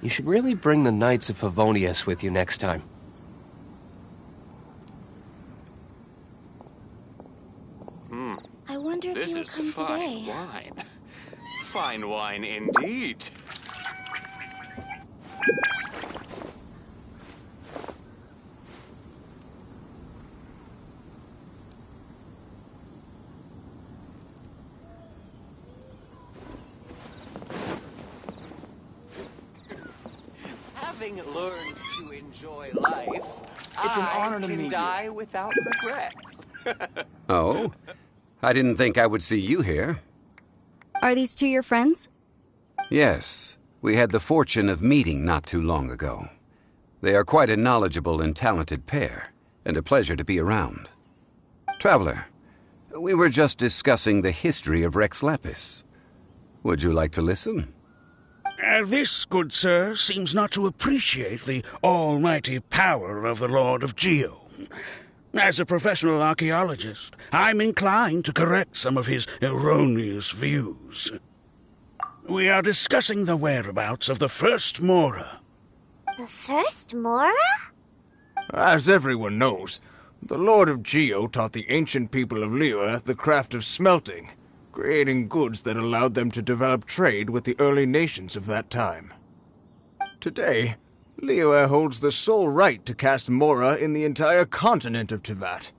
You should really bring the Knights of Favonius with you next time. I wonder if you will come today. This is fine wine. Fine wine indeed. Having learned to enjoy life, It's an honor to I can meet you. die without regrets. Oh? I didn't think I would see you here. Are these two your friends? Yes, we had the fortune of meeting not too long ago. They are quite a knowledgeable and talented pair, and a pleasure to be around. Traveler, we were just discussing the history of Rex Lapis. Would you like to listen? This, good sir, seems not to appreciate the almighty power of the Lord of Geo. As a professional archaeologist, I'm inclined to correct some of his erroneous views. We are discussing the whereabouts of the first Mora. The first Mora? As everyone knows, the Lord of Geo taught the ancient people of Liyue the craft of smelting, creating goods that allowed them to develop trade with the early nations of that time. Today, Liyue holds the sole right to cast Mora in the entire continent of Teyvat.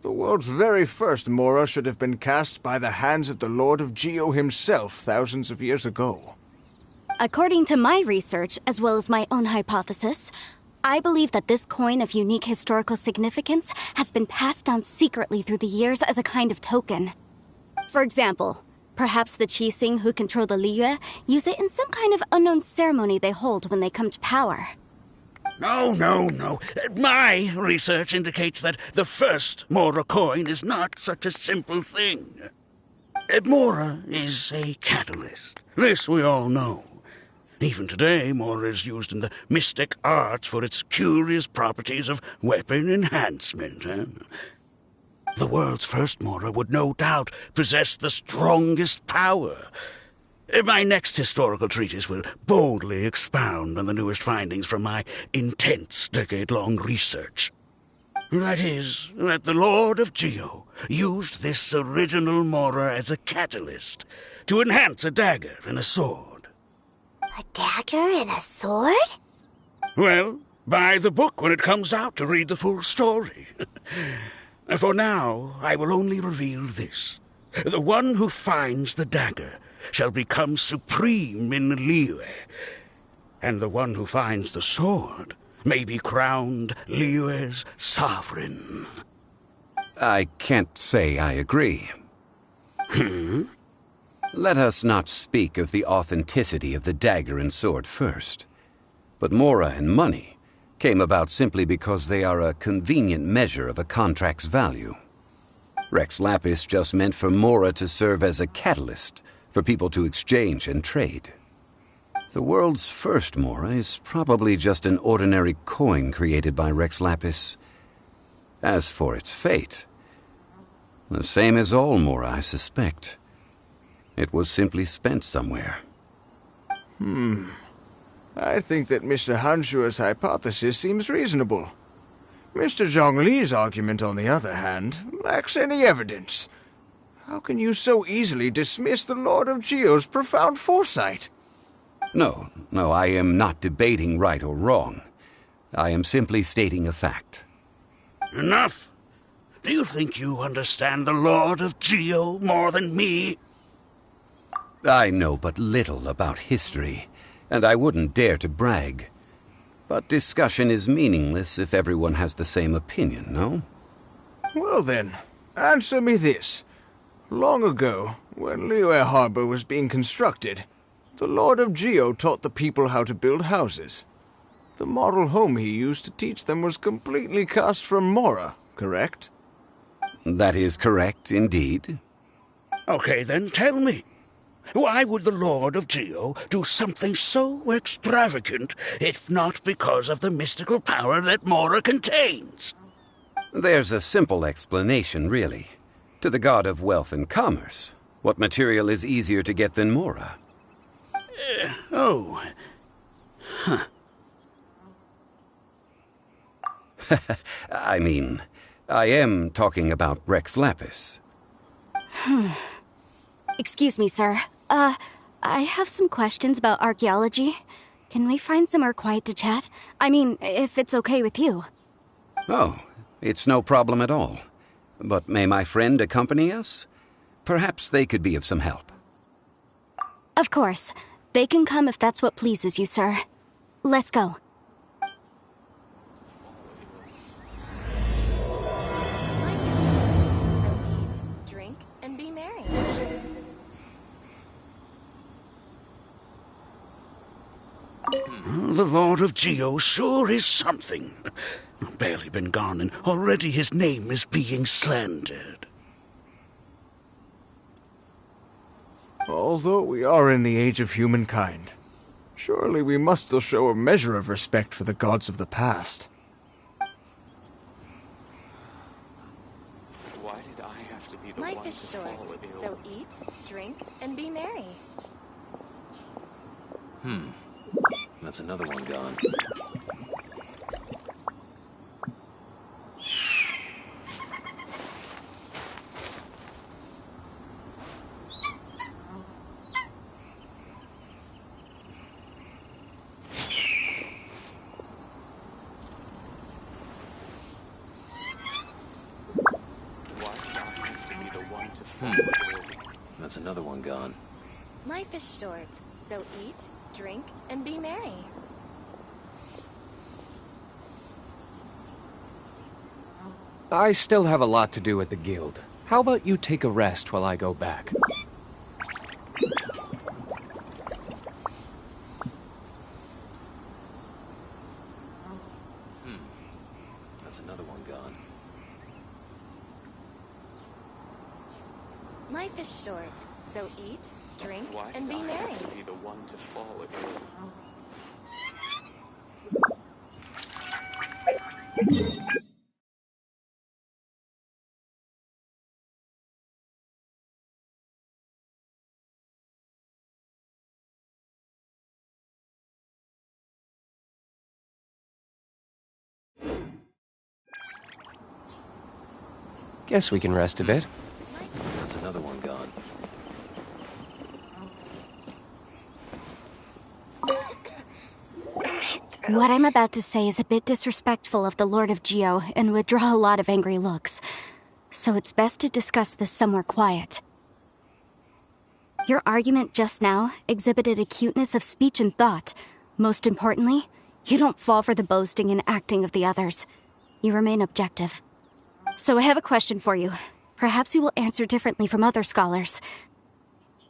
The world's very first Mora should have been cast by the hands of the Lord of Geo himself thousands of years ago. According to my research, as well as my own hypothesis, I believe that this coin of unique historical significance has been passed down secretly through the years as a kind of token. For example, perhaps the Qixing who control the Liyue use it in some kind of unknown ceremony they hold when they come to power. No. My research indicates that the first Mora coin is not such a simple thing. Mora is a catalyst. This we all know. Even today, Mora is used in the mystic arts for its curious properties of weapon enhancement. The world's first Mora would no doubt possess the strongest power. My next historical treatise will boldly expound on the newest findings from my intense decade-long research. That is, that the Lord of Geo used this original Mora as a catalyst to enhance a dagger and a sword. A dagger and a sword? Well, buy the book when it comes out to read the full story. For now, I will only reveal this. The one who finds the dagger shall become supreme in Liyue, and the one who finds the sword may be crowned Liyue's sovereign. I can't say I agree. Let us not speak of the authenticity of the dagger and sword first. But Mora and money came about simply because they are a convenient measure of a contract's value. Rex Lapis just meant for Mora to serve as a catalyst for people to exchange and trade. The world's first Mora is probably just an ordinary coin created by Rex Lapis. As for its fate, the same as all Mora, I suspect. It was simply spent somewhere. I think that Mr. Hanshua's hypothesis seems reasonable. Mr. Zhongli's argument, on the other hand, lacks any evidence. How can you so easily dismiss the Lord of Geo's profound foresight? No, I am not debating right or wrong. I am simply stating a fact. Enough! Do you think you understand the Lord of Geo more than me? I know but little about history, and I wouldn't dare to brag. But discussion is meaningless if everyone has the same opinion, no? Well then, answer me this. Long ago, when Liyue Harbor was being constructed, the Lord of Geo taught the people how to build houses. The model home he used to teach them was completely cast from Mora, correct? That is correct, indeed. Okay, then tell me. Why would the Lord of Geo do something so extravagant, if not because of the mystical power that Mora contains? There's a simple explanation, really. To the god of wealth and commerce, what material is easier to get than Mora? I mean, I am talking about Rex Lapis. Excuse me, sir. I have some questions about archaeology. Can we find somewhere quiet to chat? I mean, if it's okay with you. Oh, it's no problem at all. But may my friend accompany us? Perhaps they could be of some help. Of course. They can come if that's what pleases you, sir. Let's go. So eat, drink, and be merry. The Lord of Geo sure is something. Barely been gone, and already his name is being slandered. Although we are in the age of humankind, surely we must still show a measure of respect for the gods of the past. Why did I have to be the Life one is to short, fall ill? so eat, drink, and be merry. That's another one gone. Why did I have to be the one to fall ill? That's another one gone. Life is short, so eat, drink, and be merry. I still have a lot to do at the guild. How about you take a rest while I go back? That's another one gone. Life is short, so eat, drink, Why and did be I merry. have to be the one to fall ill? Guess we can rest a bit. That's another one gone. What I'm about to say is a bit disrespectful of the Lord of Geo and would draw a lot of angry looks. So it's best to discuss this somewhere quiet. Your argument just now exhibited acuteness of speech and thought. Most importantly, you don't fall for the boasting and acting of the others. You remain objective. So I have a question for you. Perhaps you will answer differently from other scholars.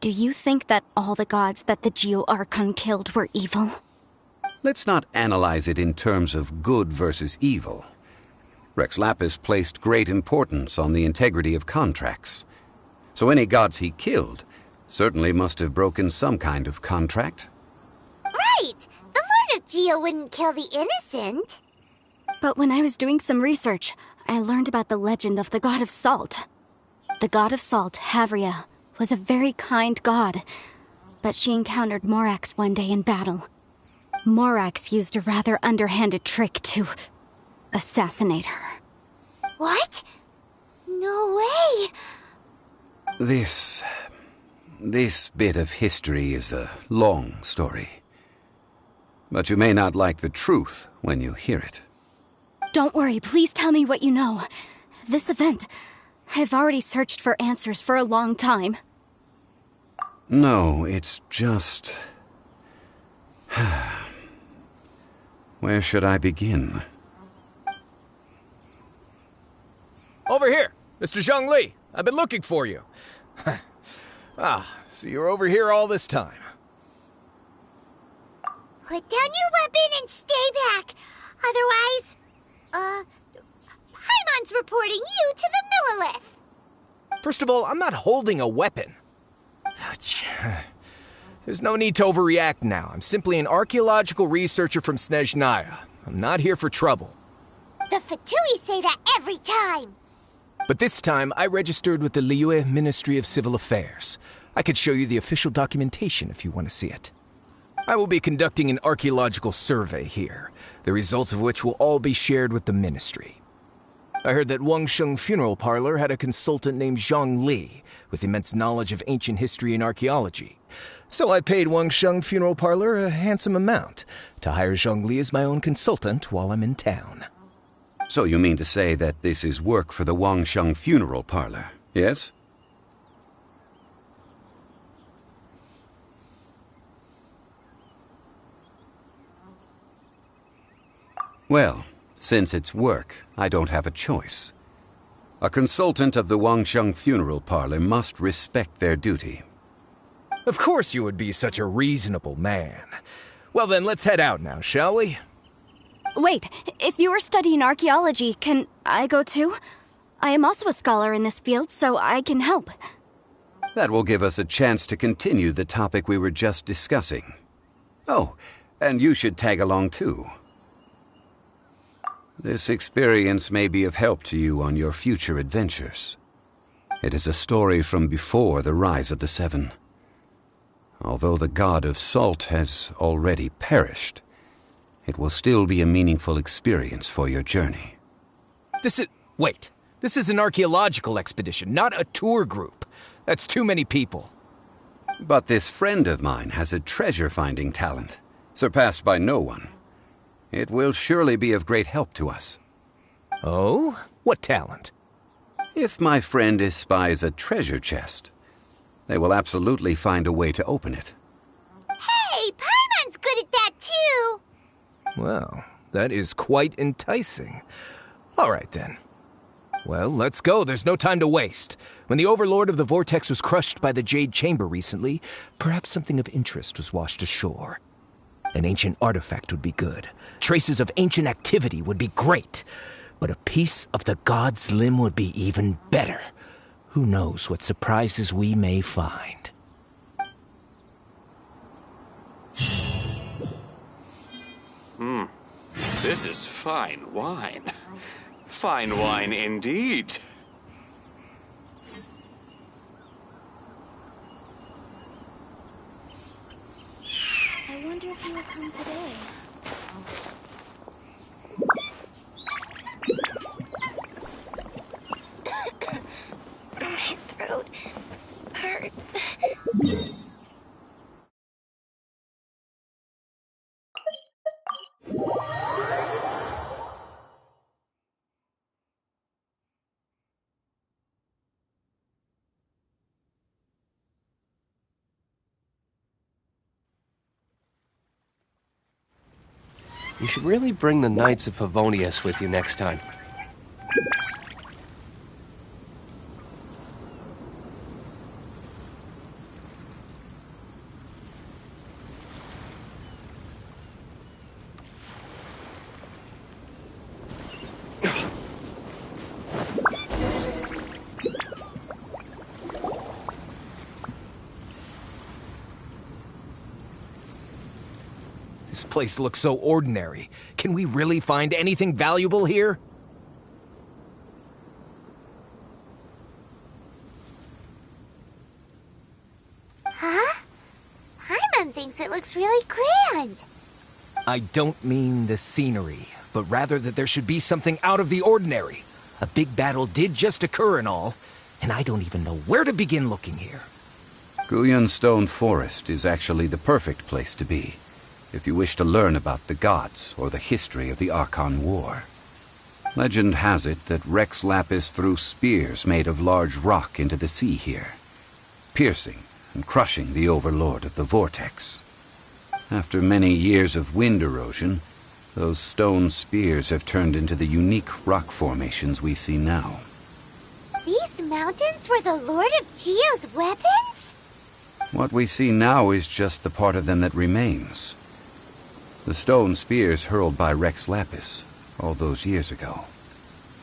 Do you think that all the gods that the Geo Archon killed were evil? Let's not analyze it in terms of good versus evil. Rex Lapis placed great importance on the integrity of contracts. So any gods he killed certainly must have broken some kind of contract. Right! The Lord of Geo wouldn't kill the innocent. But when I was doing some research, I learned about the legend of the god of salt. The god of salt, Havria, was a very kind god, but she encountered Morax one day in battle. Morax used a rather underhanded trick to assassinate her. What? No way! This bit of history is a long story. But you may not like the truth when you hear it. Don't worry, please tell me what you know. This event, I've already searched for answers for a long time. No, it's just... Where should I begin? Over here! Mr. Zhongli! I've been looking for you. So you're over here all this time. Put down your weapon and stay back. Otherwise, Paimon's reporting you to the Millilith. First of all, I'm not holding a weapon. There's no need to overreact now. I'm simply an archaeological researcher from Snezhnaya. I'm not here for trouble. The Fatui say that every time. But this time, I registered with the Liyue Ministry of Civil Affairs. I could show you the official documentation if you want to see it. I will be conducting an archaeological survey here, the results of which will all be shared with the Ministry. I heard that Wangsheng Funeral Parlor had a consultant named Zhang Li, with immense knowledge of ancient history and archaeology. So I paid Wangsheng Funeral Parlor a handsome amount to hire Zhang Li as my own consultant while I'm in town. So you mean to say that this is work for the Wangsheng Funeral Parlor, yes? Well, since it's work, I don't have a choice. A consultant of the Wangsheng Funeral Parlor must respect their duty. Of course you would be such a reasonable man. Well then, let's head out now, shall we? Wait, if you are studying archaeology, can I go too? I am also a scholar in this field, so I can help. That will give us a chance to continue the topic we were just discussing. Oh, and you should tag along too. This experience may be of help to you on your future adventures. It is a story from before the rise of the Seven. Although the god of salt has already perished, it will still be a meaningful experience for your journey. Wait. This is an archaeological expedition, not a tour group. That's too many people. But this friend of mine has a treasure-finding talent, surpassed by no one. It will surely be of great help to us. Oh? What talent? If my friend espies a treasure chest, they will absolutely find a way to open it. Hey, Paimon's good at that too! Well, that is quite enticing. All right then. Well, let's go. There's no time to waste. When the Overlord of the Vortex was crushed by the Jade Chamber recently, perhaps something of interest was washed ashore. An ancient artifact would be good. Traces of ancient activity would be great. But a piece of the god's limb would be even better. Who knows what surprises we may find. This is fine wine. Fine wine indeed. I wonder if he will come today. My throat hurts. You should really bring the Knights of Favonius with you next time. This place looks so ordinary. Can we really find anything valuable here? Huh? Paimon thinks it looks really grand. I don't mean the scenery, but rather that there should be something out of the ordinary. A big battle did just occur and all, and I don't even know where to begin looking here. Guyan Stone Forest is actually the perfect place to be, if you wish to learn about the gods or the history of the Archon War. Legend has it that Rex Lapis threw spears made of large rock into the sea here, piercing and crushing the Overlord of the Vortex. After many years of wind erosion, those stone spears have turned into the unique rock formations we see now. These mountains were the Lord of Geo's weapons? What we see now is just the part of them that remains. The stone spears hurled by Rex Lapis all those years ago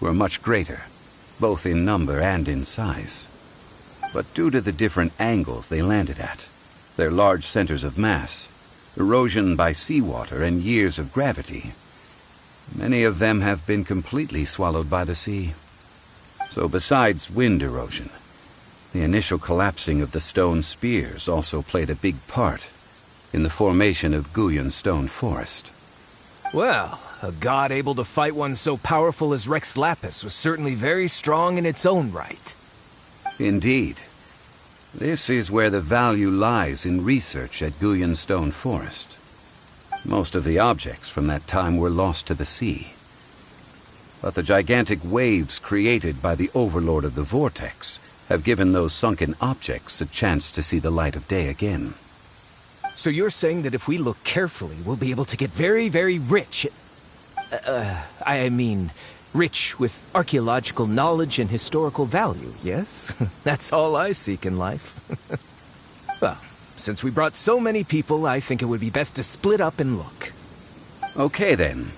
were much greater, both in number and in size. But due to the different angles they landed at, their large centers of mass, erosion by seawater, and years of gravity, many of them have been completely swallowed by the sea. So besides wind erosion, the initial collapsing of the stone spears also played a big part, in the formation of Guyan Stone Forest. Well, a god able to fight one so powerful as Rex Lapis was certainly very strong in its own right. Indeed. This is where the value lies in research at Guyan Stone Forest. Most of the objects from that time were lost to the sea. But the gigantic waves created by the Overlord of the Vortex have given those sunken objects a chance to see the light of day again. So you're saying that if we look carefully, we'll be able to get very, very rich. I mean, rich with archaeological knowledge and historical value, yes? That's all I seek in life. Well, since we brought so many people, I think it would be best to split up and look. Okay then.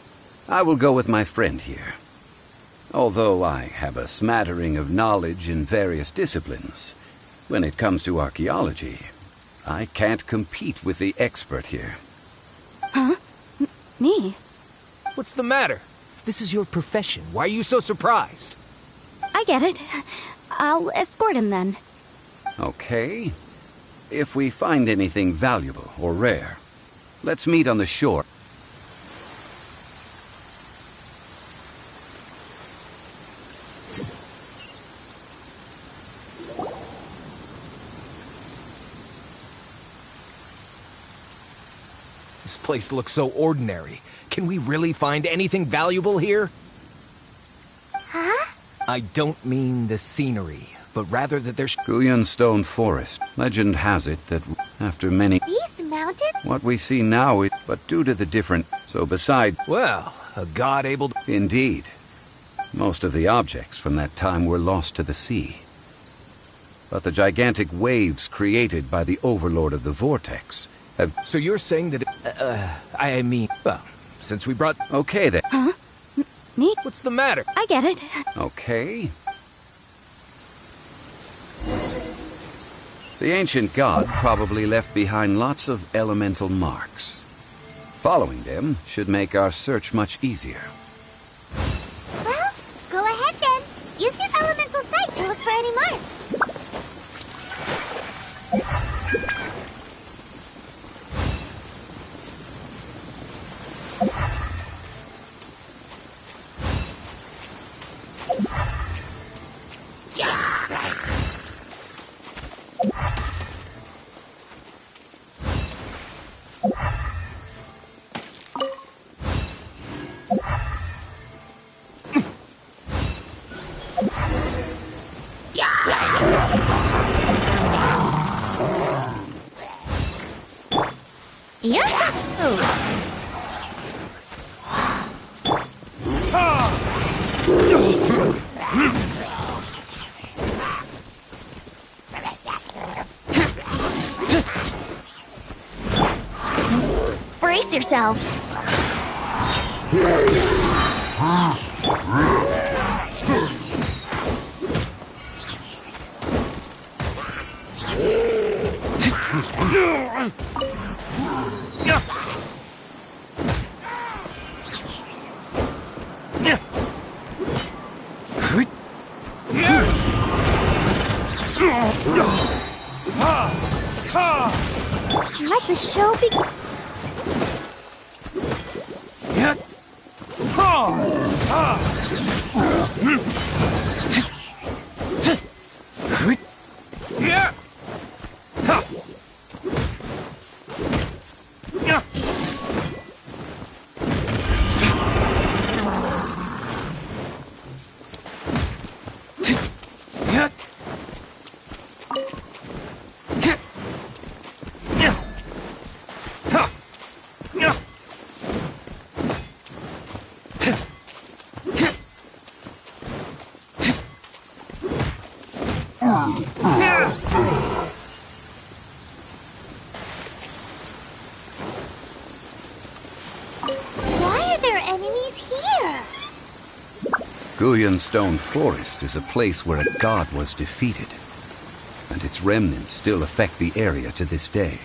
I will go with my friend here. Although I have a smattering of knowledge in various disciplines, when it comes to archaeology, I can't compete with the expert here. Huh? Me? What's the matter? This is your profession. Why are you so surprised? I get it. I'll escort him then. Okay. If we find anything valuable or rare, let's meet on the shore. This place looks so ordinary. Can we really find anything valuable here? Huh? I don't mean the scenery, but rather that there's... Guyan Stone Forest. Legend has it that after many... These mountains? What we see now is... But due to the different... So beside... Well, a god able to... Indeed. Most of the objects from that time were lost to the sea. But the gigantic waves created by the Overlord of the Vortex have... So you're saying that... I mean... Well, since we brought... Okay then. Huh? Me? What's the matter? I get it. Okay. The ancient god probably left behind lots of elemental marks. Following them should make our search much easier. Well, go ahead then. Use your elemental sight to look for any marks. Brace yourselves. Let the show begin. Why are there enemies here? Guyan Stone Forest is a place where a god was defeated, and its remnants still affect the area to this day.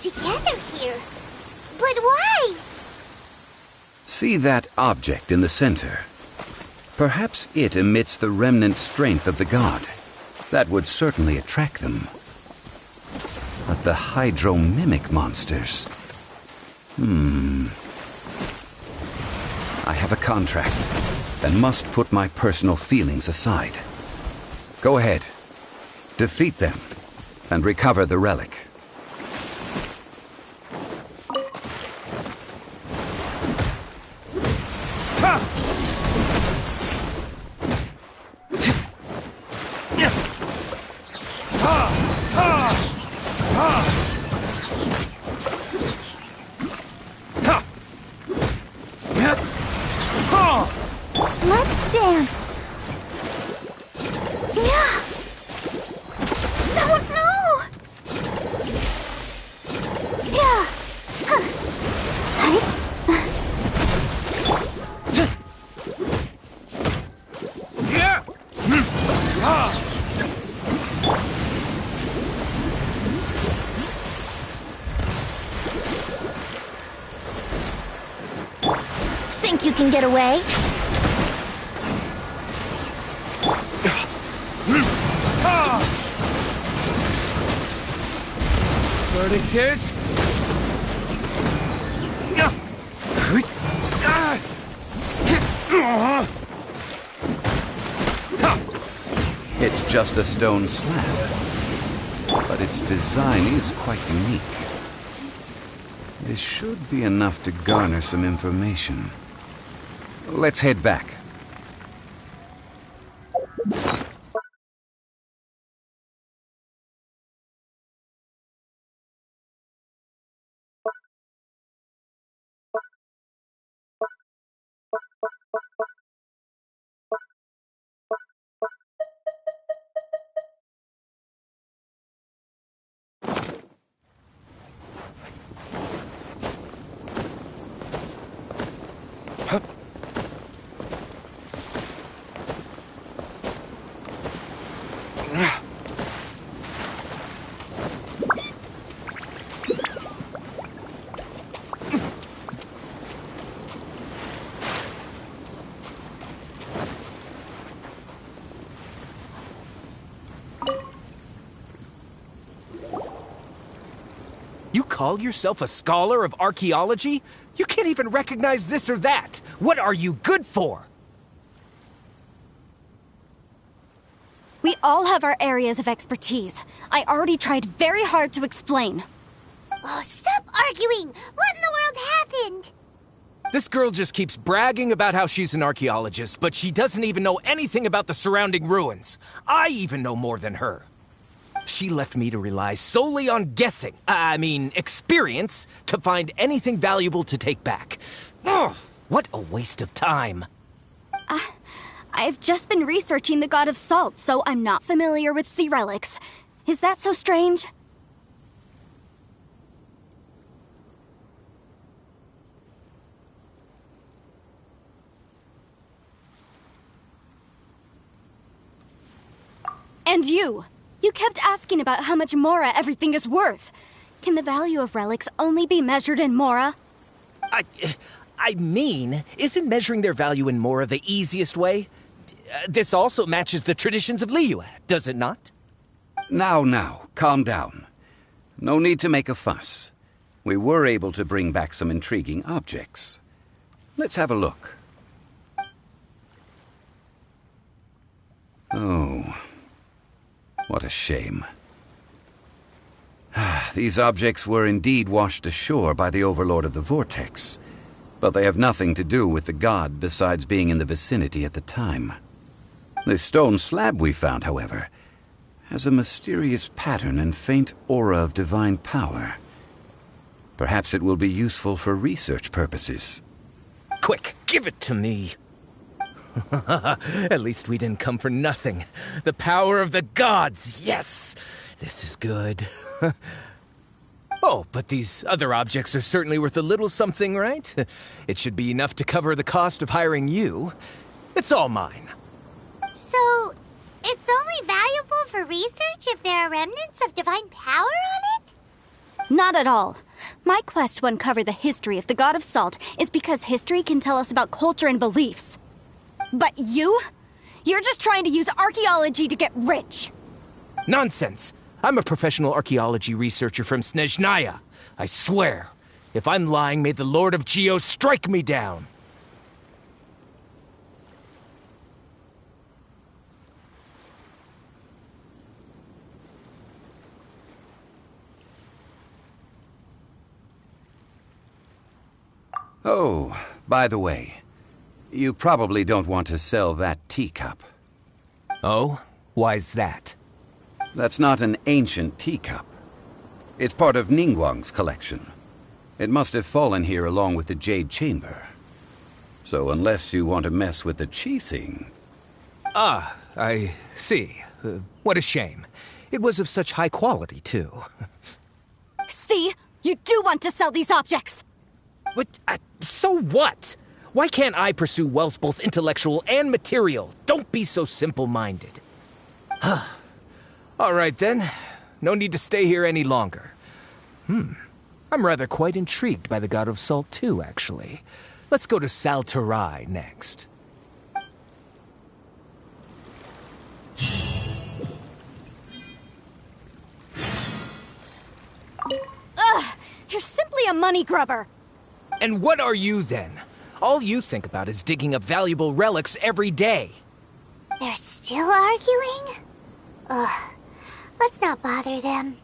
Together here. But why? See that object in the center? Perhaps it emits the remnant strength of the god. That would certainly attract them. But the hydro-mimic monsters... I have a contract and must put my personal feelings aside. Go ahead. Defeat them and recover the relic. Let's dance. Yeah. Oh no. Yeah. Think you can get away? Verdict is... It's just a stone slab, but its design is quite unique. This should be enough to garner some information. Let's head back. You call yourself a scholar of archaeology? You can't even recognize this or that. What are you good for? We all have our areas of expertise. I already tried very hard to explain. Oh, stop arguing! What in the world happened? This girl just keeps bragging about how she's an archaeologist, but she doesn't even know anything about the surrounding ruins. I even know more than her. She left me to rely solely on guessing, experience, to find anything valuable to take back. Ugh, what a waste of time. I've just been researching the god of salt, so I'm not familiar with sea relics. Is that so strange? And you! You kept asking about how much Mora everything is worth. Can the value of relics only be measured in Mora? I mean, isn't measuring their value in Mora the easiest way? This also matches the traditions of Liyue, does it not? Now, calm down. No need to make a fuss. We were able to bring back some intriguing objects. Let's have a look. Oh, what a shame. These objects were indeed washed ashore by the Overlord of the Vortex, but they have nothing to do with the god besides being in the vicinity at the time. The stone slab we found, however, has a mysterious pattern and faint aura of divine power. Perhaps it will be useful for research purposes. Quick, give it to me! At least we didn't come for nothing. The power of the gods, yes! This is good. Oh, but these other objects are certainly worth a little something, right? It should be enough to cover the cost of hiring you. It's all mine. So, it's only valuable for research if there are remnants of divine power on it? Not at all. My quest to uncover the history of the God of Salt is because history can tell us about culture and beliefs. But you? You're just trying to use archaeology to get rich. Nonsense! I'm a professional archaeology researcher from Snezhnaya. I swear. If I'm lying, may the Lord of Geo strike me down. Oh, by the way, you probably don't want to sell that teacup. Oh? Why's that? That's not an ancient teacup. It's part of Ningguang's collection. It must have fallen here along with the Jade Chamber. So unless you want to mess with the Qixing... Ah, I see. What a shame. It was of such high quality, too. See? You do want to sell these objects! But, so what? Why can't I pursue wealth both intellectual and material? Don't be so simple-minded. All right, then. No need to stay here any longer. I'm rather quite intrigued by the God of Salt, too, actually. Let's go to Saltarai next. Ugh! You're simply a money grubber! And what are you, then? All you think about is digging up valuable relics every day. They're still arguing? Ugh. Let's not bother them.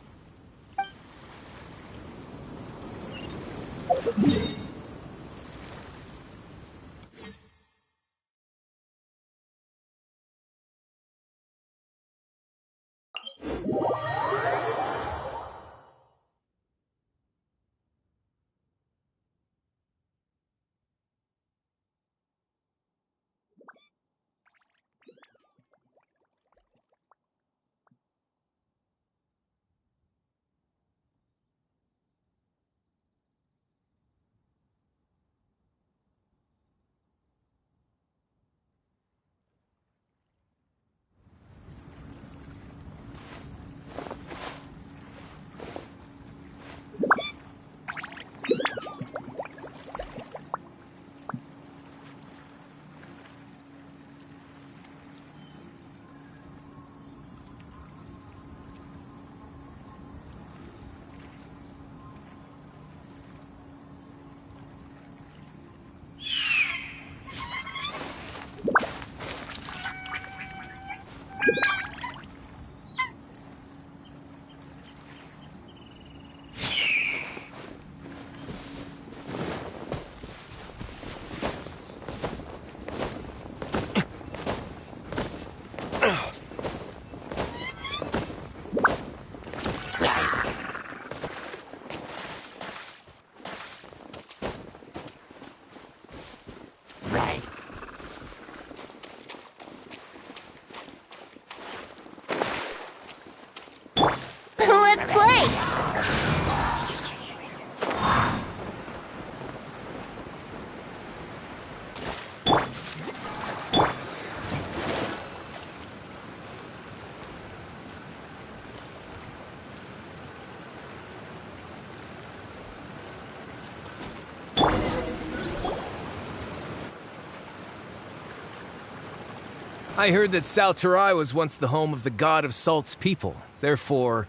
I heard that Salterai was once the home of the god of Salt's people. Therefore,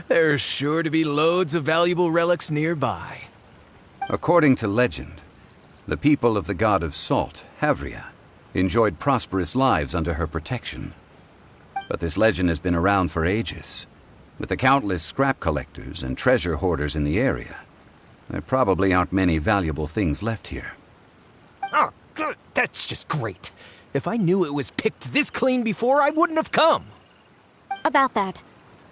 there's sure to be loads of valuable relics nearby. According to legend, the people of the god of Salt, Havria, enjoyed prosperous lives under her protection. But this legend has been around for ages. With the countless scrap collectors and treasure hoarders in the area, there probably aren't many valuable things left here. Oh, good. That's just great. If I knew it was picked this clean before, I wouldn't have come. About that,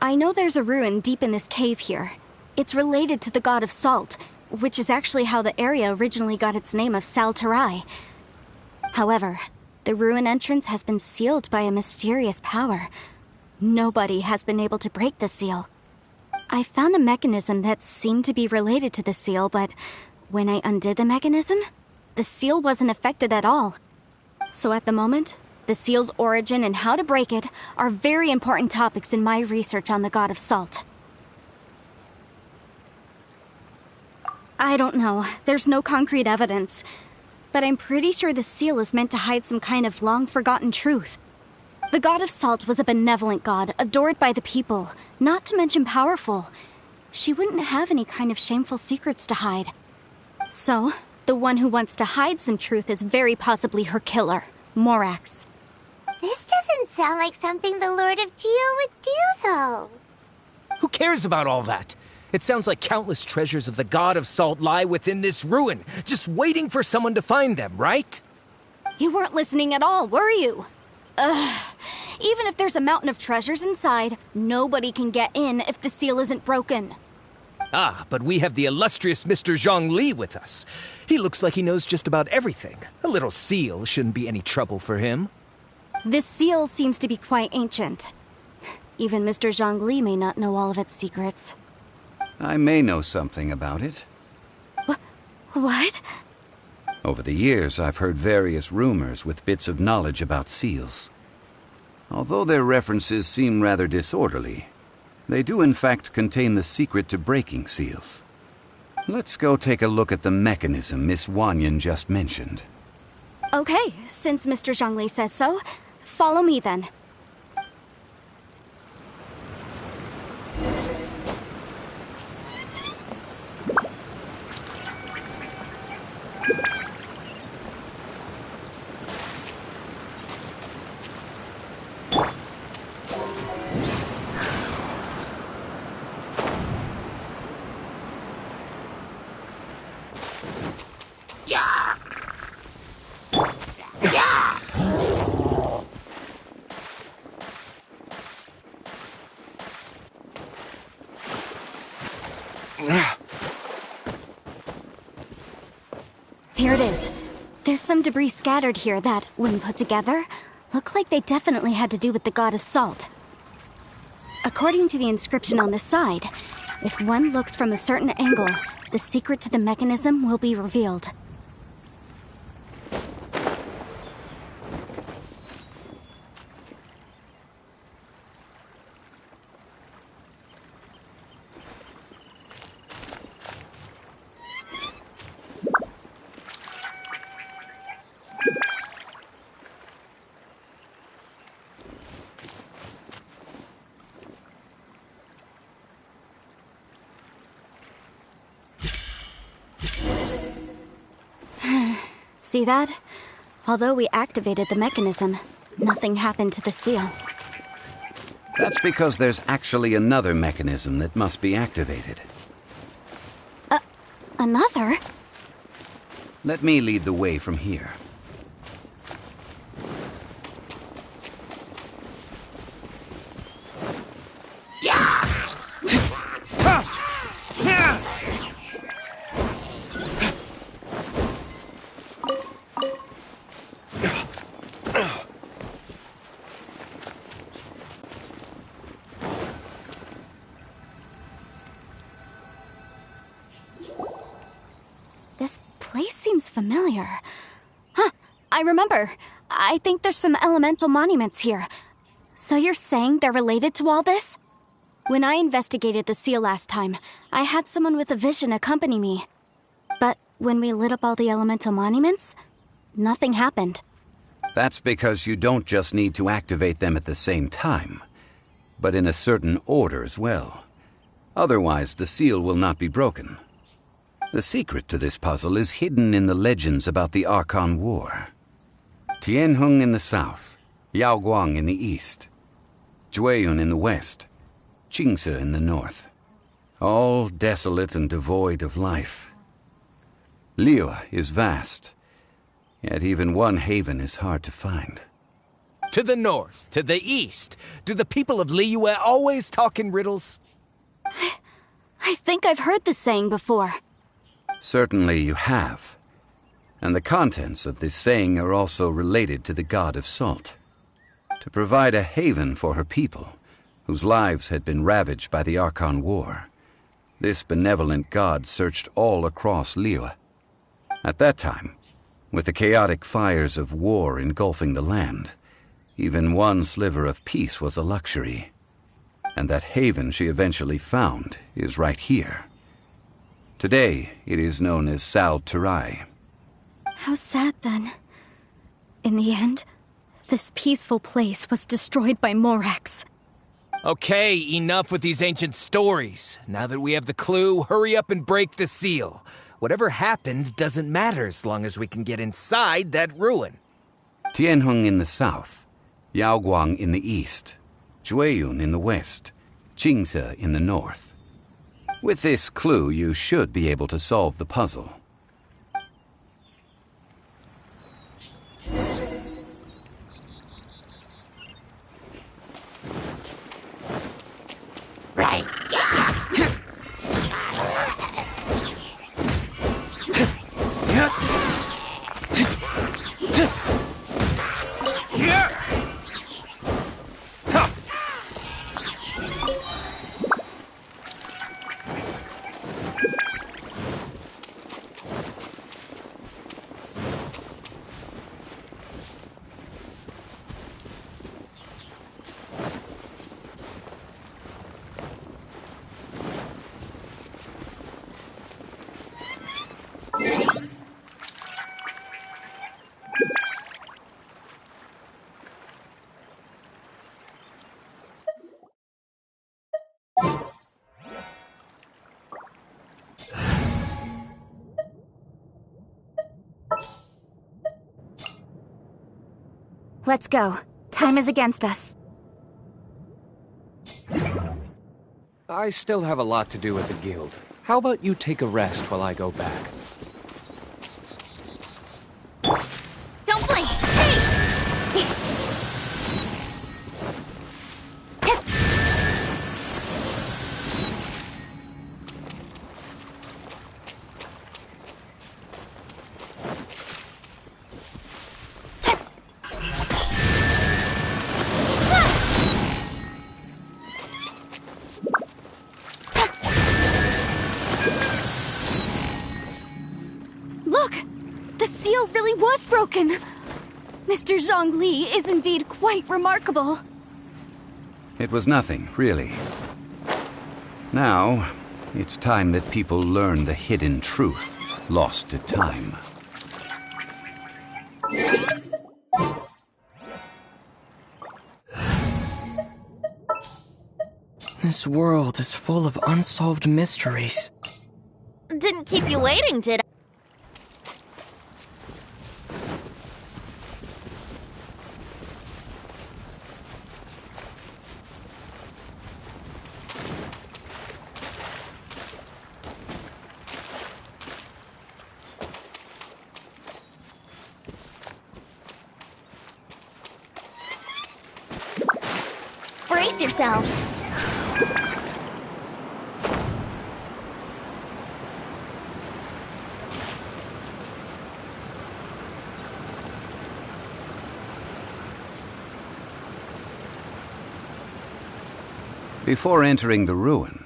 I know there's a ruin deep in this cave here. It's related to the god of Salt, which is actually how the area originally got its name of Salterai. However, the ruin entrance has been sealed by a mysterious power. Nobody has been able to break the seal. I found a mechanism that seemed to be related to the seal, but when I undid the mechanism, the seal wasn't affected at all. So at the moment, the seal's origin and how to break it are very important topics in my research on the god of Salt. I don't know. There's no concrete evidence. But I'm pretty sure the seal is meant to hide some kind of long-forgotten truth. The god of Salt was a benevolent god, adored by the people, not to mention powerful. She wouldn't have any kind of shameful secrets to hide. So, the one who wants to hide some truth is very possibly her killer, Morax. This doesn't sound like something the Lord of Geo would do, though. Who cares about all that? It sounds like countless treasures of the god of Salt lie within this ruin, just waiting for someone to find them, right? You weren't listening at all, were you? Even if there's a mountain of treasures inside, nobody can get in if the seal isn't broken. Ah, but we have the illustrious Mr. Zhongli with us. He looks like he knows just about everything. A little seal shouldn't be any trouble for him. This seal seems to be quite ancient. Even Mr. Zhongli may not know all of its secrets. I may know something about it. What? Over the years, I've heard various rumors with bits of knowledge about seals. Although their references seem rather disorderly, they do in fact contain the secret to breaking seals. Let's go take a look at the mechanism Miss Wanyan just mentioned. Okay, since Mr. Zhongli says so, follow me then. Here it is. There's some debris scattered here that, when put together, look like they definitely had to do with the god of Salt. According to the inscription on the side, if one looks from a certain angle, the secret to the mechanism will be revealed. See that? Although we activated the mechanism, nothing happened to the seal. That's because there's actually another mechanism that must be activated. Another? Let me lead the way from here. This place seems familiar. Huh, I remember. I think there's some elemental monuments here. So you're saying they're related to all this? When I investigated the seal last time, I had someone with a vision accompany me. But when we lit up all the elemental monuments, nothing happened. That's because you don't just need to activate them at the same time, but in a certain order as well. Otherwise, the seal will not be broken. The secret to this puzzle is hidden in the legends about the Archon War. Tianheng in the south, Yaoguang in the east, Jueyun in the west, Qingce in the north. All desolate and devoid of life. Liyue is vast, yet even one haven is hard to find. To the north, to the east. Do the people of Liyue always talk in riddles? I think I've heard this saying before. Certainly you have. And the contents of this saying are also related to the god of salt. To provide a haven for her people, whose lives had been ravaged by the Archon War, this benevolent god searched all across Liyue. At that time, with the chaotic fires of war engulfing the land, even one sliver of peace was a luxury. And that haven she eventually found is right here. Today, it is known as Sal Turai. How sad, then. In the end, this peaceful place was destroyed by Morax. Okay, enough with these ancient stories. Now that we have the clue, hurry up and break the seal. Whatever happened doesn't matter as long as we can get inside that ruin. Tianheng in the south, Yaoguang in the east, Jueyun in the west, Qingce in the north. With this clue, you should be able to solve the puzzle. Right. Let's go. Time is against us. I still have a lot to do at the guild. How about you take a rest while I go back? Don't blink! Look! The seal really was broken! Mr. Zhongli is indeed quite remarkable. It was nothing, really. Now, it's time that people learn the hidden truth lost to time. This world is full of unsolved mysteries. Didn't keep you waiting, did I? Brace yourselves. Before entering the ruin,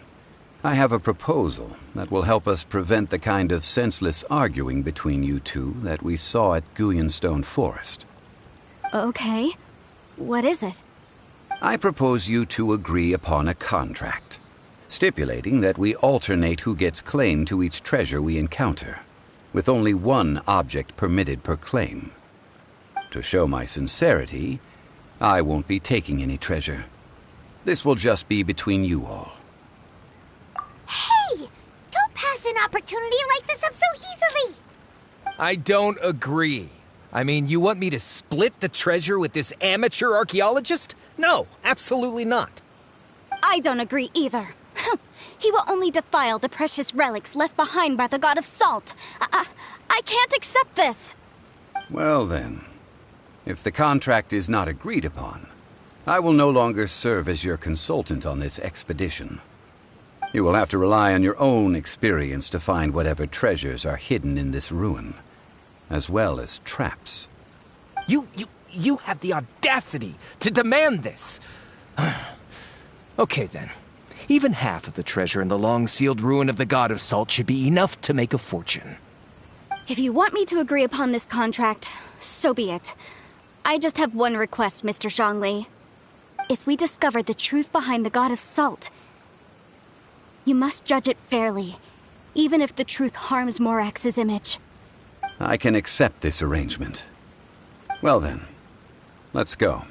I have a proposal that will help us prevent the kind of senseless arguing between you two that we saw at Guyonstone Forest. Okay. What is it? I propose you two agree upon a contract, stipulating that we alternate who gets claim to each treasure we encounter, with only one object permitted per claim. To show my sincerity, I won't be taking any treasure. This will just be between you all. Hey! Don't pass an opportunity like this up so easily! I don't agree. I mean, you want me to split the treasure with this amateur archaeologist? No, absolutely not. I don't agree either. He will only defile the precious relics left behind by the god of salt. I can't accept this. Well then, if the contract is not agreed upon, I will no longer serve as your consultant on this expedition. You will have to rely on your own experience to find whatever treasures are hidden in this ruin, as well as traps. You have the audacity to demand this. Okay then. Even half of the treasure in the long-sealed ruin of the God of Salt should be enough to make a fortune. If you want me to agree upon this contract, so be it. I just have one request, Mr. Zhongli. If we discover the truth behind the God of Salt, you must judge it fairly, even if the truth harms Morax's image. I can accept this arrangement. Well then, let's go.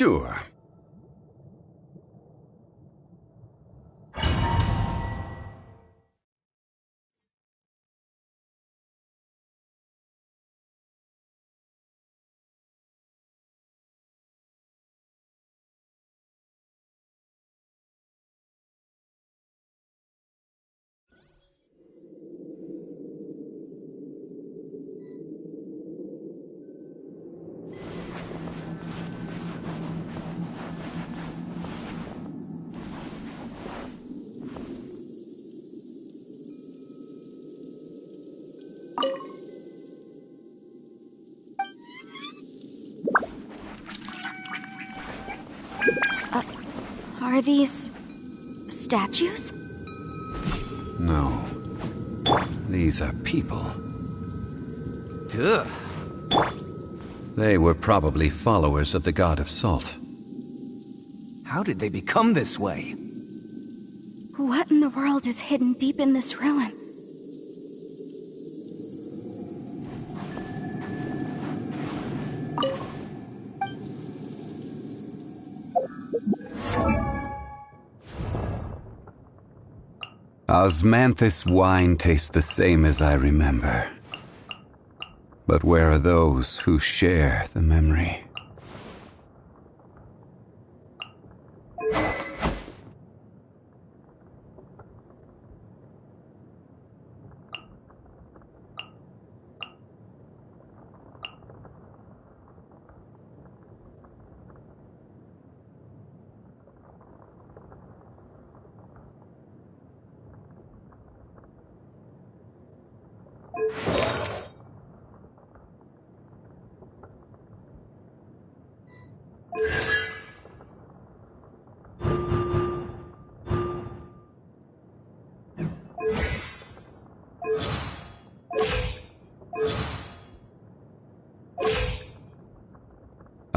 Sure. Are these statues? No. These are people. Duh. They were probably followers of the god of salt. How did they become this way? What in the world is hidden deep in this ruin? Osmanthus wine tastes the same as I remember. But where are those who share the memory?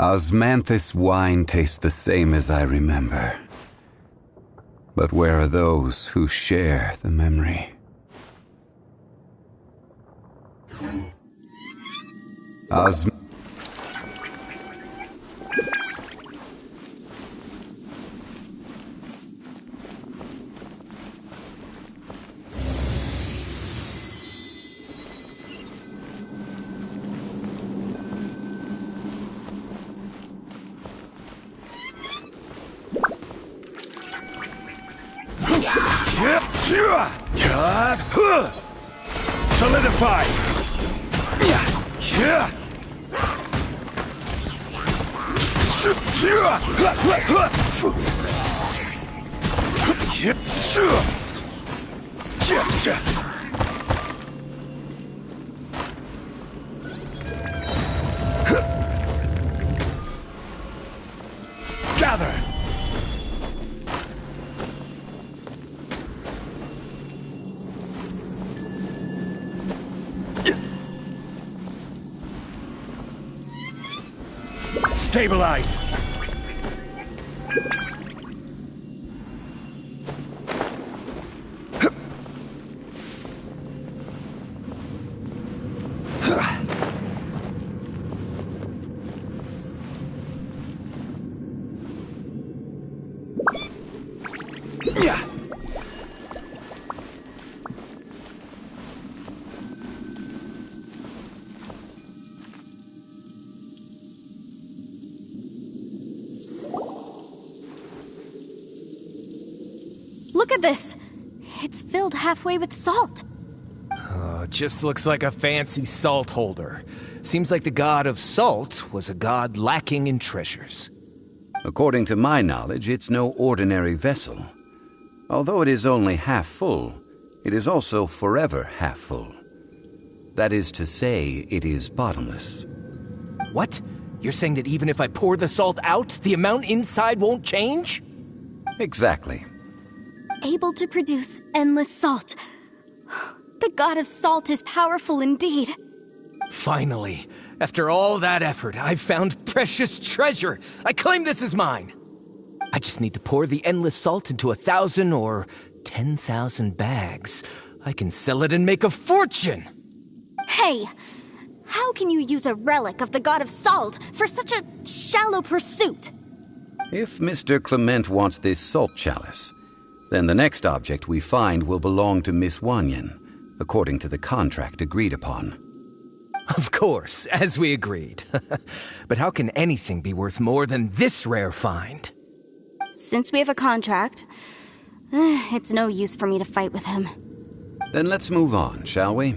Osmanthus wine tastes the same as I remember. But where are those who share the memory? Solidify! Gather! Stabilize! Yeah. Look at this! It's filled halfway with salt. Just looks like a fancy salt holder. Seems like the god of salt was a god lacking in treasures. According to my knowledge, it's no ordinary vessel. Although it is only half full, it is also forever half full. That is to say, it is bottomless. What? You're saying that even if I pour the salt out, the amount inside won't change? Exactly. Able to produce endless salt. The god of salt is powerful indeed. Finally, after all that effort, I've found precious treasure. I claim this as mine. I just need to pour the endless salt into 1,000 or 10,000 bags. I can sell it and make a fortune. Hey, how can you use a relic of the god of salt for such a shallow pursuit? If Mr. Clement wants this salt chalice, then the next object we find will belong to Miss Wanyan, according to the contract agreed upon. Of course, as we agreed. But how can anything be worth more than this rare find? Since we have a contract, it's no use for me to fight with him. Then let's move on, shall we?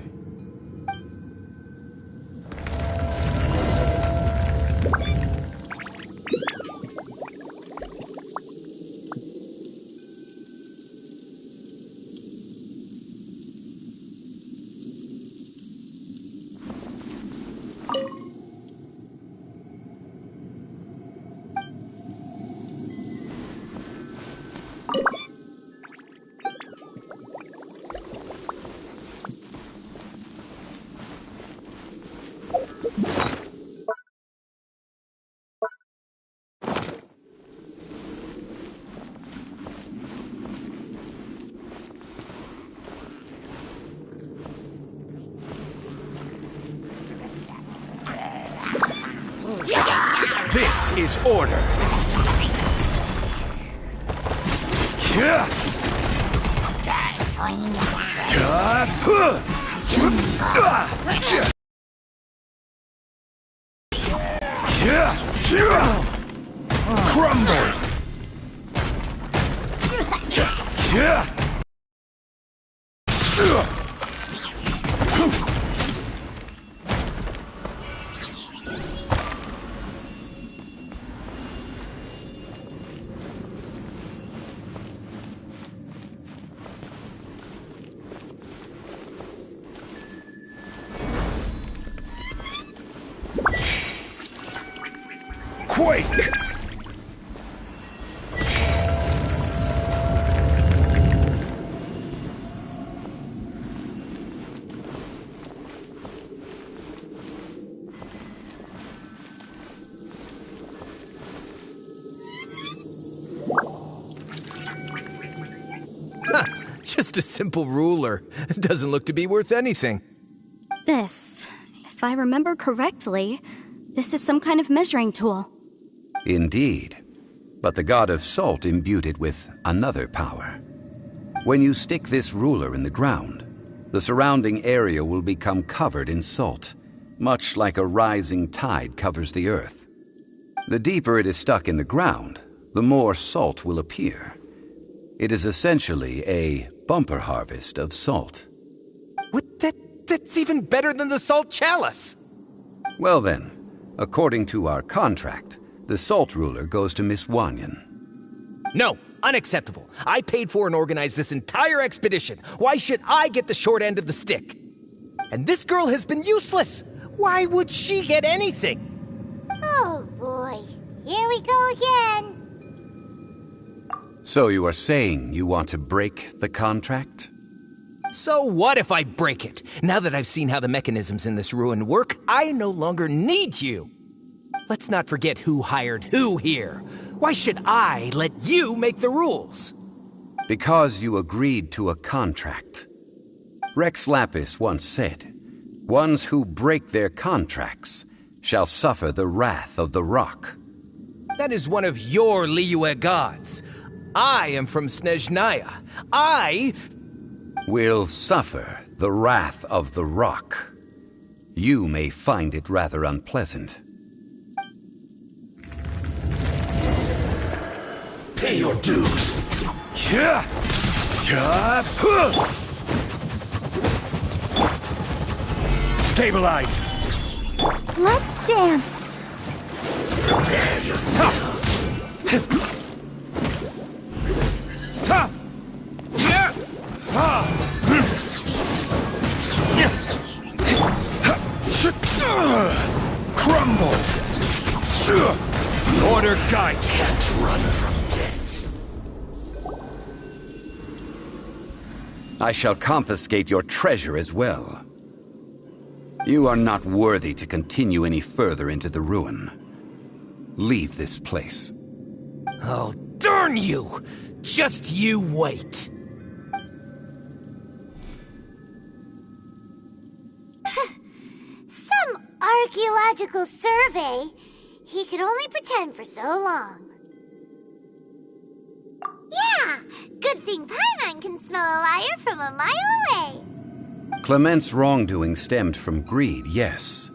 This is order. Crumble. Quake! Just a simple ruler. Doesn't look to be worth anything. This, if I remember correctly, this is some kind of measuring tool. Indeed. But the god of salt imbued it with another power. When you stick this ruler in the ground, the surrounding area will become covered in salt, much like a rising tide covers the earth. The deeper it is stuck in the ground, the more salt will appear. It is essentially a bumper harvest of salt. What? That's even better than the salt chalice! Well then, according to our contract, the salt ruler goes to Miss Wanyan. No, unacceptable. I paid for and organized this entire expedition. Why should I get the short end of the stick? And this girl has been useless. Why would she get anything? Oh boy, here we go again. So you are saying you want to break the contract? So what if I break it? Now that I've seen how the mechanisms in this ruin work, I no longer need you. Let's not forget who hired who here. Why should I let you make the rules? Because you agreed to a contract. Rex Lapis once said, "Ones who break their contracts shall suffer the wrath of the rock." That is one of your Liyue gods. I am from Snezhnaya. I will suffer the wrath of the rock. You may find it rather unpleasant. Pay your dues. Stabilize. Let's dance. Prepare yourself. crumble. Order guide. Can't run from death. I shall confiscate your treasure as well. You are not worthy to continue any further into the ruin. Leave this place. Oh, darn you! Just you wait. Some archaeological survey. He could only pretend for so long. Yeah, good thing Paimon can smell a liar from a mile away. Clement's wrongdoing stemmed from greed, yes.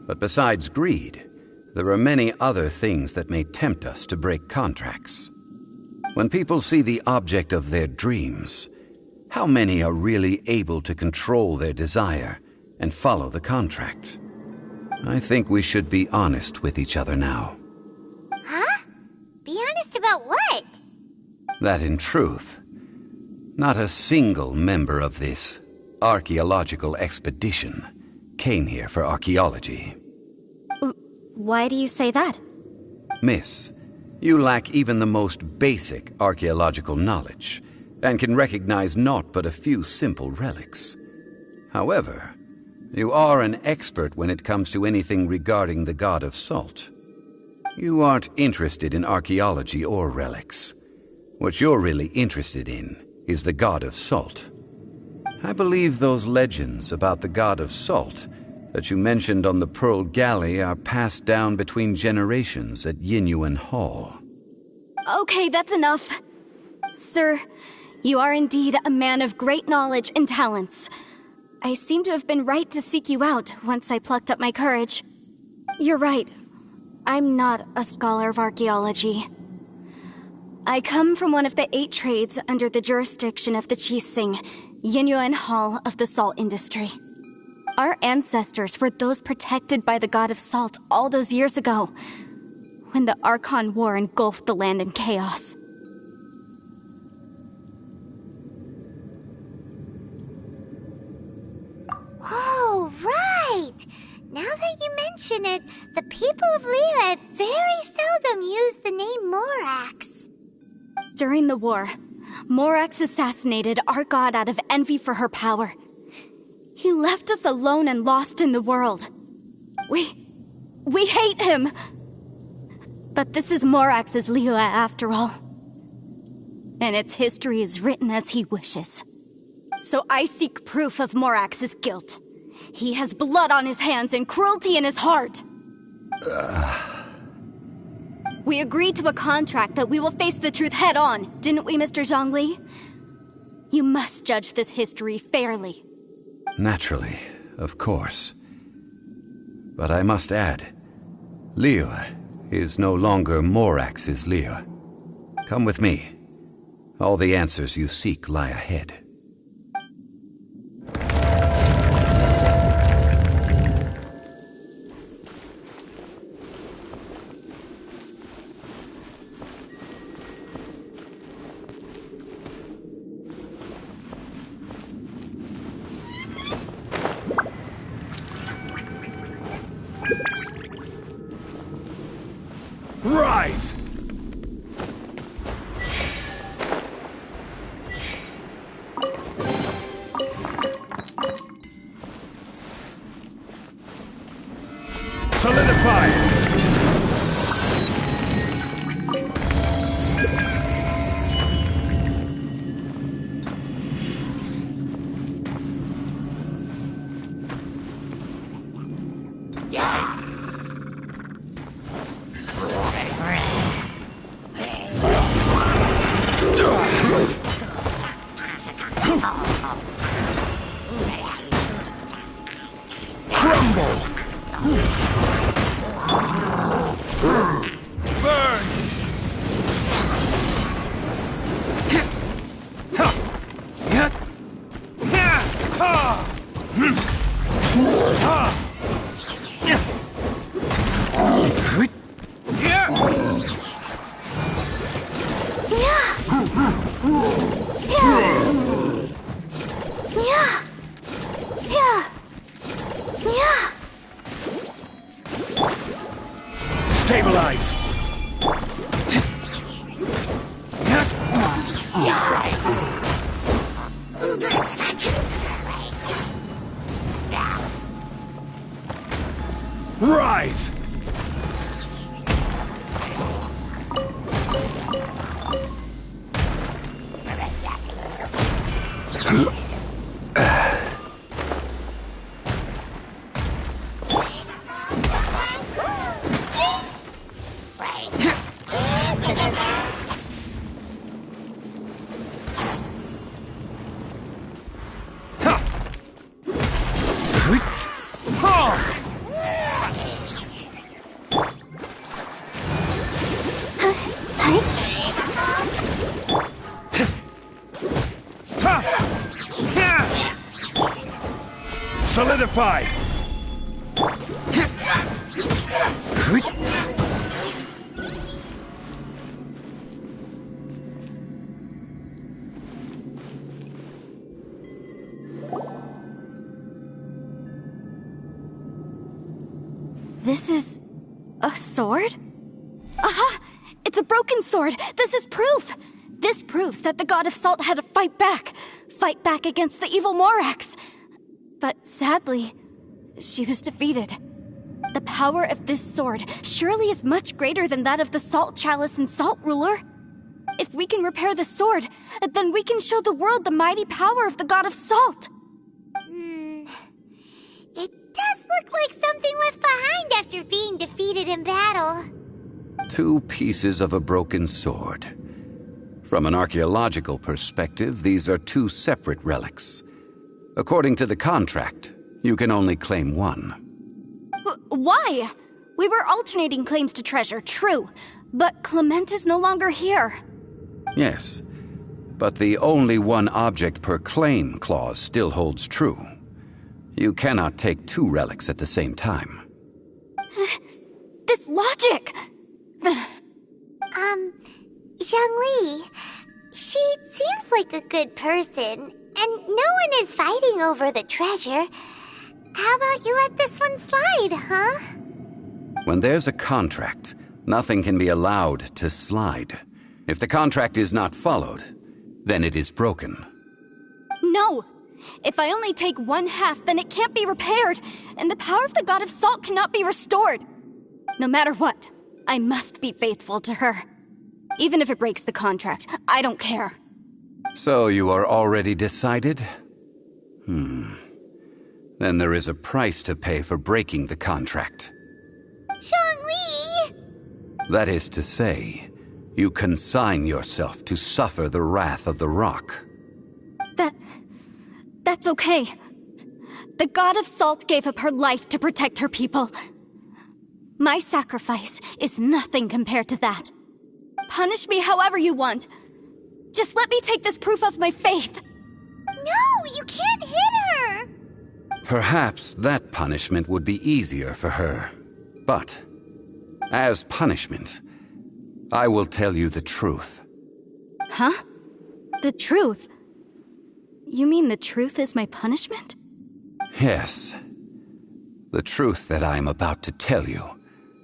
But besides greed, there are many other things that may tempt us to break contracts. When people see the object of their dreams, how many are really able to control their desire and follow the contract? I think we should be honest with each other now. Huh? Be honest about what? That in truth, not a single member of this archaeological expedition came here for archaeology. Why do you say that? Miss, you lack even the most basic archaeological knowledge, and can recognize naught but a few simple relics. However, you are an expert when it comes to anything regarding the god of salt. You aren't interested in archaeology or relics. What you're really interested in is the god of salt. I believe those legends about the god of salt that you mentioned on the Pearl Galley are passed down between generations at Yinyuan Hall. Okay, that's enough. Sir, you are indeed a man of great knowledge and talents. I seem to have been right to seek you out once I plucked up my courage. You're right. I'm not a scholar of archaeology. I come from one of the 8 trades under the jurisdiction of the Qixing, Yinyuan Hall of the salt industry. Our ancestors were those protected by the god of salt all those years ago, when the Archon War engulfed the land in chaos. Oh, right! Now that you mention it, the people of Liyue very seldom use the name Morax. During the war, Morax assassinated our god out of envy for her power. He left us alone and lost in the world. We hate him! But this is Morax's Liyue after all. And its history is written as he wishes. So I seek proof of Morax's guilt. He has blood on his hands and cruelty in his heart. We agreed to a contract that we will face the truth head on, didn't we, Mr. Zhongli? You must judge this history fairly. Naturally, of course. But I must add, Liyue is no longer Morax's Liyue. Come with me. All the answers you seek lie ahead. Rise! Solidify! Solidify! This is a sword? Aha! It's a broken sword! This is proof! This proves that the God of Salt had to fight back against the evil Morax. But sadly, she was defeated. The power of this sword surely is much greater than that of the Salt Chalice and Salt Ruler. If we can repair the sword, then we can show the world the mighty power of the God of Salt. It does look like something left behind after being defeated in battle. 2 pieces of a broken sword. From an archaeological perspective, these are 2 separate relics. According to the contract, you can only claim one. Why? We were alternating claims to treasure, true. But Clement is no longer here. Yes, but the only one object per claim clause still holds true. You cannot take 2 relics at the same time. This logic! Zhongli, she seems like a good person, and no one is fighting over the treasure. How about you let this one slide, huh? When there's a contract, nothing can be allowed to slide. If the contract is not followed, then it is broken. No! If I only take 1/2, then it can't be repaired, and the power of the God of Salt cannot be restored. No matter what, I must be faithful to her. Even if it breaks the contract, I don't care. So you are already decided? Then there is a price to pay for breaking the contract. Zhongli! That is to say, you consign yourself to suffer the wrath of the rock. That's okay. The God of Salt gave up her life to protect her people. My sacrifice is nothing compared to that. Punish me however you want. Just let me take this proof of my faith. No, you can't hit her! Perhaps that punishment would be easier for her. But, as punishment, I will tell you the truth. Huh? The truth? You mean the truth is my punishment? Yes. The truth that I am about to tell you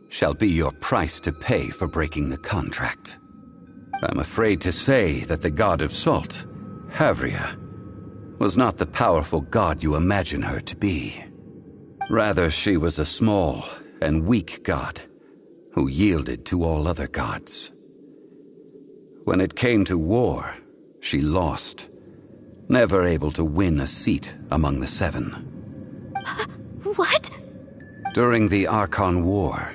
shall be your price to pay for breaking the contract. I'm afraid to say that the God of Salt, Havria, was not the powerful god you imagine her to be. Rather, she was a small and weak god who yielded to all other gods. When it came to war, she lost, never able to win a seat among the 7. What? During the Archon War,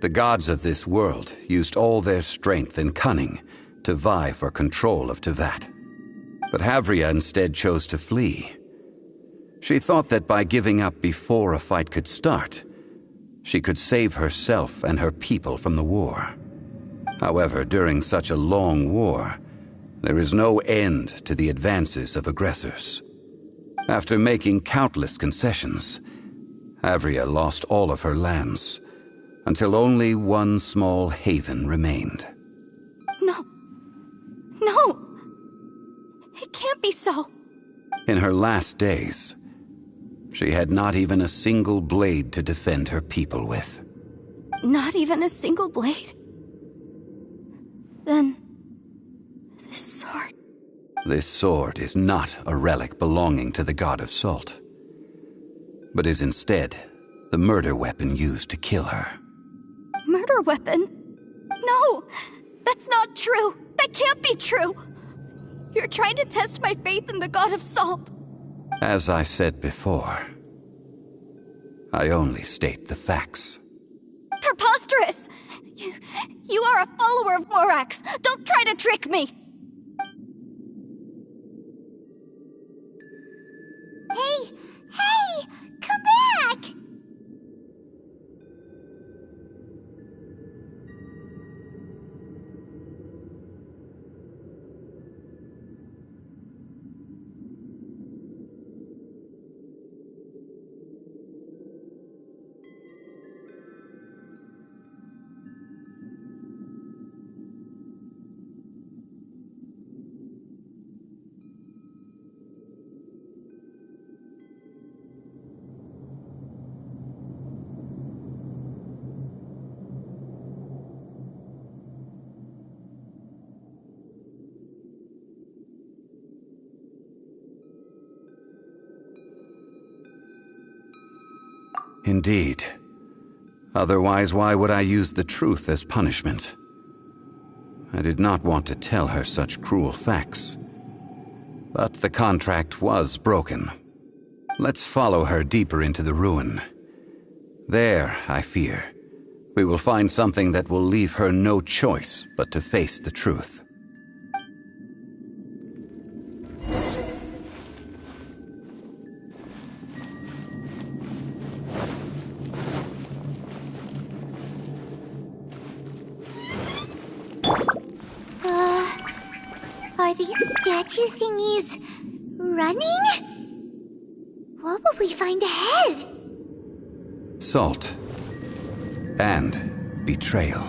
the gods of this world used all their strength and cunning to vie for control of Tevat. But Havria instead chose to flee. She thought that by giving up before a fight could start, she could save herself and her people from the war. However, during such a long war, there is no end to the advances of aggressors. After making countless concessions, Havria lost all of her lands, until only one small haven remained. No! It can't be so. In her last days, she had not even a single blade to defend her people with. Not even a single blade? Then, this sword... This sword is not a relic belonging to the God of Salt, but is instead the murder weapon used to kill her. Murder weapon? No! That's not true! That can't be true! You're trying to test my faith in the God of Salt. As I said before, I only state the facts. Preposterous! You are a follower of Morax. Don't try to trick me. Hey! Hey! Come back! Indeed. Otherwise, why would I use the truth as punishment? I did not want to tell her such cruel facts. But the contract was broken. Let's follow her deeper into the ruin. There, I fear, we will find something that will leave her no choice but to face the truth. Are these statue thingies running? What will we find ahead? Salt. And betrayal.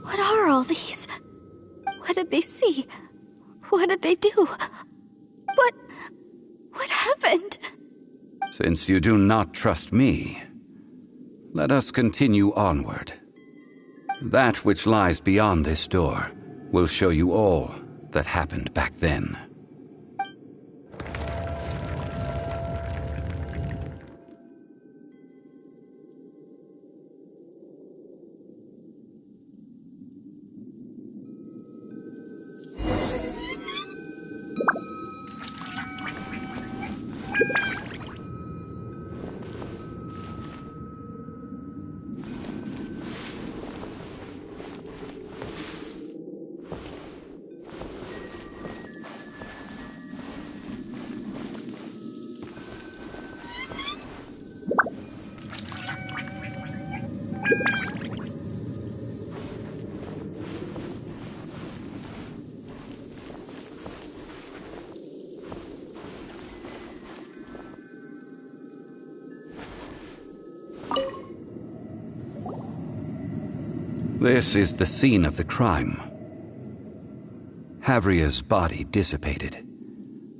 What are all these? What did they see? What did they do? What happened? Since you do not trust me, let us continue onward. That which lies beyond this door will show you all that happened back then. This is the scene of the crime. Havria's body dissipated,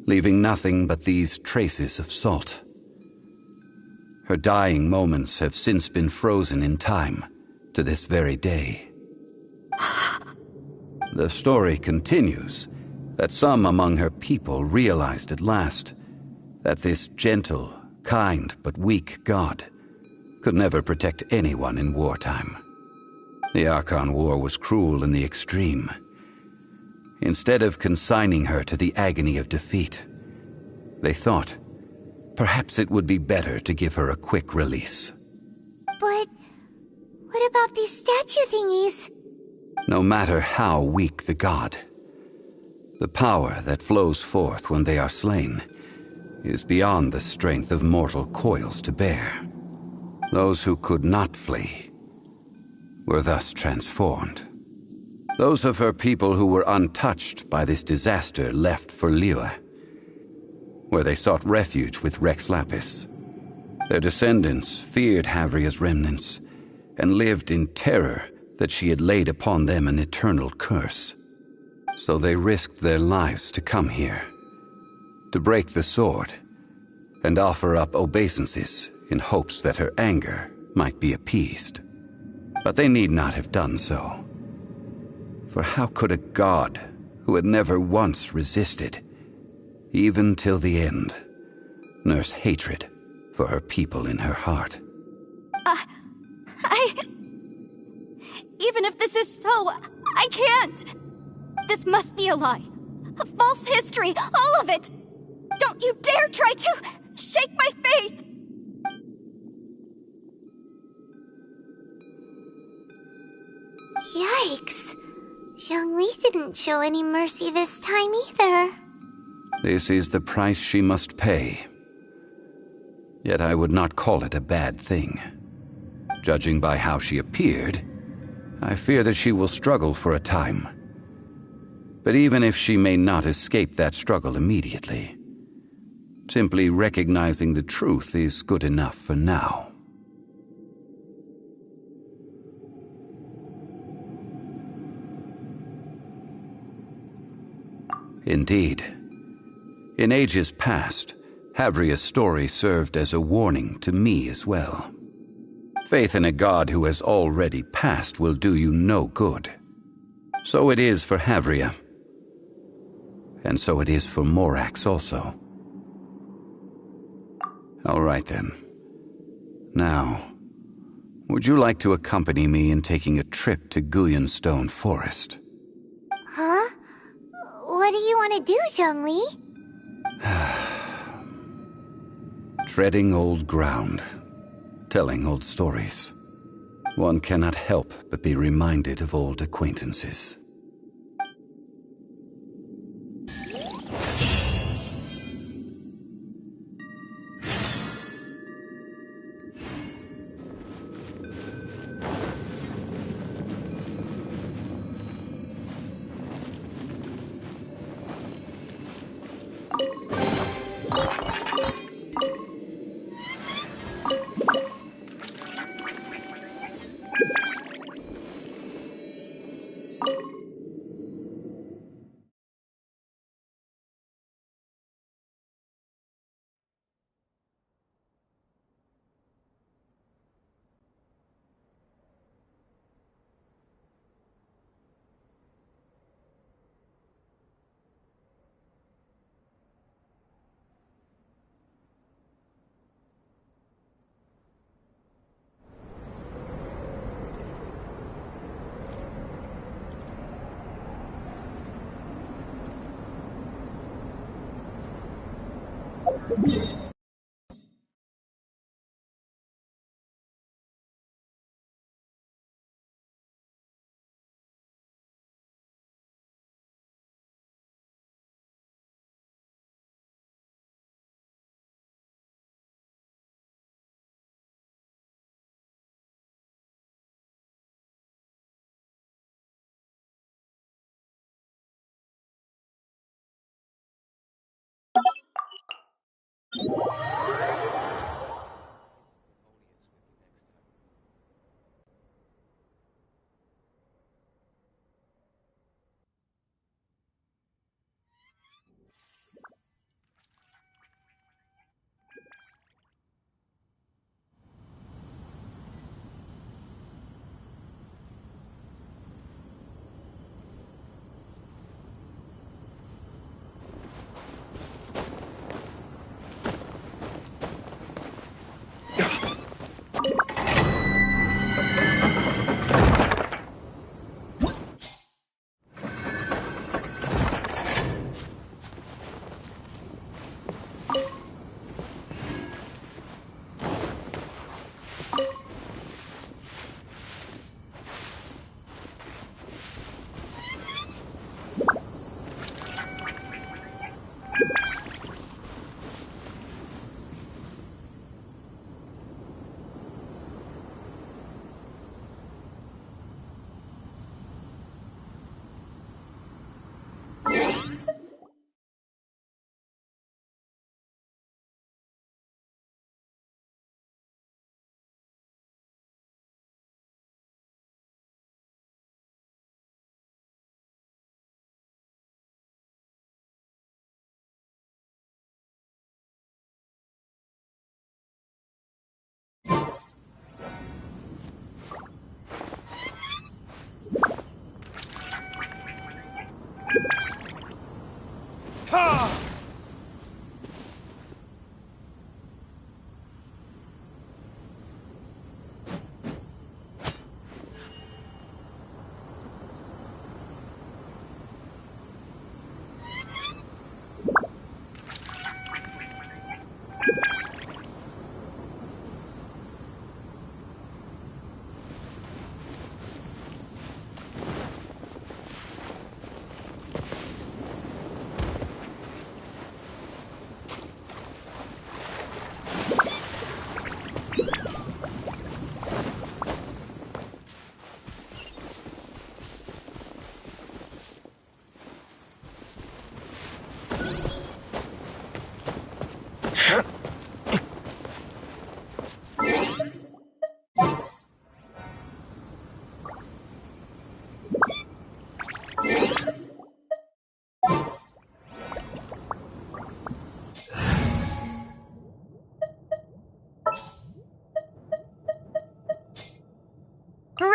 leaving nothing but these traces of salt. Her dying moments have since been frozen in time to this very day. The story continues that some among her people realized at last that this gentle kind but weak god, could never protect anyone in wartime. The Archon War was cruel in the extreme. Instead of consigning her to the agony of defeat, they thought perhaps it would be better to give her a quick release. But what about these statue thingies? No matter how weak the god, the power that flows forth when they are slain is beyond the strength of mortal coils to bear. Those who could not flee were thus transformed. Those of her people who were untouched by this disaster left for Liyue, where they sought refuge with Rex Lapis. Their descendants feared Havria's remnants and lived in terror that she had laid upon them an eternal curse. So they risked their lives to come here, to break the sword and offer up obeisances in hopes that her anger might be appeased. But they need not have done so. For how could a god who had never once resisted, even till the end, nurse hatred for her people in her heart? Even if this is so, I can't! This must be a lie. A false history, all of it! Don't you dare try to shake my faith! Yikes. Zhongli didn't show any mercy this time either. This is the price she must pay. Yet I would not call it a bad thing. Judging by how she appeared, I fear that she will struggle for a time. But even if she may not escape that struggle immediately, simply recognizing the truth is good enough for now. Indeed. In ages past, Havria's story served as a warning to me as well. Faith in a god who has already passed will do you no good. So it is for Havria. And so it is for Morax also. All right then. Now, would you like to accompany me in taking a trip to Guyanstone Forest? Huh? What do you want to do, Zhongli? Treading old ground, telling old stories. One cannot help but be reminded of old acquaintances.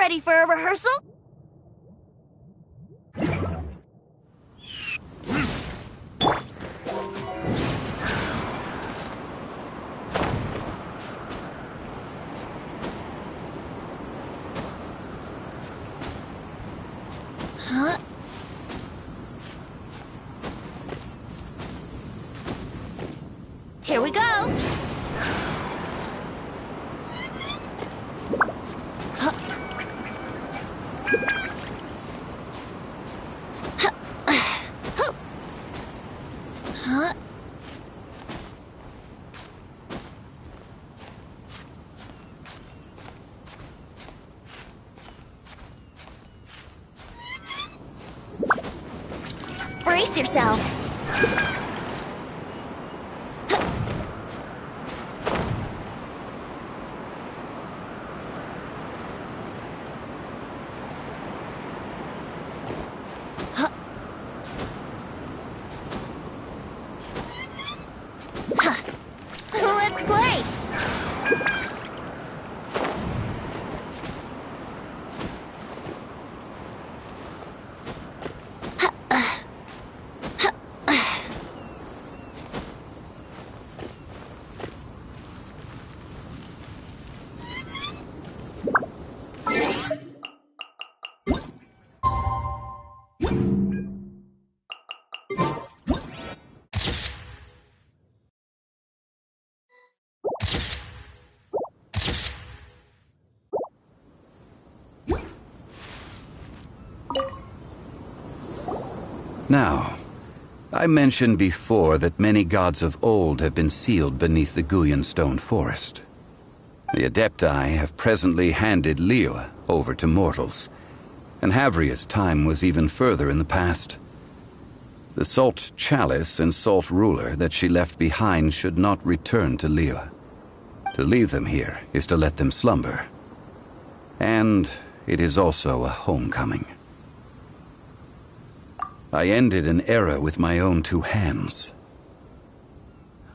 Ready for a rehearsal? Huh? Here we go! Huh? Brace yourselves! Let's play! Now, I mentioned before that many gods of old have been sealed beneath the Guyan stone forest. The Adepti have presently handed Liyue over to mortals, and Havria's time was even further in the past. The Salt Chalice and Salt Ruler that she left behind should not return to Liyue. To leave them here is to let them slumber. And it is also a homecoming. I ended an era with my own two hands.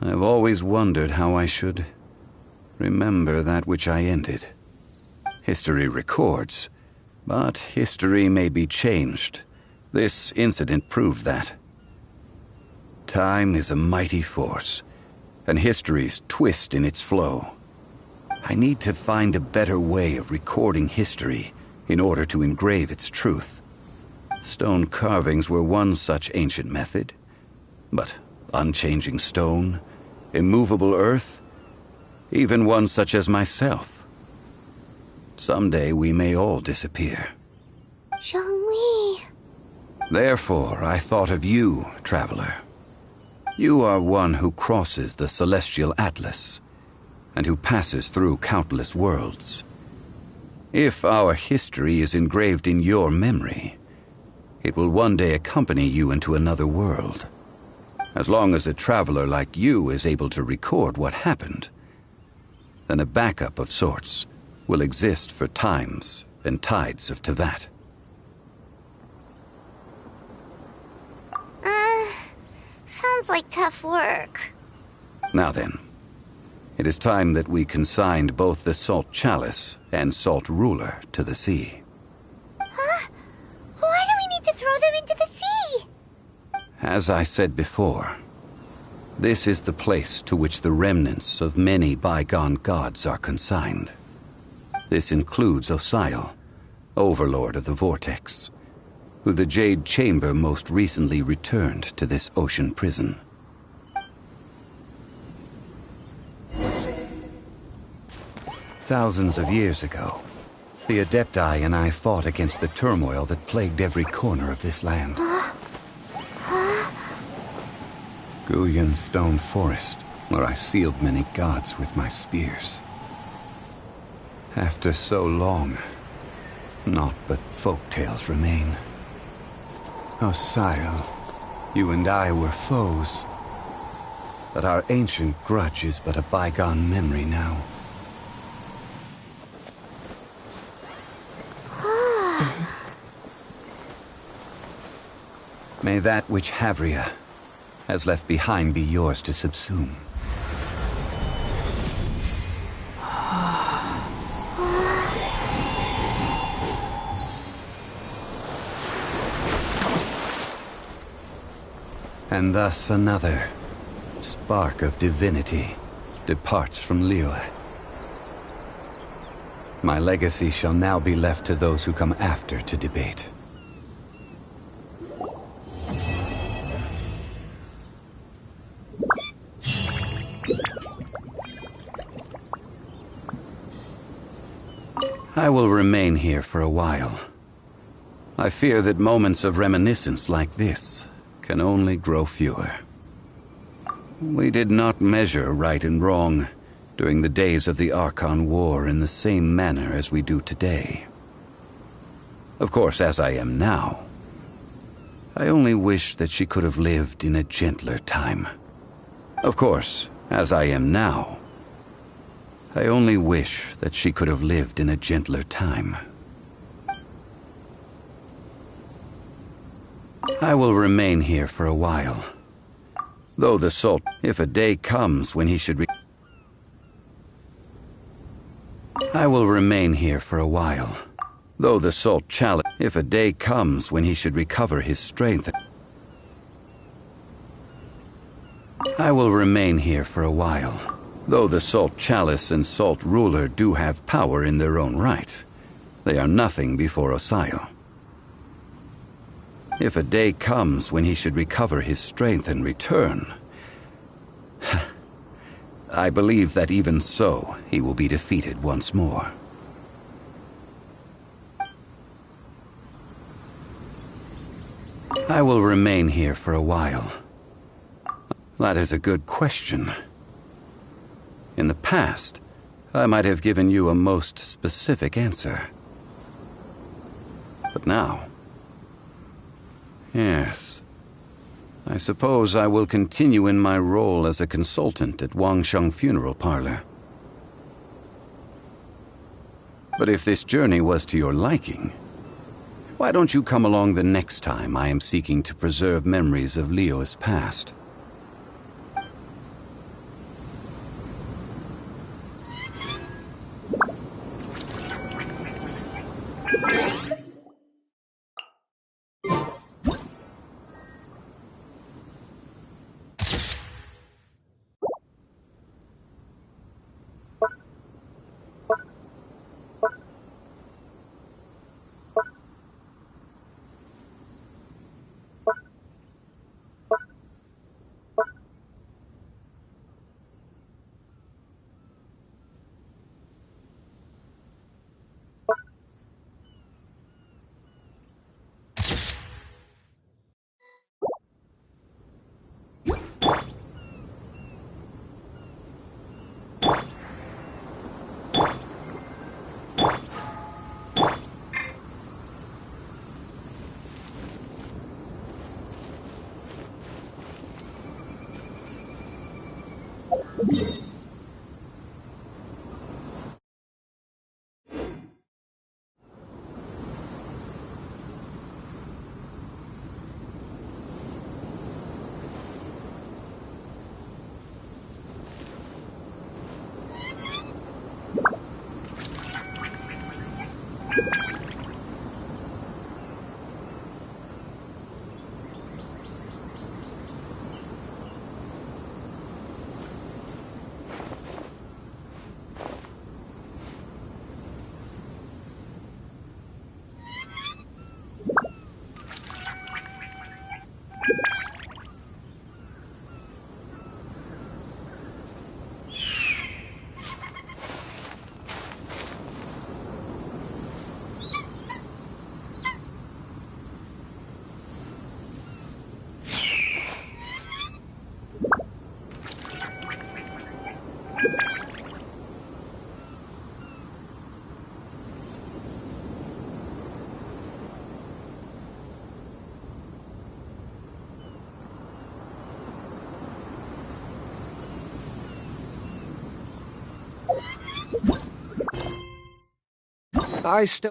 I've always wondered how I should remember that which I ended. History records, but history may be changed. This incident proved that. Time is a mighty force, and history's twist in its flow. I need to find a better way of recording history in order to engrave its truth. Stone carvings were one such ancient method, but unchanging stone, immovable earth, even one such as myself. Someday we may all disappear. Zhongli. Therefore, I thought of you, traveler. You are one who crosses the celestial atlas, and who passes through countless worlds. If our history is engraved in your memory, it will one day accompany you into another world. As long as a traveler like you is able to record what happened, then a backup of sorts will exist for times and tides of Teyvat. Sounds like tough work. Now then, it is time that we consigned both the Salt Chalice and Salt Ruler to the sea. Huh? Why do we need to throw them into the sea? As I said before, this is the place to which the remnants of many bygone gods are consigned. This includes Osial, Overlord of the Vortex, who the Jade Chamber most recently returned to this ocean prison. Thousands of years ago, the Adepti and I fought against the turmoil that plagued every corner of this land. Guyan Stone Forest, where I sealed many gods with my spears. After so long, naught but folk tales remain. Osial, you and I were foes, but our ancient grudge is but a bygone memory now. May that which Havria has left behind be yours to subsume. And thus another spark of divinity departs from Liyue. My legacy shall now be left to those who come after to debate. I will remain here for a while. I fear that moments of reminiscence like this can only grow fewer. We did not measure right and wrong during the days of the Archon War in the same manner as we do today. Of course, as I am now, I only wish that she could have lived in a gentler time. Of course, as I am now, I only wish that she could have lived in a gentler time. I will remain here for a while. Though the Salt, if a day comes when he should I will remain here for a while. Though the Salt Chalice, if a day comes when he should recover his strength. I will remain here for a while. Though the Salt Chalice and Salt Ruler do have power in their own right, they are nothing before Osayo. If a day comes when he should recover his strength and return, I believe that even so, he will be defeated once more. I will remain here for a while. That is a good question. In the past, I might have given you a most specific answer. But now... yes. I suppose I will continue in my role as a consultant at Wangsheng Funeral Parlor. But if this journey was to your liking, why don't you come along the next time I am seeking to preserve memories of Liyue's past? I still...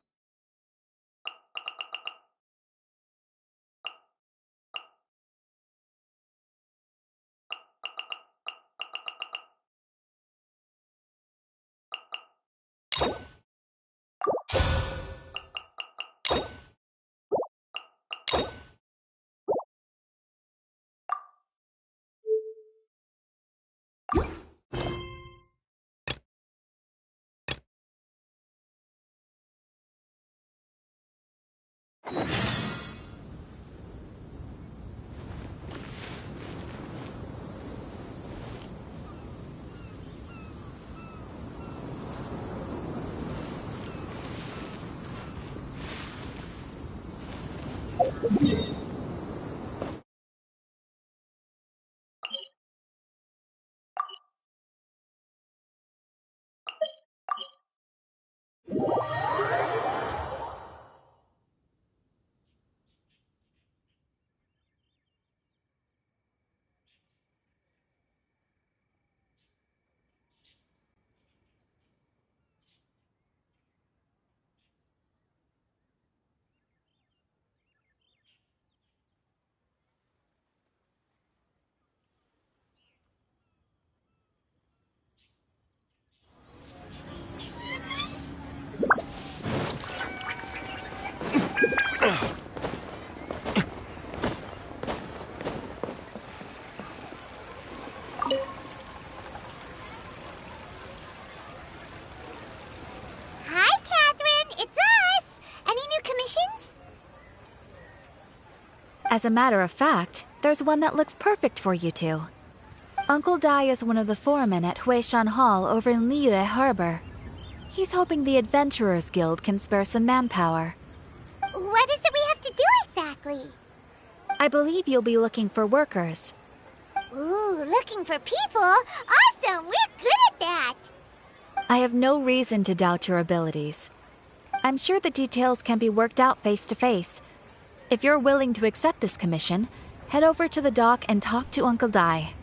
Hi, Catherine. It's us. Any new commissions? As a matter of fact, there's one that looks perfect for you two. Uncle Dai is one of the foremen at Huishan Hall over in Liyue Harbor. He's hoping the Adventurers Guild can spare some manpower. What is it we have to do exactly? I believe you'll be looking for workers. Ooh, looking for people? Awesome! We're good at that! I have no reason to doubt your abilities. I'm sure the details can be worked out face to face. If you're willing to accept this commission, head over to the dock and talk to Uncle Dai.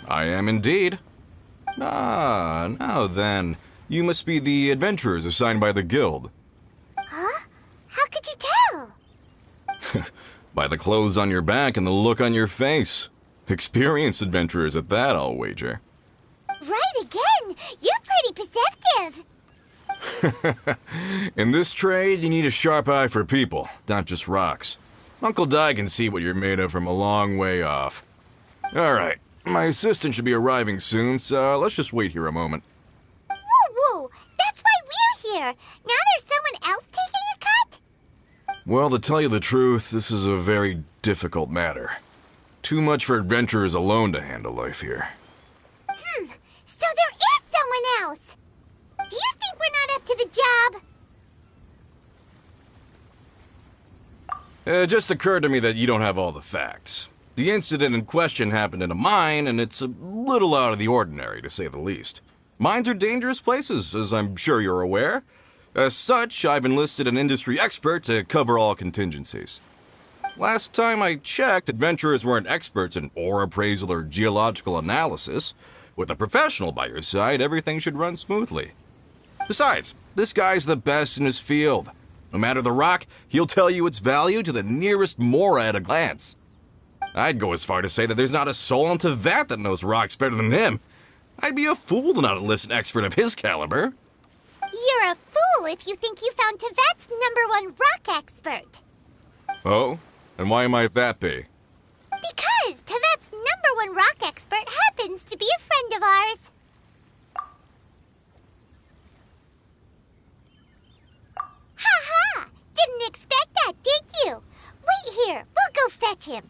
I am indeed. Ah, now then. You must be the adventurers assigned by the guild. Huh? How could you tell? By the clothes on your back and the look on your face. Experienced adventurers at that, I'll wager. Right again! You're pretty perceptive! In this trade, you need a sharp eye for people, not just rocks. Uncle Dai can see what you're made of from a long way off. Alright, my assistant should be arriving soon, so let's just wait here a moment. Woo-woo! That's why we're here! Now there's someone else taking a cut? Well, to tell you the truth, this is a very difficult matter. Too much for adventurers alone to handle life here. So there is someone else! Do you think we're not up to the job? It just occurred to me that you don't have all the facts. The incident in question happened in a mine, and it's a little out of the ordinary, to say the least. Mines are dangerous places, as I'm sure you're aware. As such, I've enlisted an industry expert to cover all contingencies. Last time I checked, adventurers weren't experts in ore appraisal or geological analysis. With a professional by your side, everything should run smoothly. Besides, this guy's the best in his field. No matter the rock, he'll tell you its value to the nearest mora at a glance. I'd go as far to say that there's not a soul on Tevat that knows rocks better than him. I'd be a fool to not enlist an expert of his caliber. You're a fool if you think you found Tevat's #1 rock expert. Oh? And why might that be? Because Tevat's #1 rock expert happens to be a friend of ours. Ha-ha! Didn't expect that, did you? Wait here. We'll go fetch him.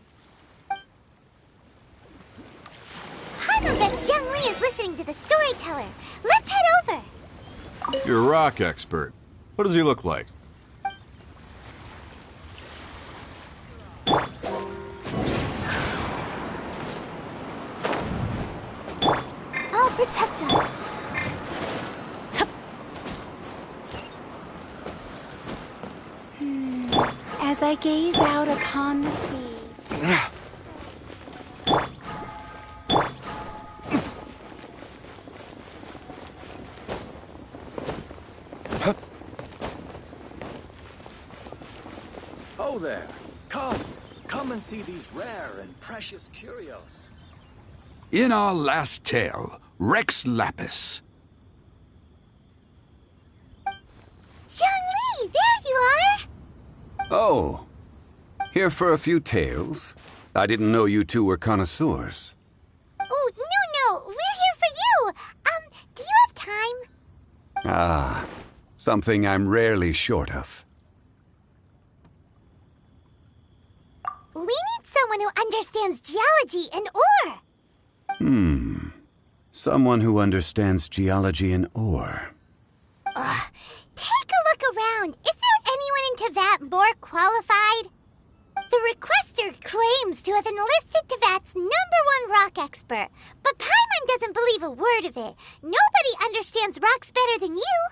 Paimon bets Zhang Li is listening to the storyteller. Let's head over. You're a rock expert. What does he look like? I'll protect us. As I gaze out upon the sea. there. Come and see these rare and precious curios. In our last tale, Rex Lapis. Zhongli, there you are! Oh, here for a few tales? I didn't know you two were connoisseurs. Oh, no, we're here for you. Do you have time? Ah, something I'm rarely short of. We need someone who understands geology and ore. Someone who understands geology and ore. Take a look around. Is there anyone in Teyvat more qualified? The requester claims to have enlisted Teyvat's #1 rock expert, but Paimon doesn't believe a word of it. Nobody understands rocks better than you.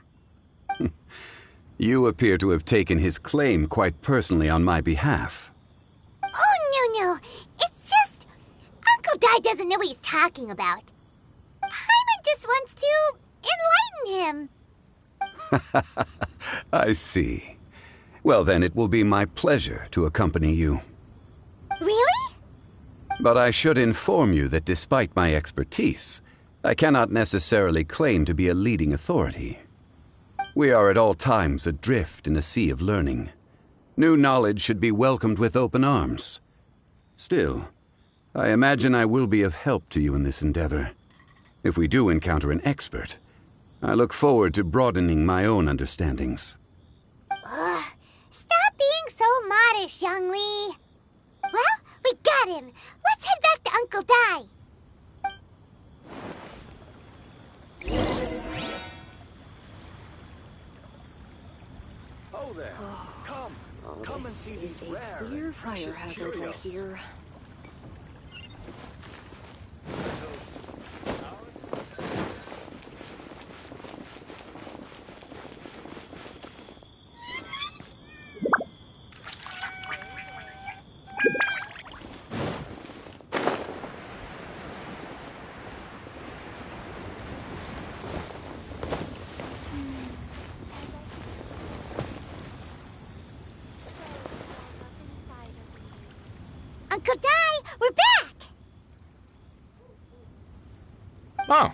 You appear to have taken his claim quite personally on my behalf. Oh, no. It's just... Uncle Dai doesn't know what he's talking about. Paimon just wants to enlighten him. I see. Well, then it will be my pleasure to accompany you. Really? But I should inform you that despite my expertise, I cannot necessarily claim to be a leading authority. We are at all times adrift in a sea of learning. New knowledge should be welcomed with open arms. Still, I imagine I will be of help to you in this endeavor. If we do encounter an expert, I look forward to broadening my own understandings. Stop being so modest, Zhongli. Well, we got him. Let's head back to Uncle Dai. Oh there. Come and see these rare Clear and fire precious hazard right curios. here. Uncle Dai, we're back! Oh,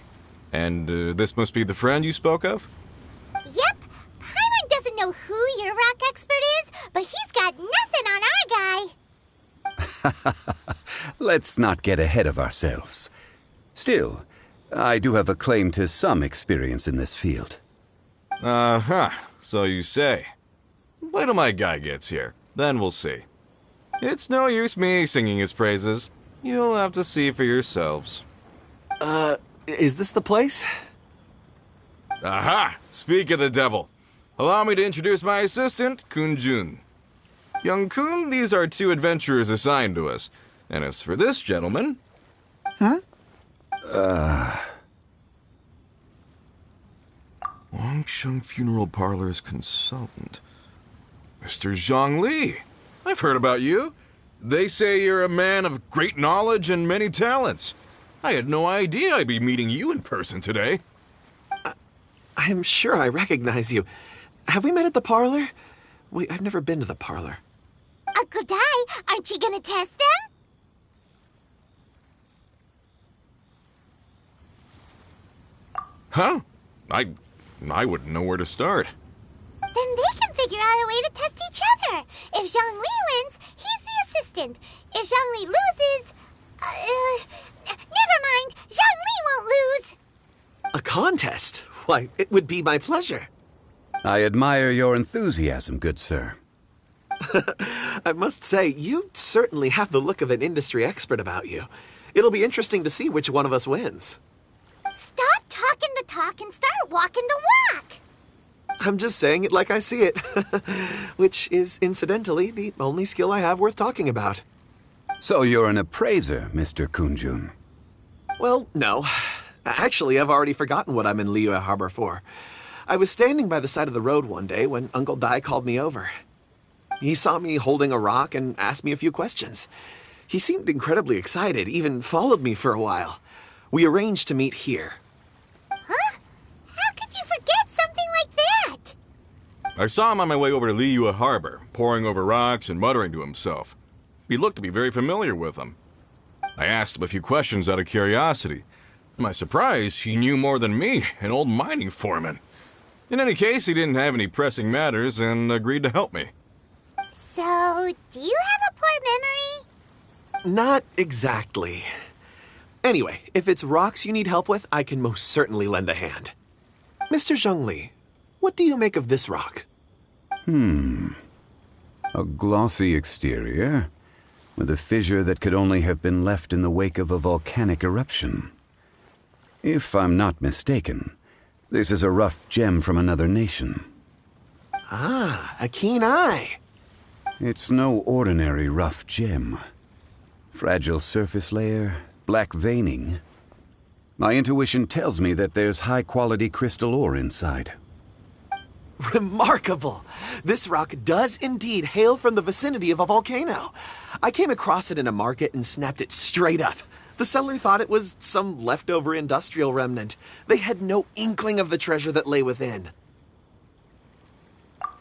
and this must be the friend you spoke of? Yep. Paimon doesn't know who your rock expert is, but he's got nothing on our guy. Let's not get ahead of ourselves. Still, I do have a claim to some experience in this field. Uh-huh, so you say. Wait till my guy gets here, then we'll see. It's no use me singing his praises. You'll have to see for yourselves. Is this the place? Aha! Speak of the devil. Allow me to introduce my assistant, Kunjun. Young Kun, these are 2 adventurers assigned to us. And as for this gentleman... Wangsheng Funeral Parlor's consultant. Mr. Zhongli. I've heard about you. They say you're a man of great knowledge and many talents. I had no idea I'd be meeting you in person today. I'm sure I recognize you. Have we met at the parlor? Wait, I've never been to the parlor. Uncle Dai, aren't you gonna test them? Huh? I wouldn't know where to start. Then they can figure out a way to test each other. If Zhongli wins, he's the assistant. If Zhongli loses... never mind. Zhongli won't lose. A contest? Why, it would be my pleasure. I admire your enthusiasm, good sir. I must say, you certainly have the look of an industry expert about you. It'll be interesting to see which one of us wins. Stop talking the talk and start walking the walk. I'm just saying it like I see it. Which is, incidentally, the only skill I have worth talking about. So you're an appraiser, Mr. Kunjun? Well, no. Actually, I've already forgotten what I'm in Liyue Harbor for. I was standing by the side of the road one day when Uncle Dai called me over. He saw me holding a rock and asked me a few questions. He seemed incredibly excited, even followed me for a while. We arranged to meet here. Huh? How could you forget something like that? I saw him on my way over to Liyue Harbor, poring over rocks and muttering to himself. He looked to be very familiar with them. I asked him a few questions out of curiosity. To my surprise, he knew more than me, an old mining foreman. In any case, he didn't have any pressing matters and agreed to help me. So, do you have a poor memory? Not exactly. Anyway, if it's rocks you need help with, I can most certainly lend a hand. Mr. Zhongli, what do you make of this rock? A glossy exterior, with a fissure that could only have been left in the wake of a volcanic eruption. If I'm not mistaken, this is a rough gem from another nation. Ah, a keen eye. It's no ordinary rough gem. Fragile surface layer, black veining. My intuition tells me that there's high-quality crystal ore inside. Remarkable! This rock does indeed hail from the vicinity of a volcano. I came across it in a market and snapped it straight up. The seller thought it was some leftover industrial remnant. They had no inkling of the treasure that lay within.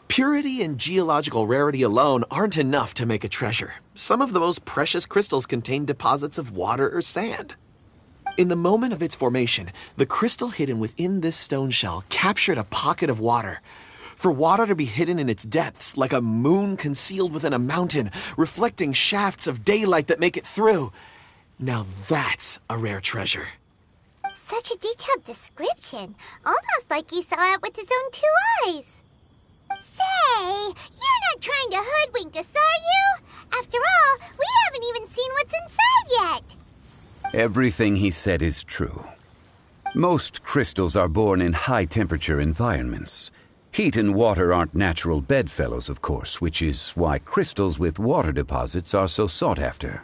Purity and geological rarity alone aren't enough to make a treasure. Some of the most precious crystals contain deposits of water or sand. In the moment of its formation, the crystal hidden within this stone shell captured a pocket of water. For water to be hidden in its depths, like a moon concealed within a mountain, reflecting shafts of daylight that make it through. Now that's a rare treasure. Such a detailed description. Almost like he saw it with his own 2 eyes. Say, you're not trying to hoodwink us, are you? After all, we haven't even seen what's inside yet. Everything he said is true. Most crystals are born in high-temperature environments. Heat and water aren't natural bedfellows, of course, which is why crystals with water deposits are so sought after.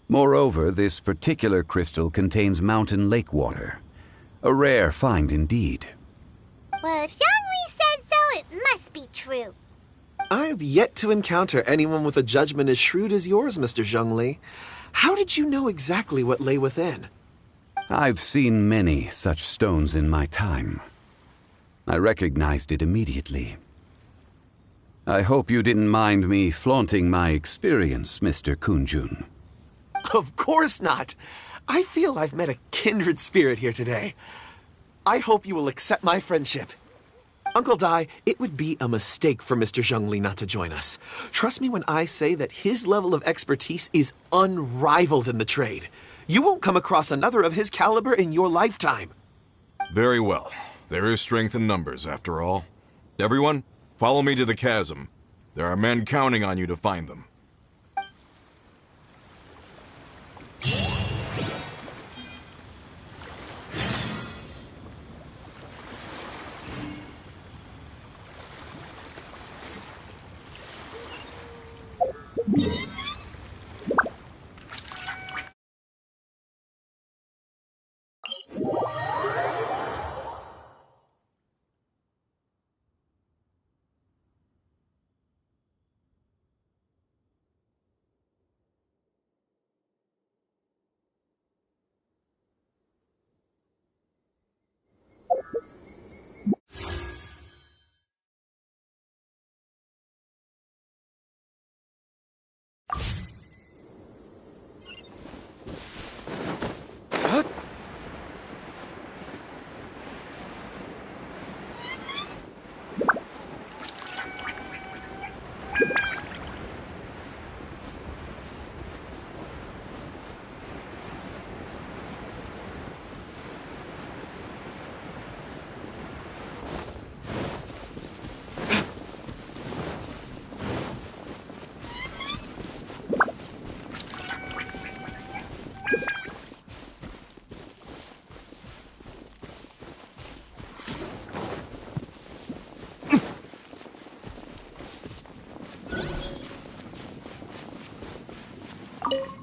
Moreover, this particular crystal contains mountain lake water. A rare find indeed. Well, if Zhongli says so, it must be true. I've yet to encounter anyone with a judgment as shrewd as yours, Mr. Zhongli. How did you know exactly what lay within? I've seen many such stones in my time. I recognized it immediately. I hope you didn't mind me flaunting my experience, Mr. Kunjun. Of course not. I feel I've met a kindred spirit here today. I hope you will accept my friendship. Uncle Dai, it would be a mistake for Mr. Zhongli not to join us. Trust me when I say that his level of expertise is unrivaled in the trade. You won't come across another of his caliber in your lifetime. Very well. There is strength in numbers, after all. Everyone, follow me to the chasm. There are men counting on you to find them.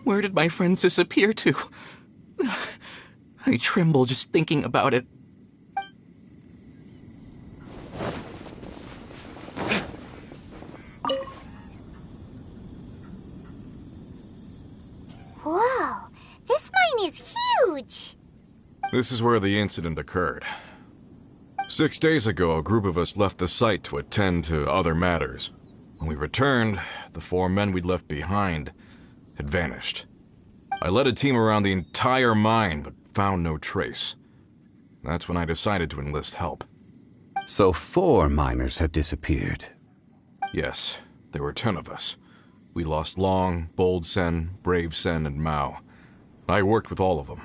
Where did my friends disappear to? I tremble just thinking about it. Whoa, this mine is huge! This is where the incident occurred. 6 days ago, a group of us left the site to attend to other matters. When we returned, the 4 men we'd left behind had vanished. I led a team around the entire mine, but found no trace. That's when I decided to enlist help. So 4 miners have disappeared. Yes, there were 10 of us. We lost Long, Bold Sen, Brave Sen, and Mao. I worked with all of them.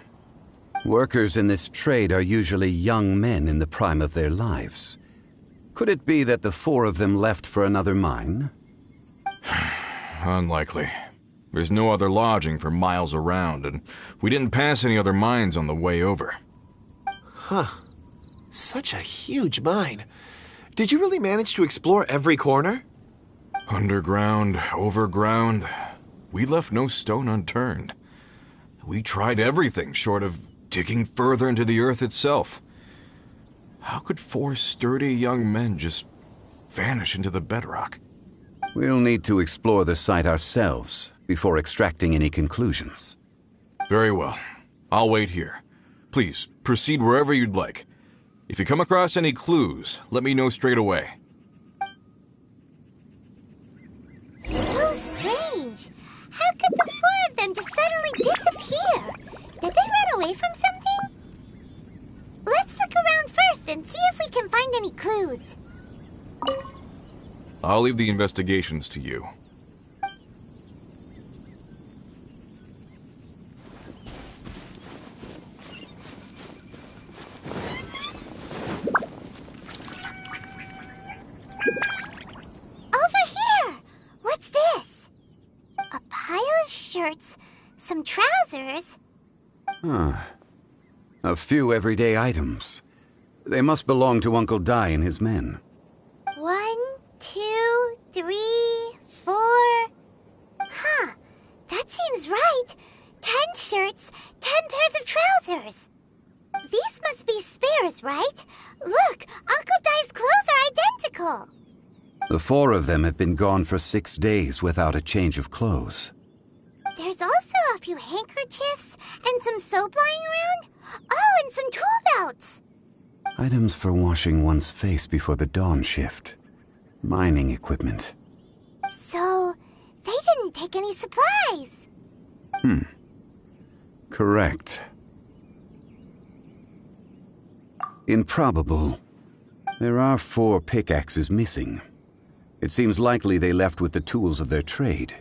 Workers in this trade are usually young men in the prime of their lives. Could it be that the 4 of them left for another mine? Unlikely. There's no other lodging for miles around, and we didn't pass any other mines on the way over. Huh. Such a huge mine. Did you really manage to explore every corner? Underground, overground, we left no stone unturned. We tried everything short of digging further into the earth itself. How could 4 sturdy young men just vanish into the bedrock? We'll need to explore the site ourselves before extracting any conclusions. Very well. I'll wait here. Please, proceed wherever you'd like. If you come across any clues, let me know straight away. So strange. How could the 4 of them just suddenly disappear? Did they run away from something? Let's look around first and see if we can find any clues. I'll leave the investigations to you. Over here! What's this? A pile of shirts, some trousers. Huh. A few everyday items. They must belong to Uncle Dai and his men. 1, 2, 3, 4. Huh. That seems right. 10 shirts, 10 pairs of trousers. These must be spares, right? Look, Uncle Dai's clothes are identical. The 4 of them have been gone for 6 days without a change of clothes. There's also a few handkerchiefs and some soap lying around. Oh, and some tool belts. Items for washing one's face before the dawn shift. Mining equipment. So, they didn't take any supplies. Correct. Improbable. There are 4 pickaxes missing. It seems likely they left with the tools of their trade.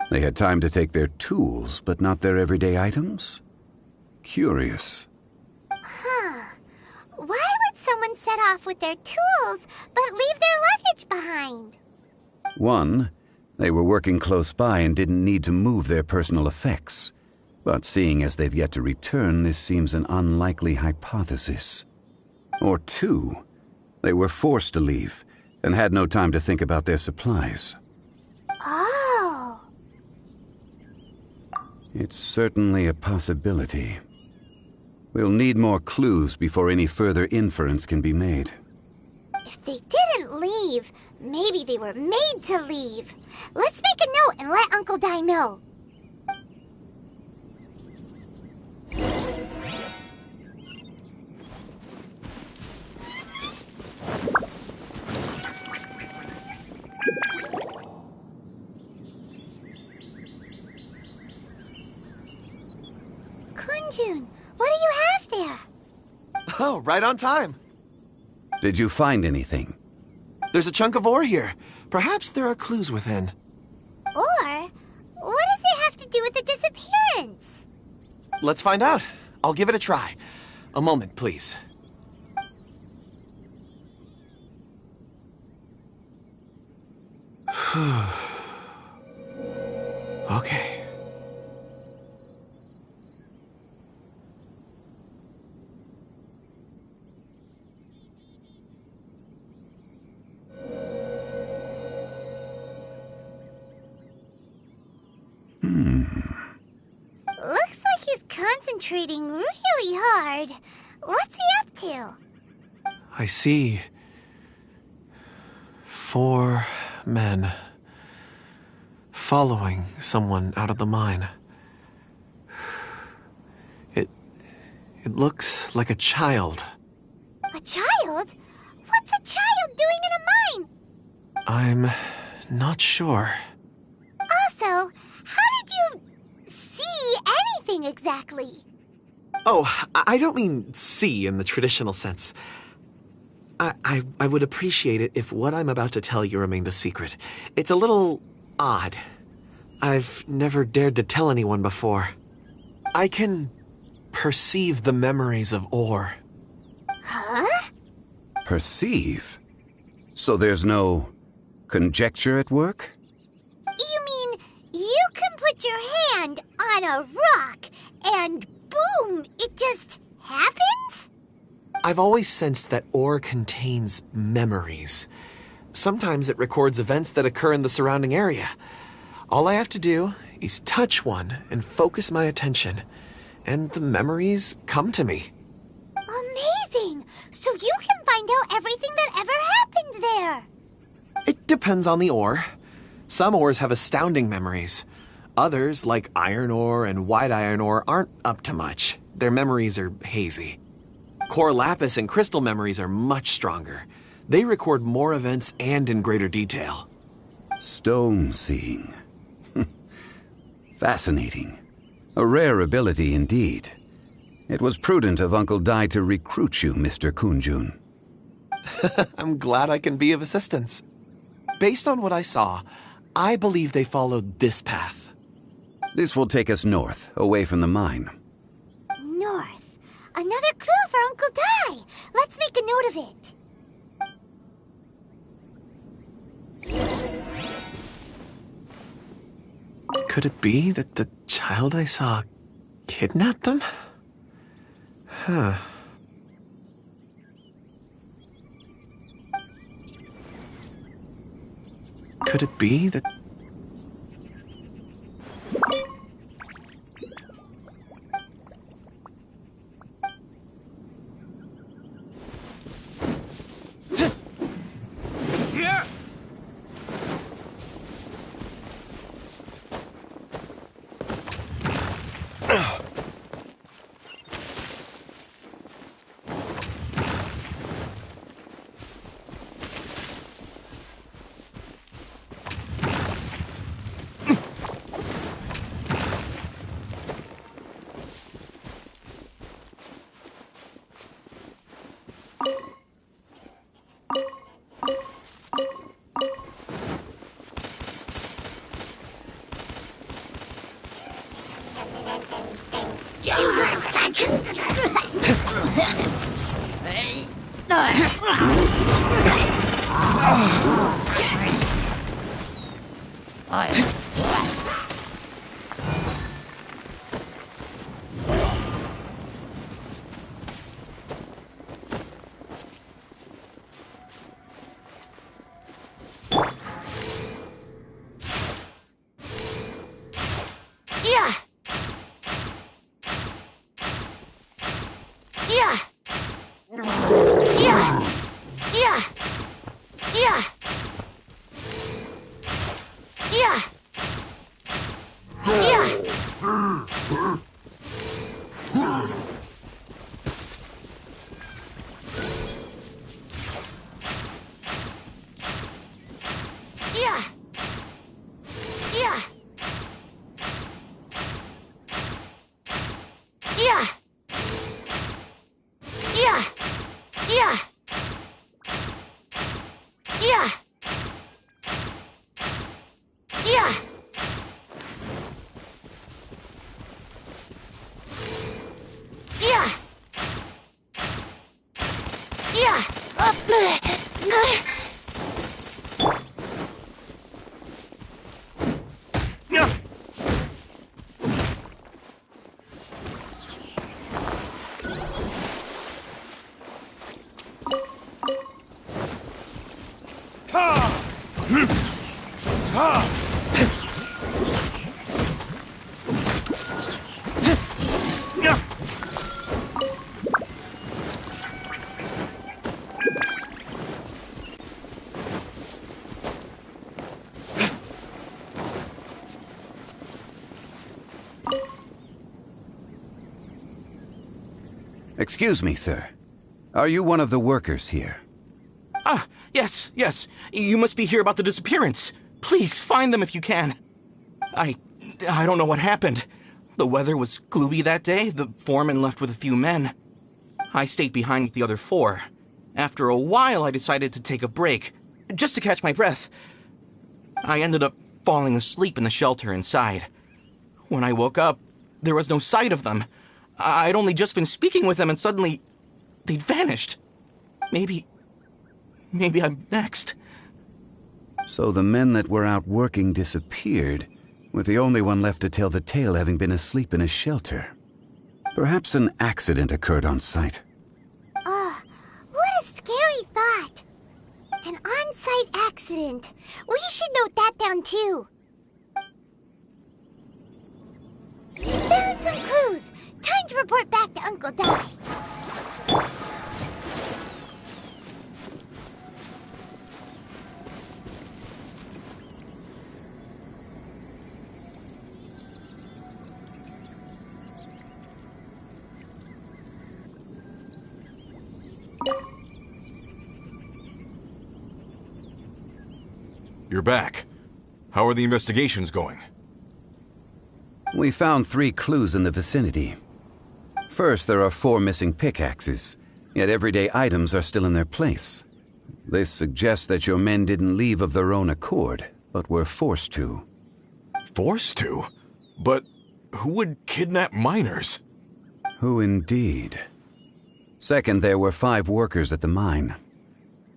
They had time to take their tools, but not their everyday items? Curious. Huh. Why would someone set off with their tools, but leave their luggage behind? 1, they were working close by and didn't need to move their personal effects. But seeing as they've yet to return, this seems an unlikely hypothesis. Or 2, they were forced to leave and had no time to think about their supplies. Oh. It's certainly a possibility. We'll need more clues before any further inference can be made. If they didn't leave, maybe they were made to leave. Let's make a note and let Uncle Dai know. Kunjun, what do you have there? Oh, right on time. Did you find anything? There's a chunk of ore here. Perhaps there are clues within. Or, what does it have to do with the disappearance? Let's find out. I'll give it a try. A moment, please. Okay. Looks like he's concentrating really hard. What's he up to? I see 4 men following someone out of the mine. It looks like a child. A child? child? What's a child doing in a mine? I'm not sure. Also, how did you see anything exactly? Oh, I don't mean see in the traditional sense. I would appreciate it if what I'm about to tell you remained a secret. It's a little odd. I've never dared to tell anyone before. I can perceive the memories of ore. Huh? Perceive? So there's no conjecture at work? You mean you can put your hand on a rock and boom, it just happens? I've always sensed that ore contains memories. Sometimes it records events that occur in the surrounding area. All I have to do is touch one and focus my attention, and the memories come to me. Amazing! So you can find out everything that ever happened there. It depends on the ore. Some ores have astounding memories. Others, like iron ore and white iron ore, aren't up to much. Their memories are hazy. Core lapis and crystal memories are much stronger. They record more events and in greater detail. Stone seeing. Fascinating. A rare ability indeed. It was prudent of Uncle Dai to recruit you, Mr. Kunjun. I'm glad I can be of assistance. Based on what I saw, I believe they followed this path. This will take us north, away from the mine. North. Another clue for Uncle Dai. Let's make a note of it. Could it be that the child I saw kidnapped them? Huh. Could it be that... Excuse me, sir. Are you one of the workers here? Ah, yes. You must be here about the disappearance. Please, find them if you can. I don't know what happened. The weather was gloomy that day. The foreman left with a few men. I stayed behind with the other 4. After a while, I decided to take a break, just to catch my breath. I ended up falling asleep in the shelter inside. When I woke up, there was no sight of them. I'd only just been speaking with them and suddenly they'd vanished. Maybe I'm next. So the men that were out working disappeared, with the only one left to tell the tale having been asleep in a shelter. Perhaps an accident occurred on site. What a scary thought. An on-site accident. We should note that down too. Found some clues. Time to report back to Uncle Di. You're back. How are the investigations going? We found 3 clues in the vicinity. First, there are 4 missing pickaxes, yet everyday items are still in their place. This suggests that your men didn't leave of their own accord, but were forced to. Forced to? But who would kidnap miners? Who indeed? Second, there were 5 workers at the mine.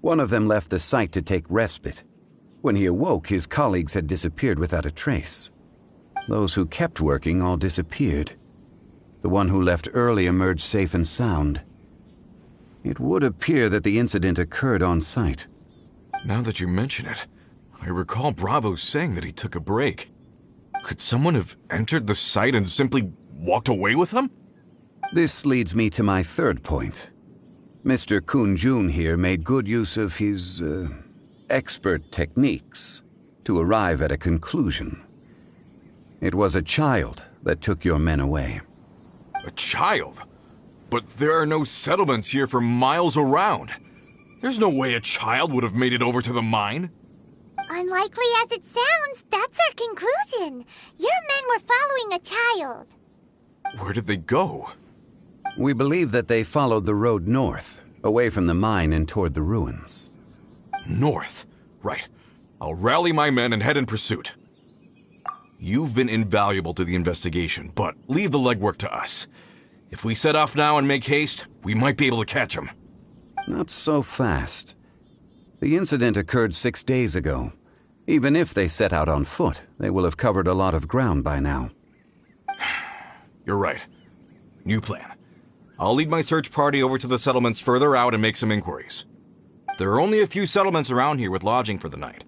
One of them left the site to take respite. When he awoke, his colleagues had disappeared without a trace. Those who kept working all disappeared. The one who left early emerged safe and sound. It would appear that the incident occurred on site. Now that you mention it, I recall Bravo saying that he took a break. Could someone have entered the site and simply walked away with him? This leads me to my third point. Mr. Kun-jun here made good use of his, expert techniques to arrive at a conclusion. It was a child that took your men away. A child? But there are no settlements here for miles around. There's no way a child would have made it over to the mine. Unlikely as it sounds, that's our conclusion. Your men were following a child. Where did they go? We believe that they followed the road north, away from the mine and toward the ruins. North? Right. I'll rally my men and head in pursuit. You've been invaluable to the investigation, but leave the legwork to us. If we set off now and make haste, we might be able to catch them. Not so fast. The incident occurred 6 days ago. Even if they set out on foot, they will have covered a lot of ground by now. You're right. New plan. I'll lead my search party over to the settlements further out and make some inquiries. There are only a few settlements around here with lodging for the night.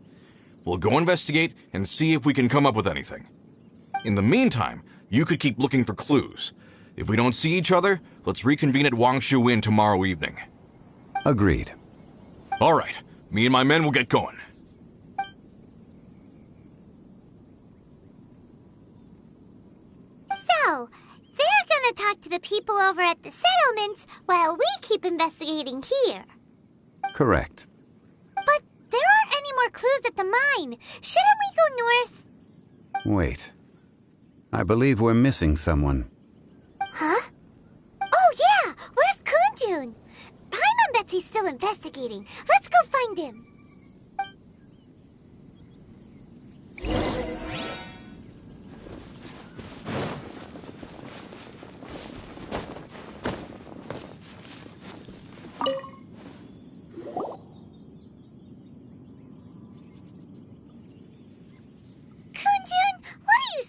We'll go investigate and see if we can come up with anything. In the meantime, you could keep looking for clues. If we don't see each other, let's reconvene at Wangshu Inn tomorrow evening. Agreed. All right. Me and my men will get going. So, they're gonna talk to the people over at the settlements while we keep investigating here. Correct. But there aren't any more clues at the mine. Shouldn't we go north? Wait. I believe we're missing someone. Huh? Oh yeah! Where's Kunjun? Paimon bets he's still investigating. Let's go find him.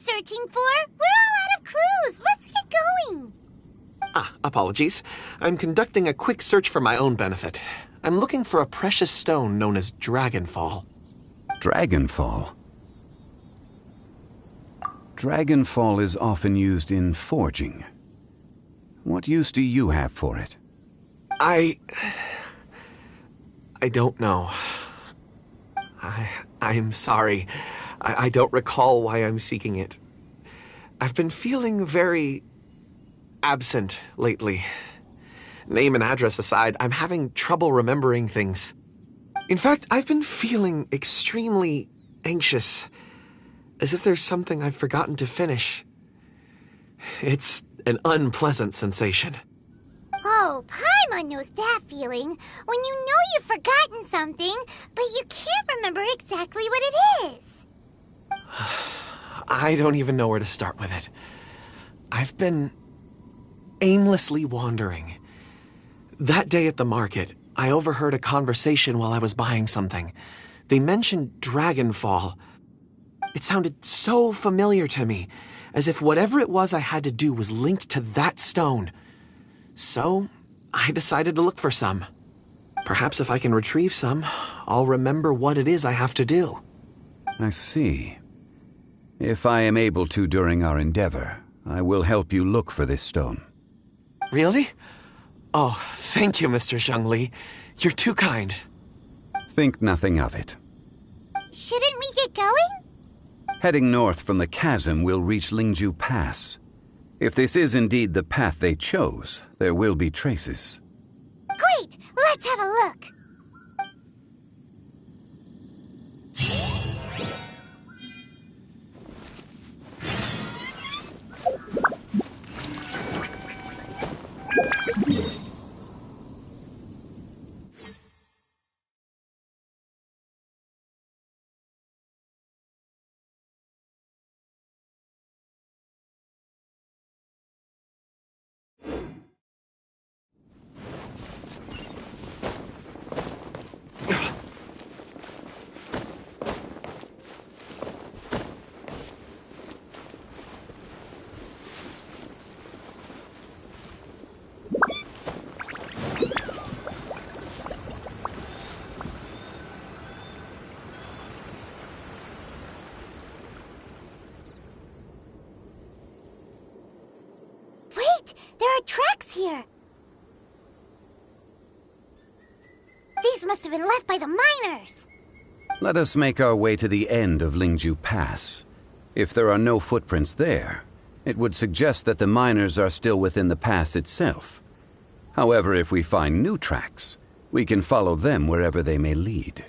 Searching for? We're all out of clues. Let's get going. Apologies. I'm conducting a quick search for my own benefit. I'm looking for a precious stone known as Dragonfall. Dragonfall? Dragonfall is often used in forging. What use do you have for it? I don't know. I'm sorry. I don't recall why I'm seeking it. I've been feeling very absent lately. Name and address aside, I'm having trouble remembering things. In fact, I've been feeling extremely anxious, as if there's something I've forgotten to finish. It's an unpleasant sensation. Oh, Paimon knows that feeling. When you know you've forgotten something, but you can't remember exactly what it is. I don't even know where to start with it. I've been aimlessly wandering. That day at the market, I overheard a conversation while I was buying something. They mentioned Dragonfall. It sounded so familiar to me, as if whatever it was I had to do was linked to that stone. So, I decided to look for some. Perhaps if I can retrieve some, I'll remember what it is I have to do. I see. If I am able to during our endeavor, I will help you look for this stone. Really? Oh, thank you, Mr. Zhongli. You're too kind. Think nothing of it. Shouldn't we get going? Heading north from the chasm, we'll reach Lingju Pass. If this is indeed the path they chose, there will be traces. Great! Let's have a look. There are tracks here. These must have been left by the miners. Let us make our way to the end of Lingju Pass. If there are no footprints there, it would suggest that the miners are still within the pass itself. However, if we find new tracks, we can follow them wherever they may lead.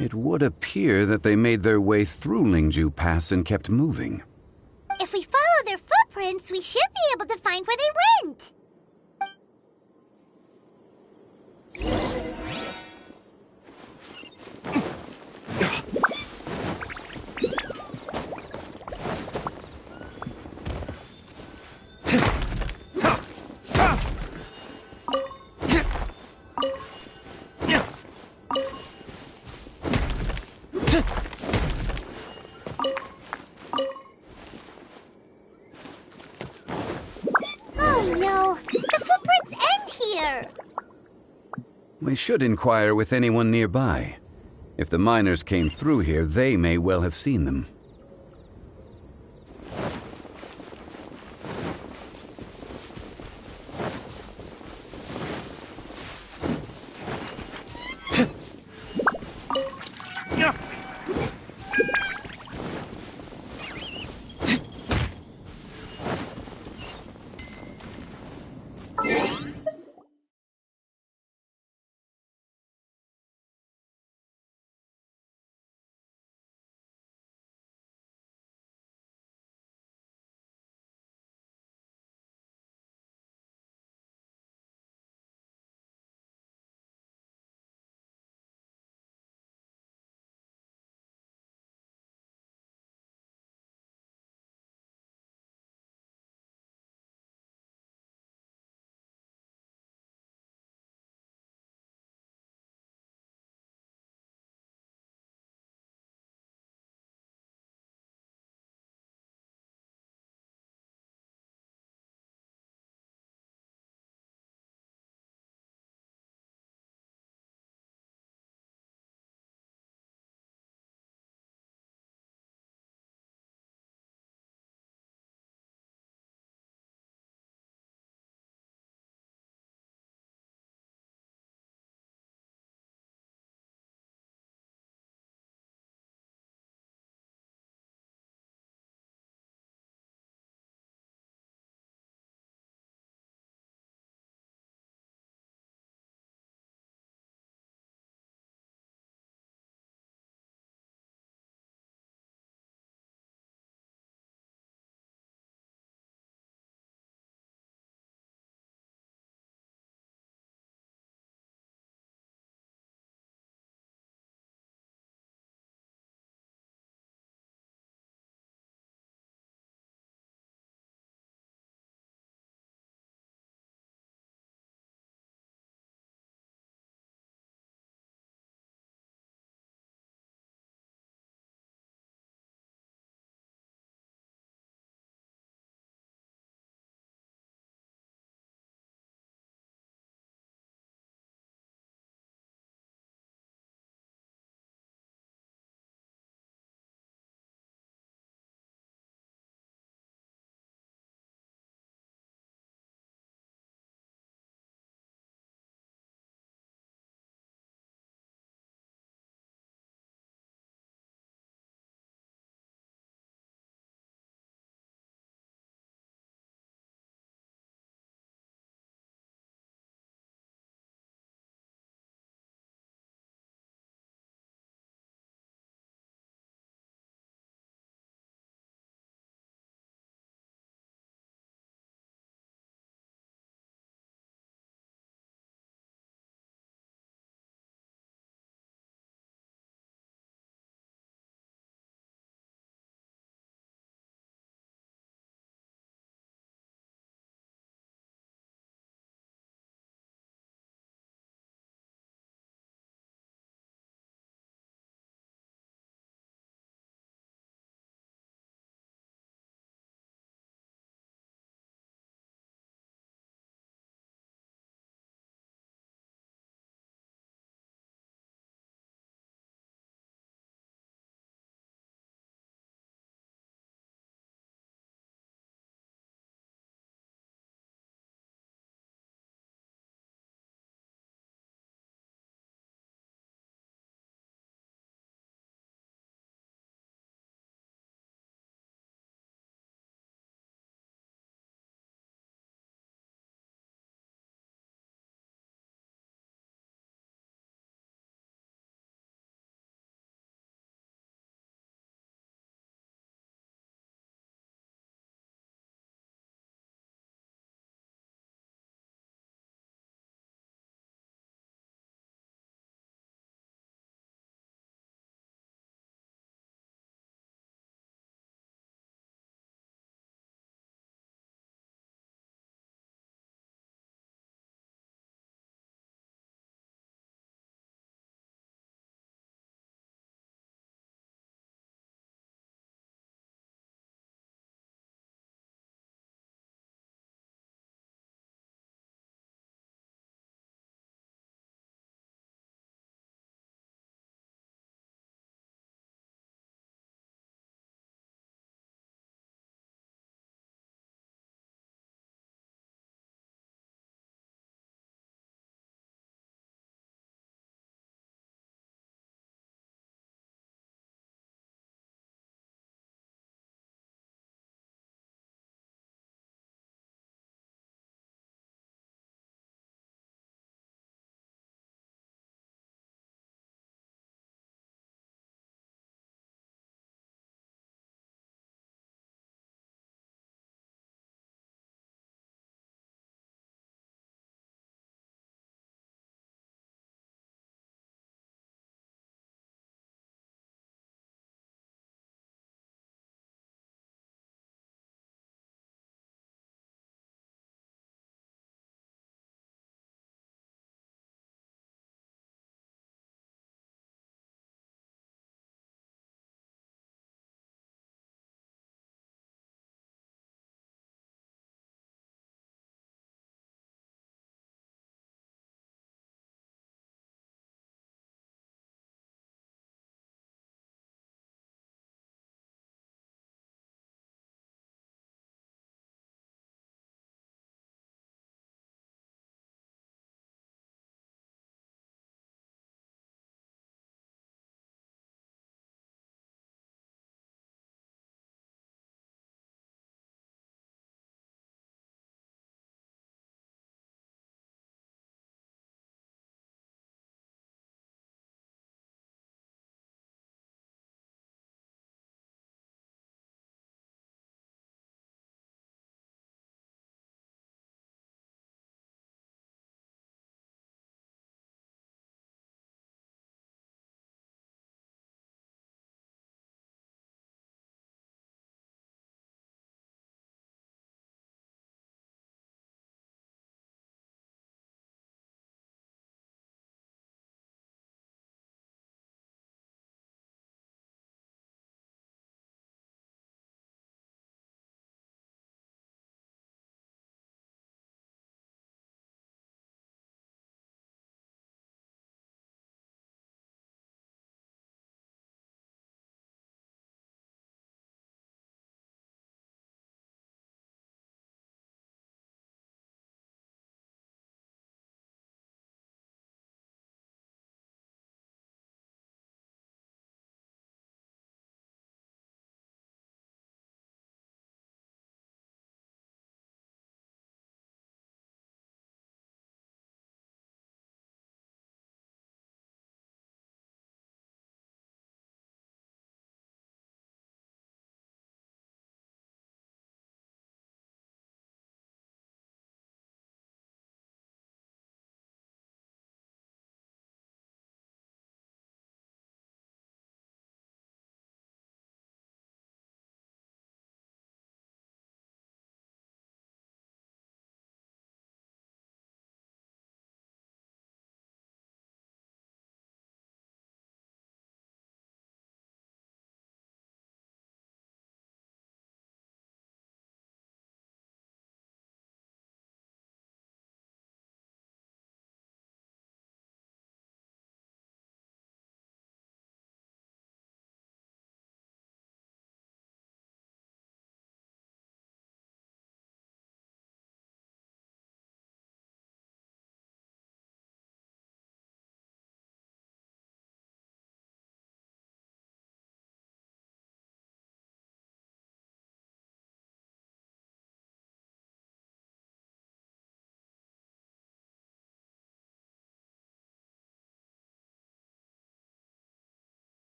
It would appear that they made their way through Lingju Pass and kept moving. If we follow their footprints, we should be able to find where they went. We should inquire with anyone nearby. If the miners came through here, they may well have seen them.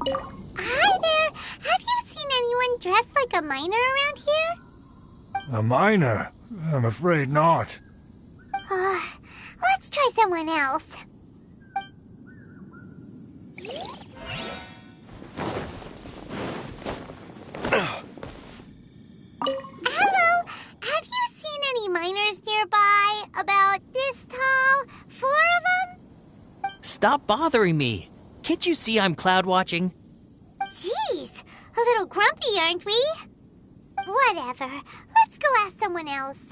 Hi there! Have you seen anyone dressed like a miner around here? A miner? I'm afraid not. Let's try someone else. Hello! Have you seen any miners nearby? About this tall? 4 of them? Stop bothering me. Can't you see I'm cloud watching? Jeez, a little grumpy, aren't we? Whatever. Let's go ask someone else.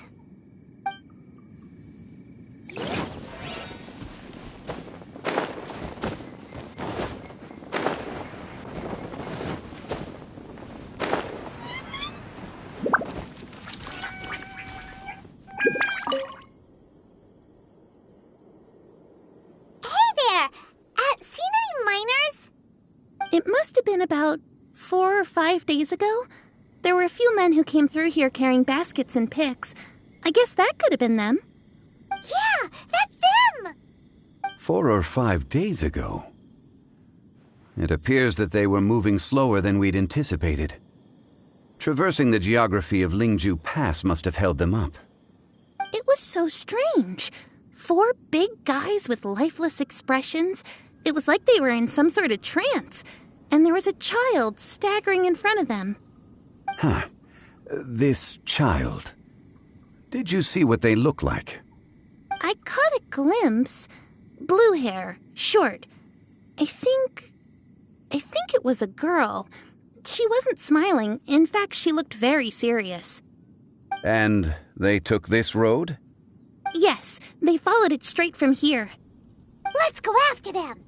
It must have been about 4 or 5 days ago. There were a few men who came through here carrying baskets and picks. I guess that could have been them. Yeah, that's them! 4 or 5 days ago. It appears that they were moving slower than we'd anticipated. Traversing the geography of Lingju Pass must have held them up. It was so strange. 4 big guys with lifeless expressions. It was like they were in some sort of trance. And there was a child staggering in front of them. Huh. This child. Did you see what they look like? I caught a glimpse. Blue hair, short. I think it was a girl. She wasn't smiling. In fact, she looked very serious. And they took this road? Yes, they followed it straight from here. Let's go after them.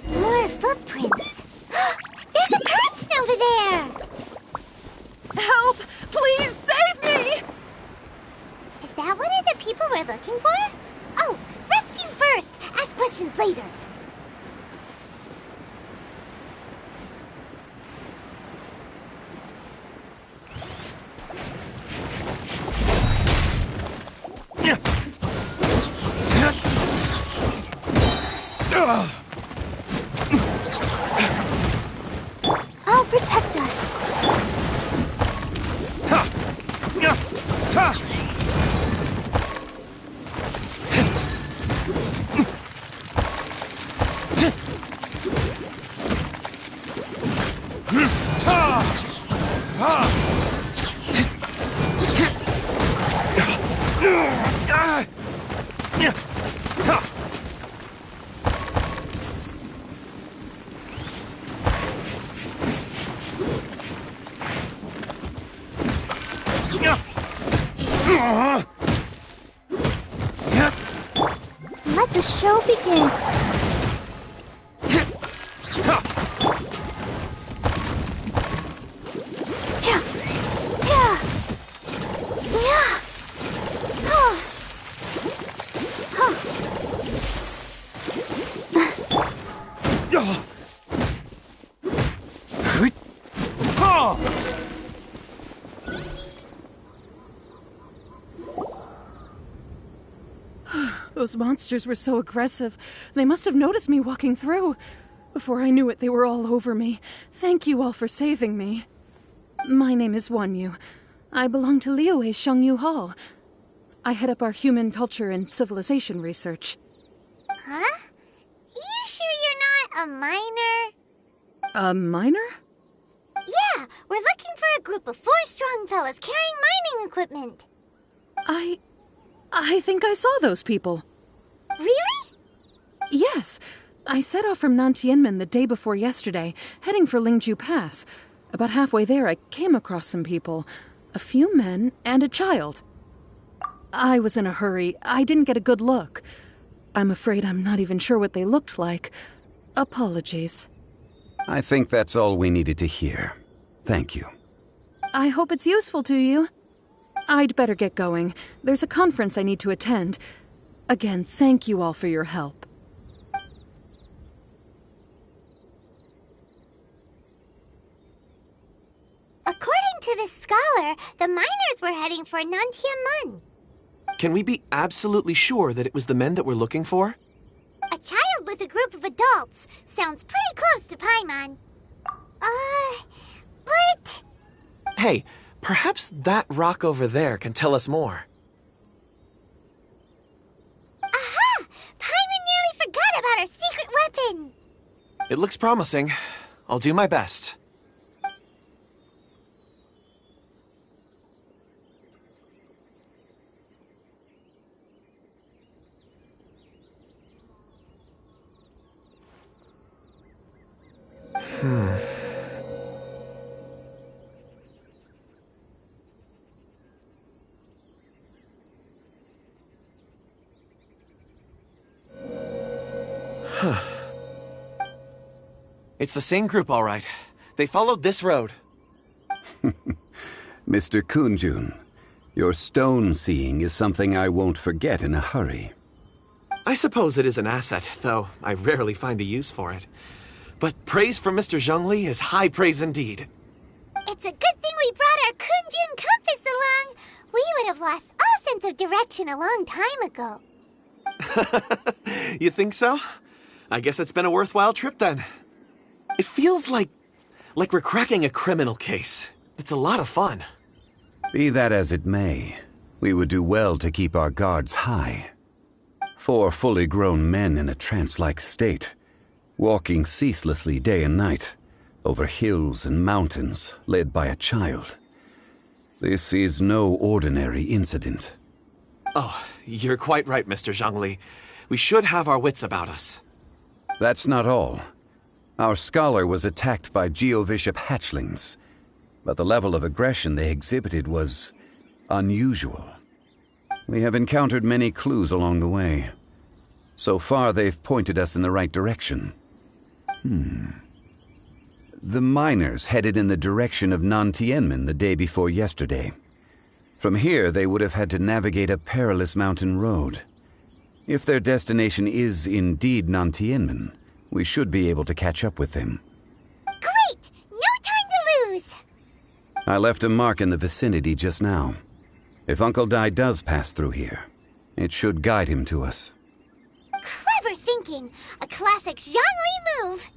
More footprints. There's a person over there. Help! Please save me! Is that one of the people we're looking for? Oh, rescue first. Ask questions later. I'll protect us. Let the show begin. Those monsters were so aggressive. They must have noticed me walking through. Before I knew it, they were all over me. Thank you all for saving me. My name is Wanyu. I belong to Liyue's Shengyu Hall. I head up our human culture and civilization research. Huh? You sure you're not a miner? A miner? Yeah, we're looking for a group of 4 strong fellas carrying mining equipment. I think I saw those people. Really? Yes. I set off from Nantianmen the day before yesterday, heading for Lingju Pass. About halfway there, I came across some people. A few men and a child. I was in a hurry. I didn't get a good look. I'm afraid I'm not even sure what they looked like. Apologies. I think that's all we needed to hear. Thank you. I hope it's useful to you. I'd better get going. There's a conference I need to attend. Again, thank you all for your help. According to the scholar, the miners were heading for Nantiamun. Can we be absolutely sure that it was the men that we're looking for? A child with a group of adults sounds pretty close to Paimon. But... Hey, perhaps that rock over there can tell us more. Aha! Paimon nearly forgot about our secret weapon! It looks promising. I'll do my best. It's the same group, all right. They followed this road. Mr. Kunjun, your stone seeing is something I won't forget in a hurry. I suppose it is an asset, though I rarely find a use for it. But praise from Mr. Zhongli is high praise indeed. It's a good thing we brought our Kunjun compass along. We would have lost all sense of direction a long time ago. You think so? I guess it's been a worthwhile trip then. It feels like we're cracking a criminal case. It's a lot of fun. Be that as it may, we would do well to keep our guards high. 4 fully grown men in a trance-like state, walking ceaselessly day and night, over hills and mountains, led by a child. This is no ordinary incident. Oh, you're quite right, Mr. Zhongli. We should have our wits about us. That's not all. Our scholar was attacked by Geovishap hatchlings, but the level of aggression they exhibited was unusual. We have encountered many clues along the way. So far, they've pointed us in the right direction. The miners headed in the direction of Nantianmen the day before yesterday. From here, they would have had to navigate a perilous mountain road. If their destination is indeed Nantianmen, we should be able to catch up with them. Great! No time to lose! I left a mark in the vicinity just now. If Uncle Dai does pass through here, it should guide him to us. Clever thinking! A classic Zhongli move!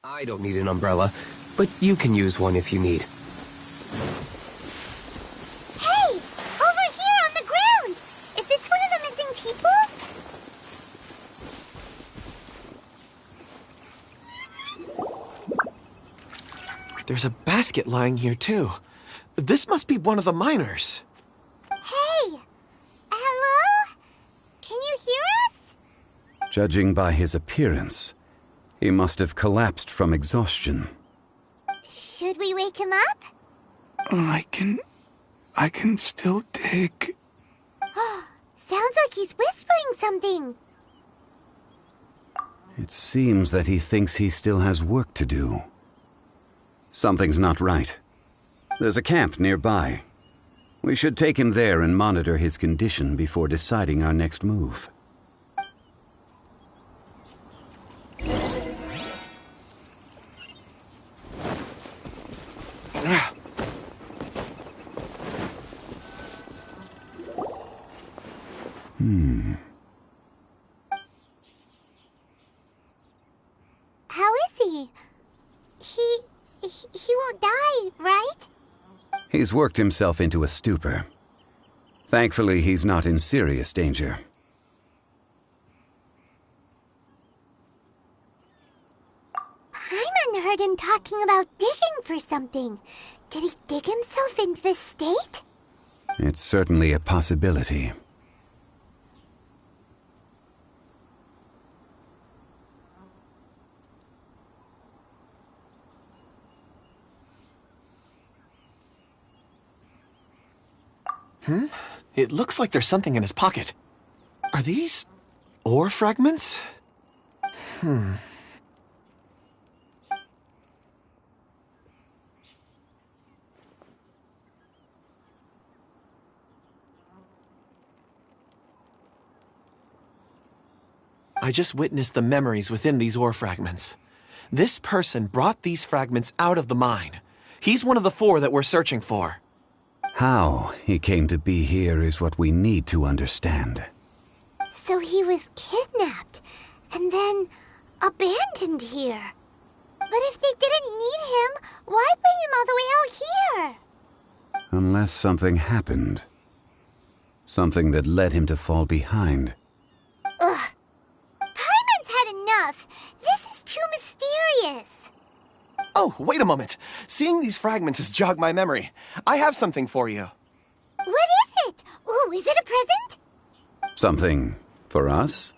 I don't need an umbrella, but you can use one if you need. Hey! Over here on the ground! Is this one of the missing people? There's a basket lying here, too. This must be one of the miners. Hey! Hello? Can you hear us? Judging by his appearance, he must have collapsed from exhaustion. Should we wake him up? I can still dig. Sounds like he's whispering something. It seems that he thinks he still has work to do. Something's not right. There's a camp nearby. We should take him there and monitor his condition before deciding our next move. me. He won't die, right? He's worked himself into a stupor. Thankfully, he's not in serious danger. Paimon heard him talking about digging for something. Did he dig himself into this state? It's certainly a possibility. It looks like there's something in his pocket. Are these ore fragments? I just witnessed the memories within these ore fragments. This person brought these fragments out of the mine. He's one of the 4 that we're searching for. How he came to be here is what we need to understand. So he was kidnapped, and then abandoned here. But if they didn't need him, why bring him all the way out here? Unless something happened. Something that led him to fall behind. Ugh. Paimon's had enough. This is too mysterious. Oh, wait a moment. Seeing these fragments has jogged my memory. I have something for you. What is it? Ooh, is it a present? Something for us?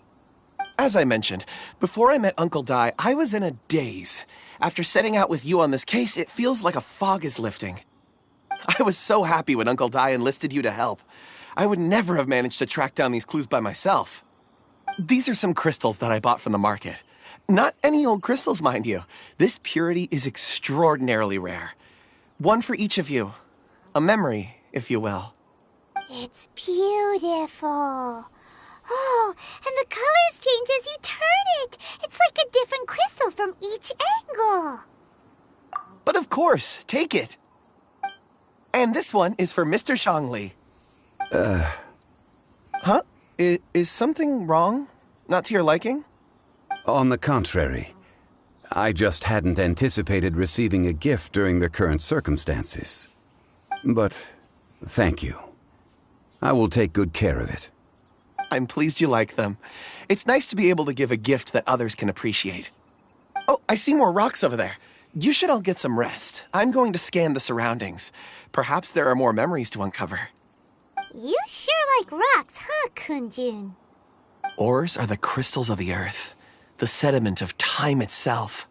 As I mentioned, before I met Uncle Dai, I was in a daze. After setting out with you on this case, it feels like a fog is lifting. I was so happy when Uncle Dai enlisted you to help. I would never have managed to track down these clues by myself. These are some crystals that I bought from the market. Not any old crystals, mind you. This purity is extraordinarily rare. One for each of you. A memory, if you will. It's beautiful. Oh, and the colors change as you turn it. It's like a different crystal from each angle. But of course, take it. And this one is for Mr. Shangli. Huh? Is something wrong? Not to your liking? On the contrary. I just hadn't anticipated receiving a gift during the current circumstances. But thank you. I will take good care of it. I'm pleased you like them. It's nice to be able to give a gift that others can appreciate. Oh, I see more rocks over there. You should all get some rest. I'm going to scan the surroundings. Perhaps there are more memories to uncover. You sure like rocks, huh, Kunjun? Ores are the crystals of the earth, the sediment of time itself.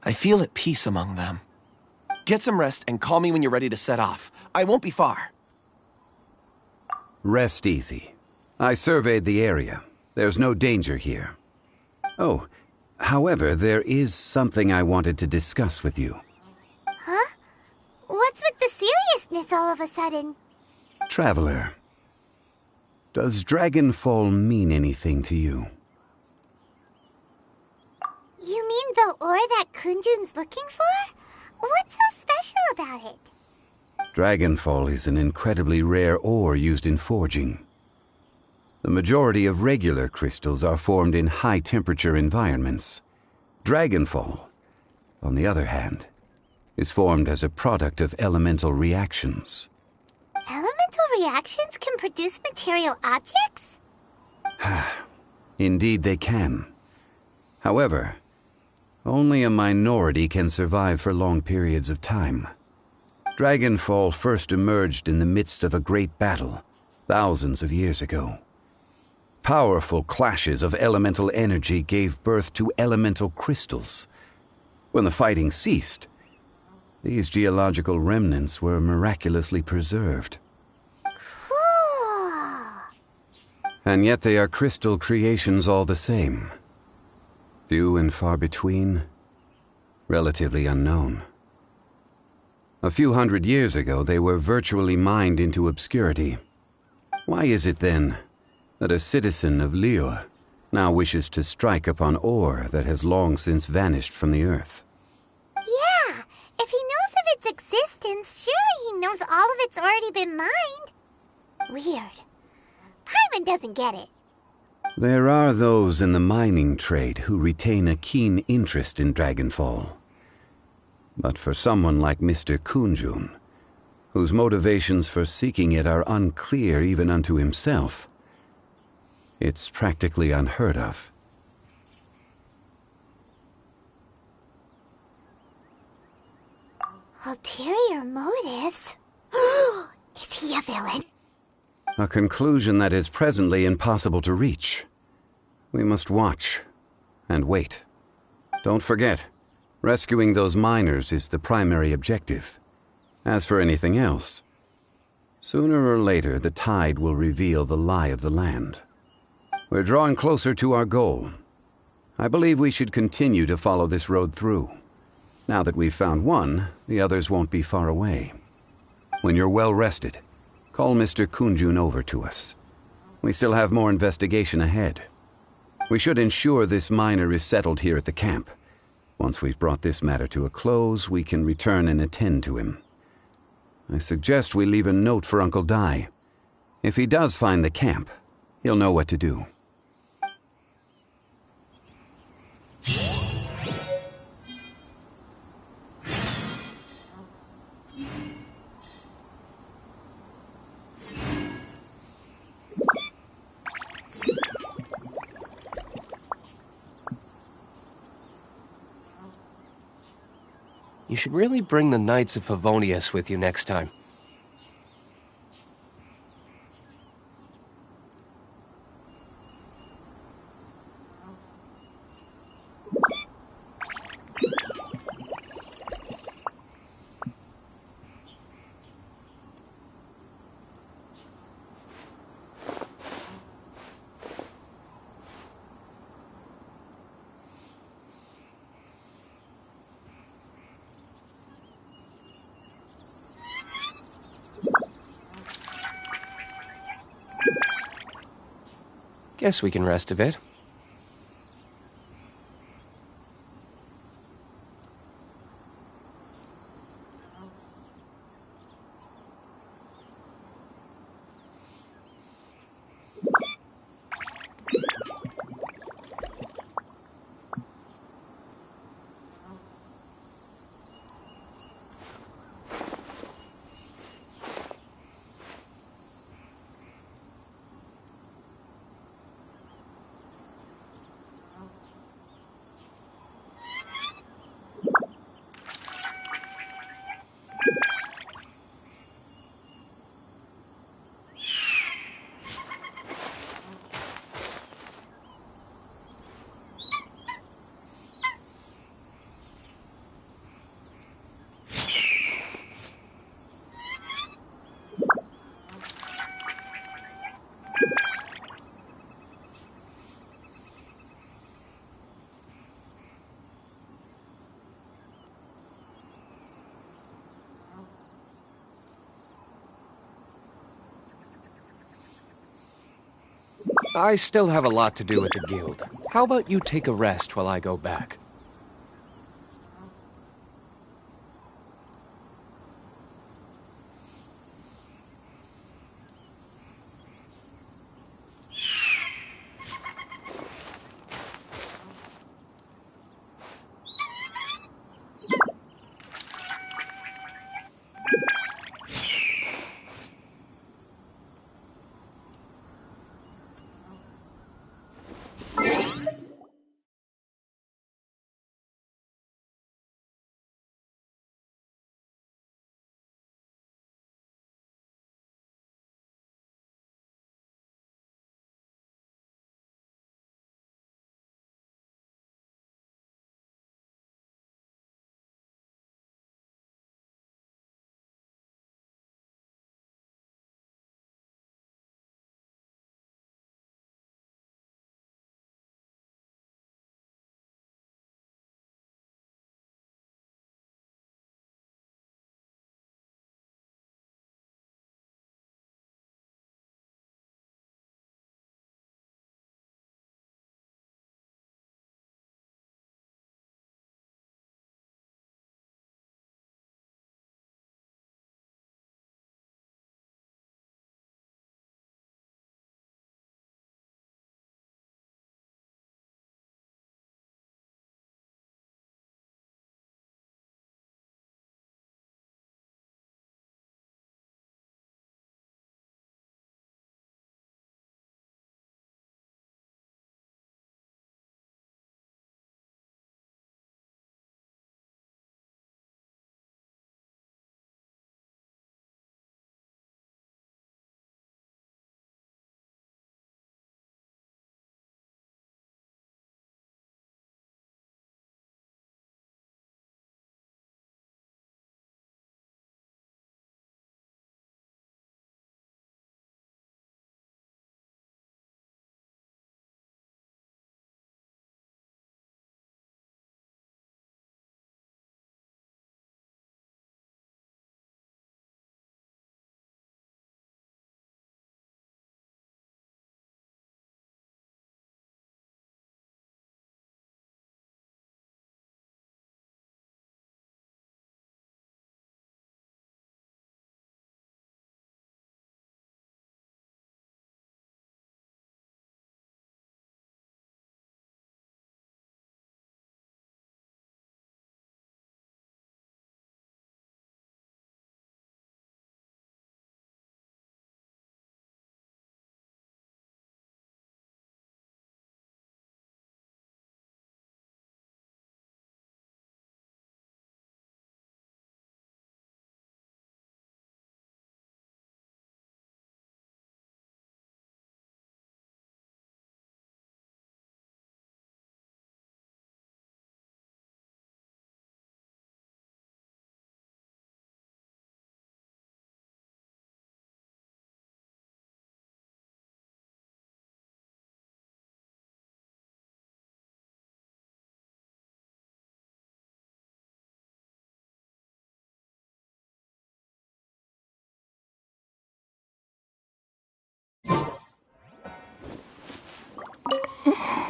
I feel at peace among them. Get some rest and call me when you're ready to set off. I won't be far. Rest easy. I surveyed the area. There's no danger here. Oh, however, there is something I wanted to discuss with you. Huh? What's with the seriousness all of a sudden? Traveler, does Dragonfall mean anything to you? You mean the ore that Kunjun's looking for? What's so special about it? Dragonfall is an incredibly rare ore used in forging. The majority of regular crystals are formed in high-temperature environments. Dragonfall, on the other hand, is formed as a product of elemental reactions. Elemental reactions can produce material objects? Indeed they can. However, only a minority can survive for long periods of time. Dragonfall first emerged in the midst of a great battle, thousands of years ago. Powerful clashes of elemental energy gave birth to elemental crystals. When the fighting ceased, these geological remnants were miraculously preserved. Cool. And yet they are crystal creations all the same. Few and far between, relatively unknown. A few hundred years ago, they were virtually mined into obscurity. Why is it, then, that a citizen of Liyue now wishes to strike upon ore that has long since vanished from the earth? Yeah, if he knows of its existence, surely he knows all of it's already been mined. Weird. Paimon doesn't get it. There are those in the mining trade who retain a keen interest in Dragonfall. But for someone like Mr. Kunjun, whose motivations for seeking it are unclear even unto himself, it's practically unheard of. Ulterior motives? Is he a villain? A conclusion that is presently impossible to reach. We must watch and wait. Don't forget, rescuing those miners is the primary objective. As for anything else, sooner or later the tide will reveal the lie of the land. We're drawing closer to our goal. I believe we should continue to follow this road through. Now that we've found one, the others won't be far away. When you're well rested, call Mr. Kunjun over to us. We still have more investigation ahead. We should ensure this miner is settled here at the camp. Once we've brought this matter to a close, we can return and attend to him. I suggest we leave a note for Uncle Dai. If he does find the camp, he'll know what to do. You should really bring the Knights of Favonius with you next time. Guess we can rest a bit. I still have a lot to do at the guild. How about you take a rest while I go back?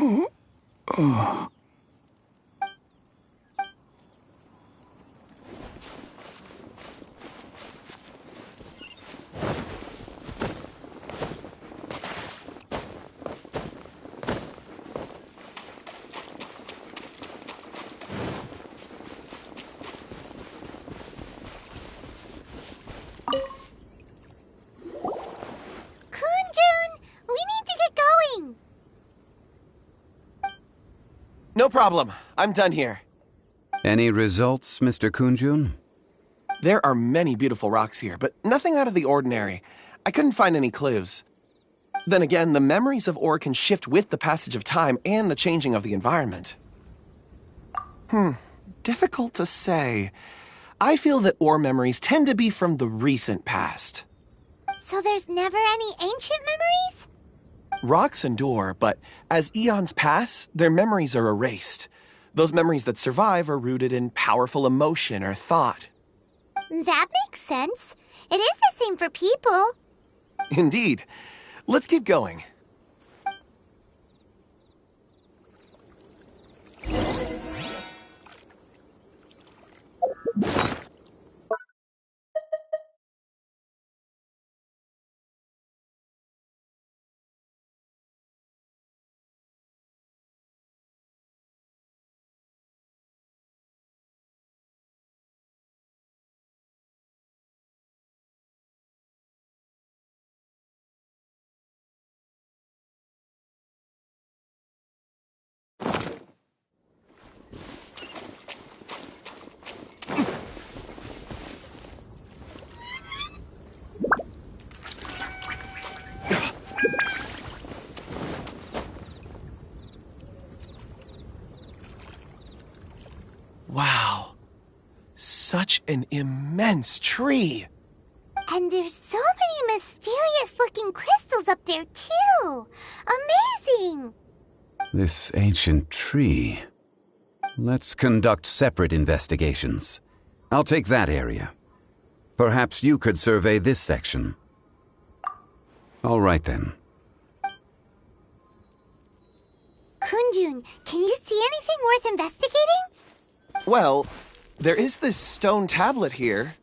Oh. No problem. I'm done here. Any results, Mr. Kunjun? There are many beautiful rocks here, but nothing out of the ordinary. I couldn't find any clues. Then again, the memories of ore can shift with the passage of time and the changing of the environment. Difficult to say. I feel that ore memories tend to be from the recent past. So there's never any ancient memories? Rocks endure, but as eons pass, their memories are erased. Those memories that survive are rooted in powerful emotion or thought. That makes sense. It is the same for people. Indeed. Let's keep going. Wow. Such an immense tree. And there's so many mysterious-looking crystals up there, too. Amazing! This ancient tree. Let's conduct separate investigations. I'll take that area. Perhaps you could survey this section. All right, then. Kunjun, can you see anything worth investigating? Well, there is this stone tablet here.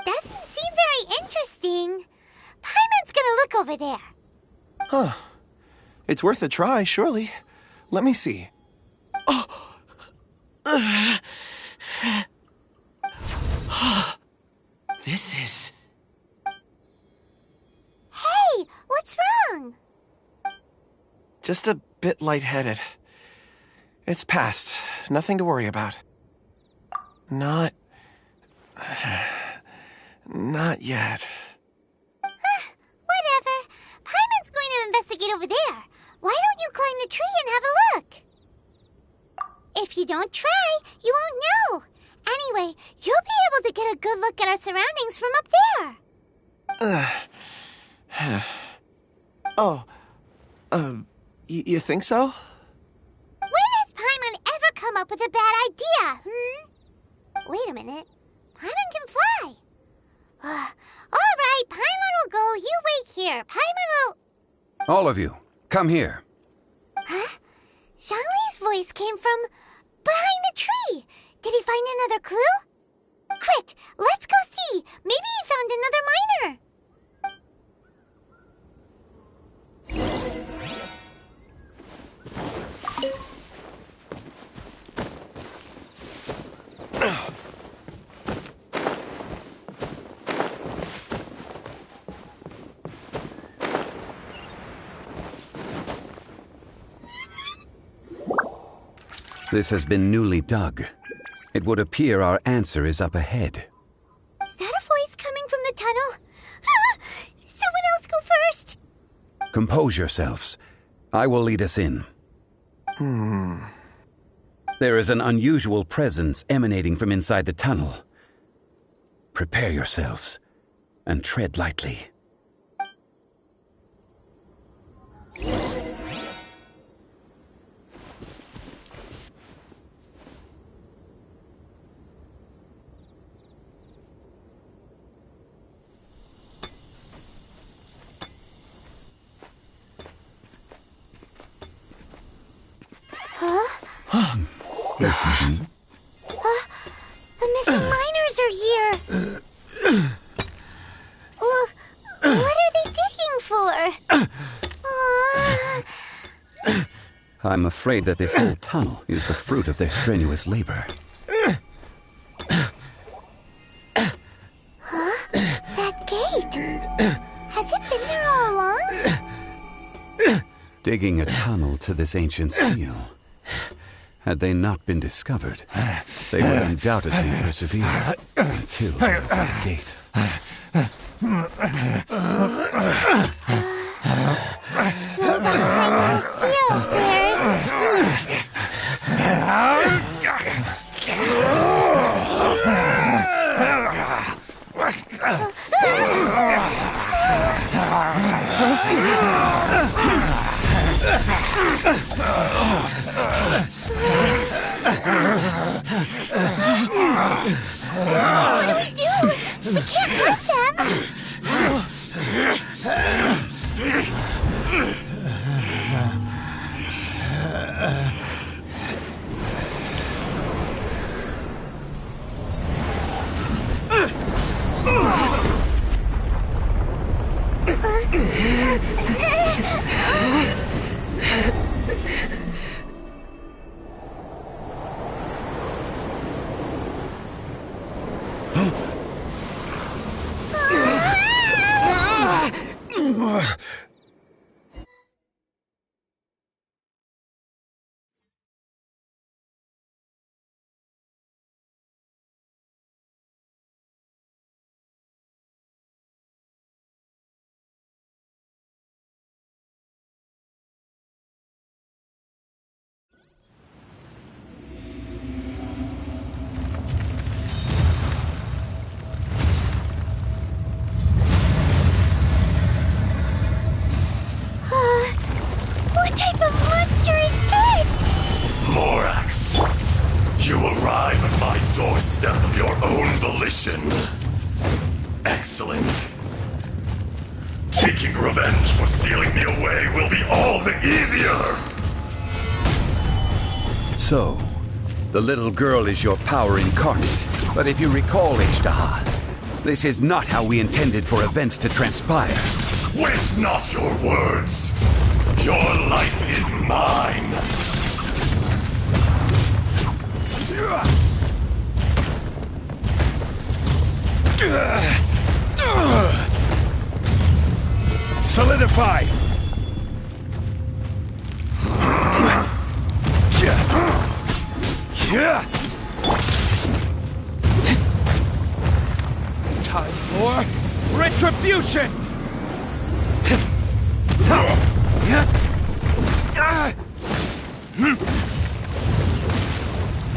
Doesn't seem very interesting. Paimon's gonna look over there. Huh. It's worth a try, surely. Let me see. This is... Hey, what's wrong? just a bit lightheaded. It's past. Nothing to worry about. Not yet. Whatever. Paimon's going to investigate over there. Why don't you climb the tree and have a look? If you don't try, you won't know. Anyway, you'll be able to get a good look at our surroundings from up there. You think so? When has Paimon ever come up with a bad idea, Wait a minute. Paimon can fly. All right, Paimon will go. You wait here. Paimon will... All of you, come here. Huh? Zhongli's voice came from behind the tree. Did he find another clue? Quick, let's go see. Maybe he found another miner. This has been newly dug. It would appear our answer is up ahead. Is that a voice coming from the tunnel? Someone else go first. Compose yourselves. I will lead us in. There is an unusual presence emanating from inside the tunnel. Prepare yourselves and tread lightly. Listen. The missing miners are here. What are they digging for? I'm afraid that this whole tunnel is the fruit of their strenuous labor. That gate. Has it been there all along? Digging a tunnel to this ancient seal. Had they not been discovered, they would undoubtedly persevere until they opened the gate. So behind the seal, what do we do? We can't hurt them. What type of monster is this? Morax, you arrive at my doorstep of your own volition. Excellent. Taking revenge for sealing me away will be all the easier. So, the little girl is your power incarnate. But if you recall, Ishtaha, this is not how we intended for events to transpire. Waste not your words. Your life is mine. Solidify! Time for retribution!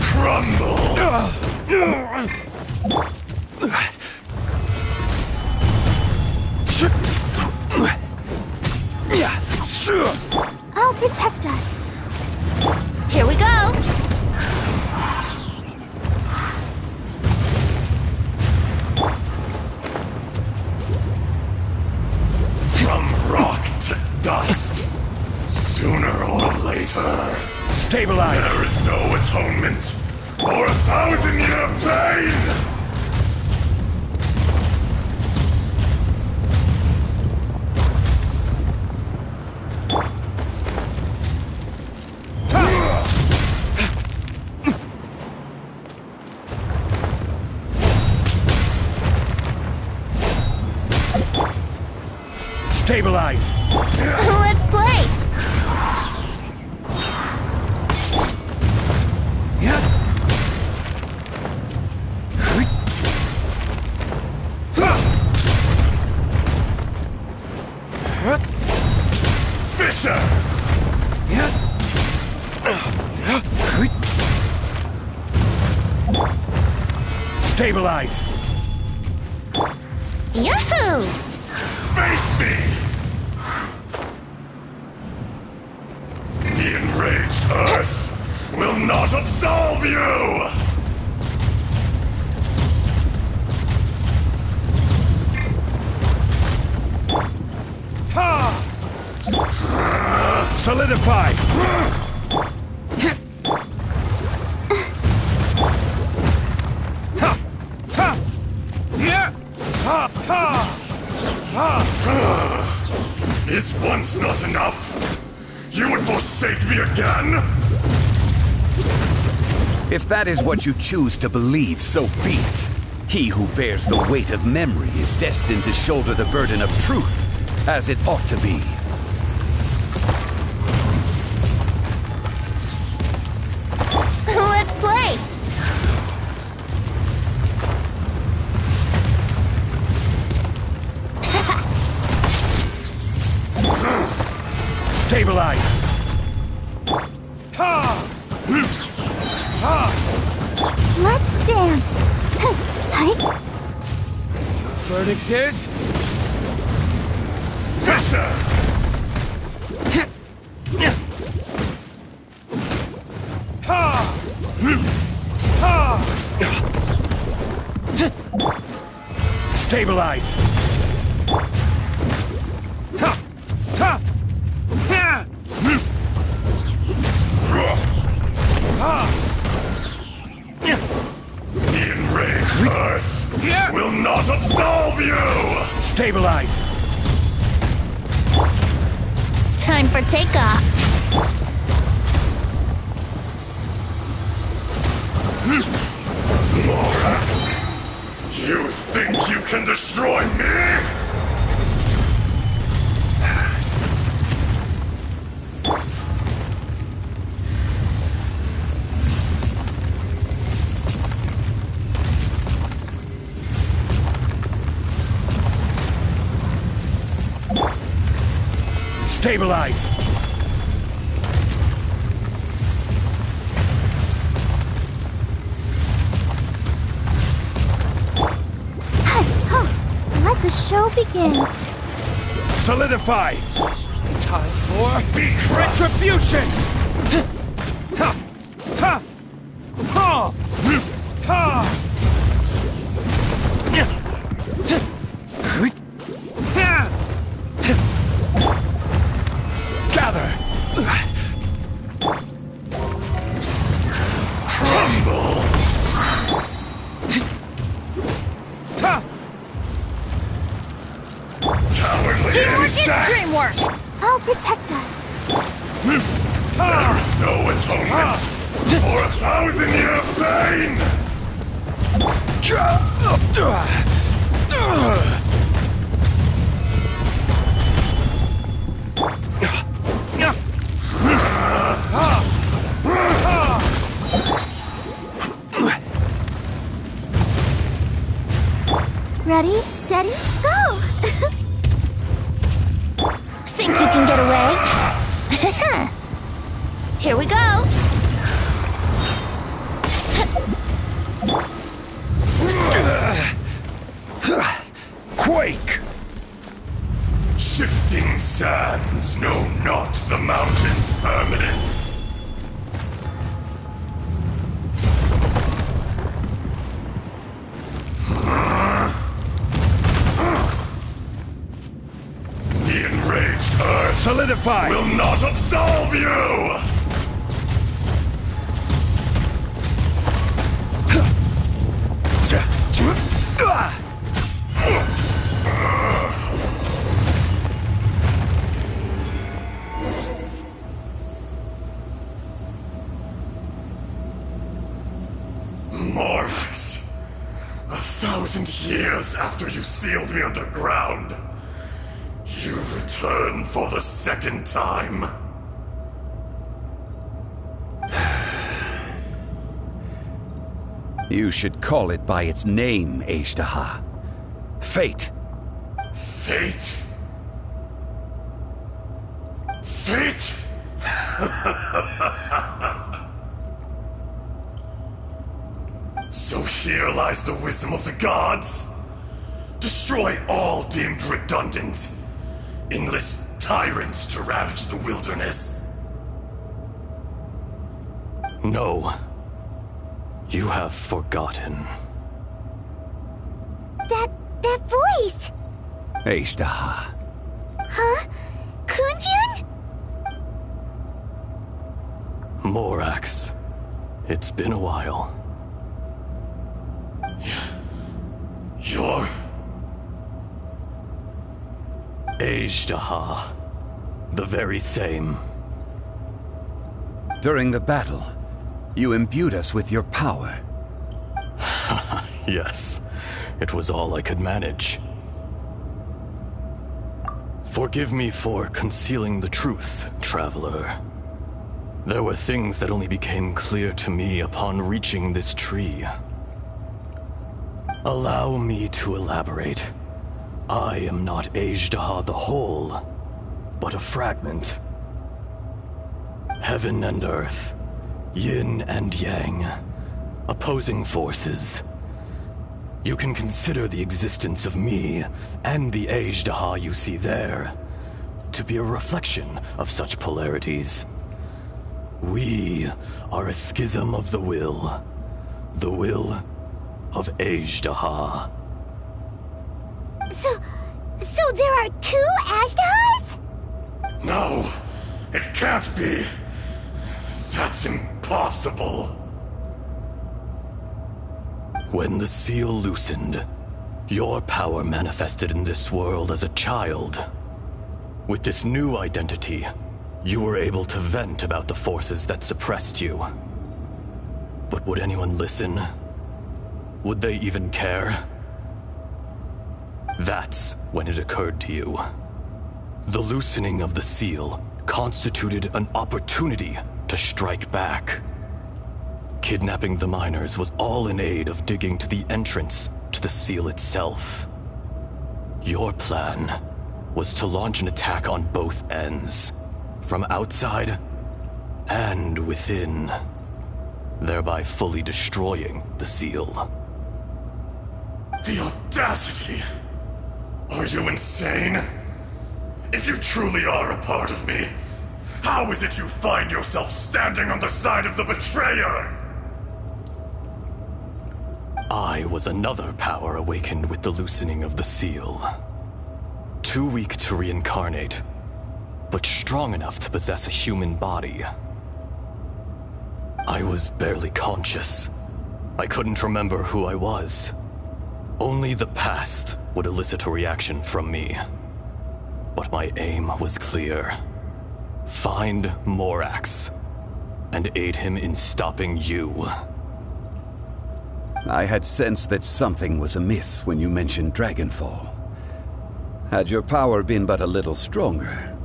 Crumble! I'll protect us. Here we go. From rock to dust. Sooner or later. Stabilize! There is no atonement for 1,000-year pain! Stabilize! Let's play! Fisher! Stabilize! Yahoo! Face me! The enraged Earth will not absolve you! Solidify! Is once not enough? You would forsake me again? If that is what you choose to believe, so be it. He who bears the weight of memory is destined to shoulder the burden of truth, as it ought to be. Let's play! Stabilize! Let's dance! Hi! Verdict is... Pressure! Stabilize! The enraged Earth will not absolve you! Stabilize! Time for takeoff! Morax! You think you can destroy me? Stabilize! Let the show begin. Solidify! Time for retribution! Gather! Crumble! Cowardly Teamwork is insects! dreamwork! I'll protect us. There is no atonement for 1,000-year pain! Ready, steady, go! Think you can get away? Here we go! Quake! Shifting sands know not the mountain's permanence. The enraged Earth Solidify! will not absolve you! Morax, 1,000 years after you sealed me underground, you return for the second time. You should call it by its name, Ashtaha. Fate. Fate? Fate? So here lies the wisdom of the gods. Destroy all deemed redundant. Enlist tyrants to ravage the wilderness. No. You have forgotten. That voice! Ashtaha. Huh? Kunjun? Morax. It's been a while. Ajdaha. The very same. During the battle, you imbued us with your power. Yes, it was all I could manage. Forgive me for concealing the truth, traveler. There were things that only became clear to me upon reaching this tree. Allow me to elaborate. I am not Ajdaha the whole, but a fragment. Heaven and earth, yin and yang, opposing forces. You can consider the existence of me and the Ajdaha you see there to be a reflection of such polarities. We are a schism of the will of Ajdaha. So there are two Ajdahas? No, it can't be. That's impossible. When the seal loosened, your power manifested in this world as a child. With this new identity, you were able to vent about the forces that suppressed you. But would anyone listen? Would they even care? That's when it occurred to you. The loosening of the seal constituted an opportunity to strike back. Kidnapping the miners was all in aid of digging to the entrance to the seal itself. Your plan was to launch an attack on both ends, from outside and within, thereby fully destroying the seal. The audacity! Are you insane? If you truly are a part of me, how is it you find yourself standing on the side of the betrayer? I was another power awakened with the loosening of the seal. Too weak to reincarnate, but strong enough to possess a human body. I was barely conscious. I couldn't remember who I was. Only the past would elicit a reaction from me. But my aim was clear. Find Morax, and aid him in stopping you. I had sensed that something was amiss when you mentioned Dragonfall. Had your power been but a little stronger,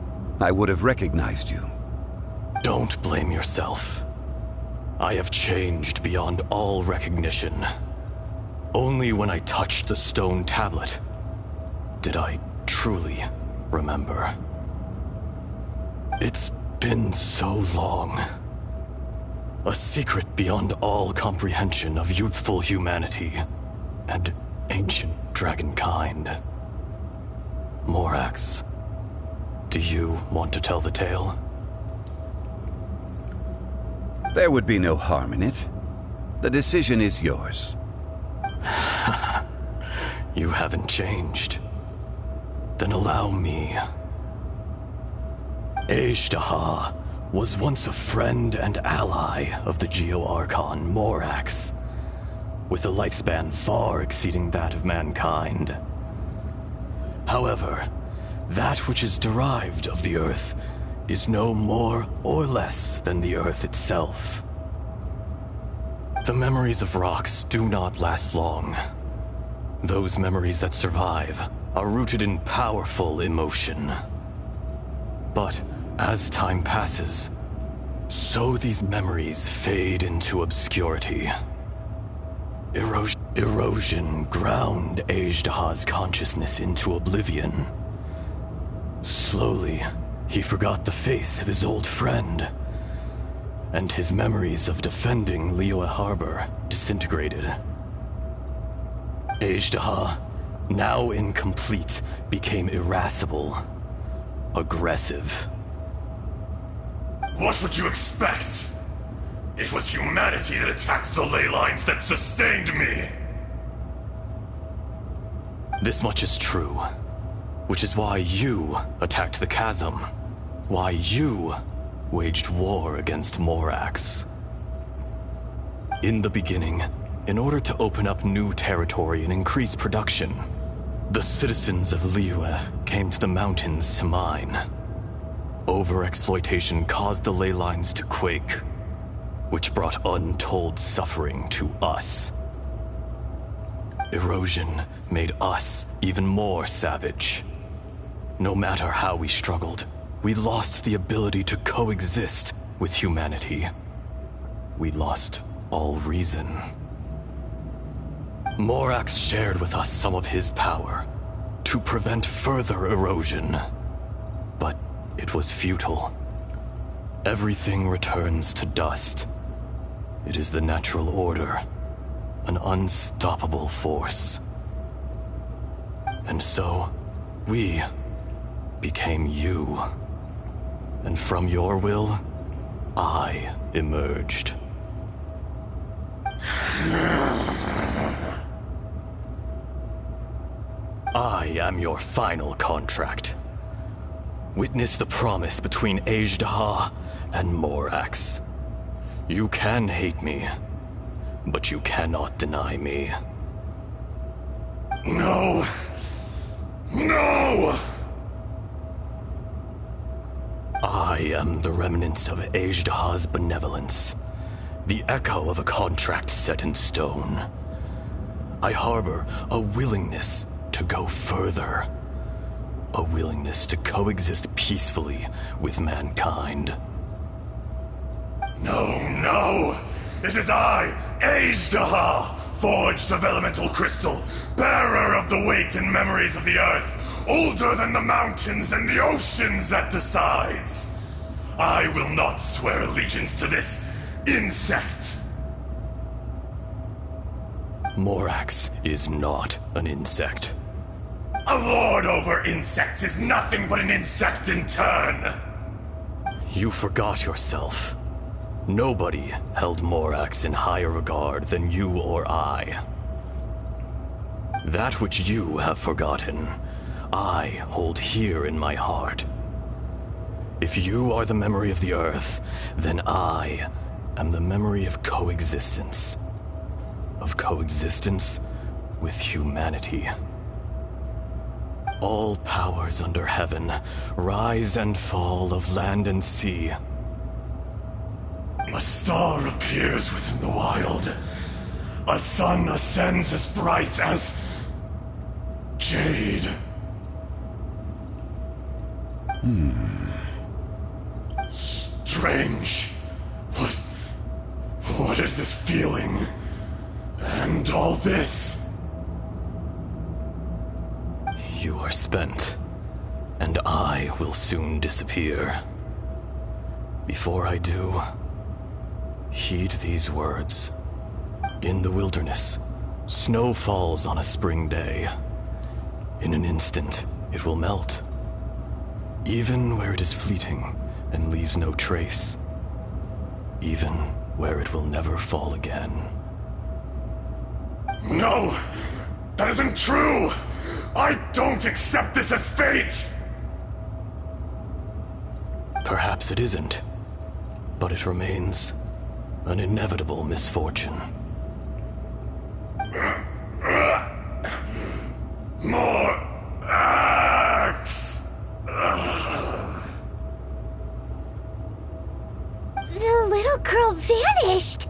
I would have recognized you. Don't blame yourself. I have changed beyond all recognition. Only when I touched the stone tablet did I truly remember. It's been so long. A secret beyond all comprehension of youthful humanity and ancient dragonkind. Morax, do you want to tell the tale? There would be no harm in it. The decision is yours. You haven't changed. Then allow me. Ajdaha was once a friend and ally of the Geo-Archon Morax, with a lifespan far exceeding that of mankind. However, that which is derived of the Earth is no more or less than the Earth itself. The memories of rocks do not last long. Those memories that survive are rooted in powerful emotion. But as time passes, so these memories fade into obscurity. Erosion ground Ajdaha's consciousness into oblivion. Slowly, he forgot the face of his old friend, and his memories of defending Liyue Harbor disintegrated. Ajdaha, now incomplete, became irascible, aggressive. What would you expect? It was humanity that attacked the ley lines that sustained me. This much is true, which is why you attacked the chasm, why you waged war against Morax. In the beginning, in order to open up new territory and increase production, The citizens of Liyue came to the mountains to mine. Overexploitation caused the ley lines to quake, which brought untold suffering to us. Erosion made us even more savage. No matter how we struggled, we lost the ability to coexist with humanity. We lost all reason. Morax shared with us some of his power to prevent further erosion, but it was futile. Everything returns to dust. It is the natural order, an unstoppable force. And so, we became you. And from your will, I emerged. I am your final contract. Witness the promise between Ajdaha and Morax. You can hate me, but you cannot deny me. No! No! I am the remnants of Ajdaha's benevolence, the echo of a contract set in stone. I harbor a willingness to go further, a willingness to coexist peacefully with mankind. No, no! It is I, Ajdaha, forged of elemental crystal, bearer of the weight and memories of the earth, older than the mountains and the oceans that decides. I will not swear allegiance to this insect. Morax is not an insect. A lord over insects is nothing but an insect in turn. You forgot yourself. Nobody held Morax in higher regard than you or I. That which you have forgotten, I hold here in my heart. If you are the memory of the earth, then I am the memory of coexistence. Of coexistence with humanity. All powers under heaven, rise and fall of land and sea. A star appears within the wild. A sun ascends as bright as jade. Strange. What is this feeling? And all this? You are spent, and I will soon disappear. Before I do, heed these words. In the wilderness, snow falls on a spring day. In an instant, it will melt. Even where it is fleeting and leaves no trace. Even where it will never fall again. No! That isn't true! I don't accept this as fate! Perhaps it isn't, but it remains an inevitable misfortune. More axe! The little girl vanished!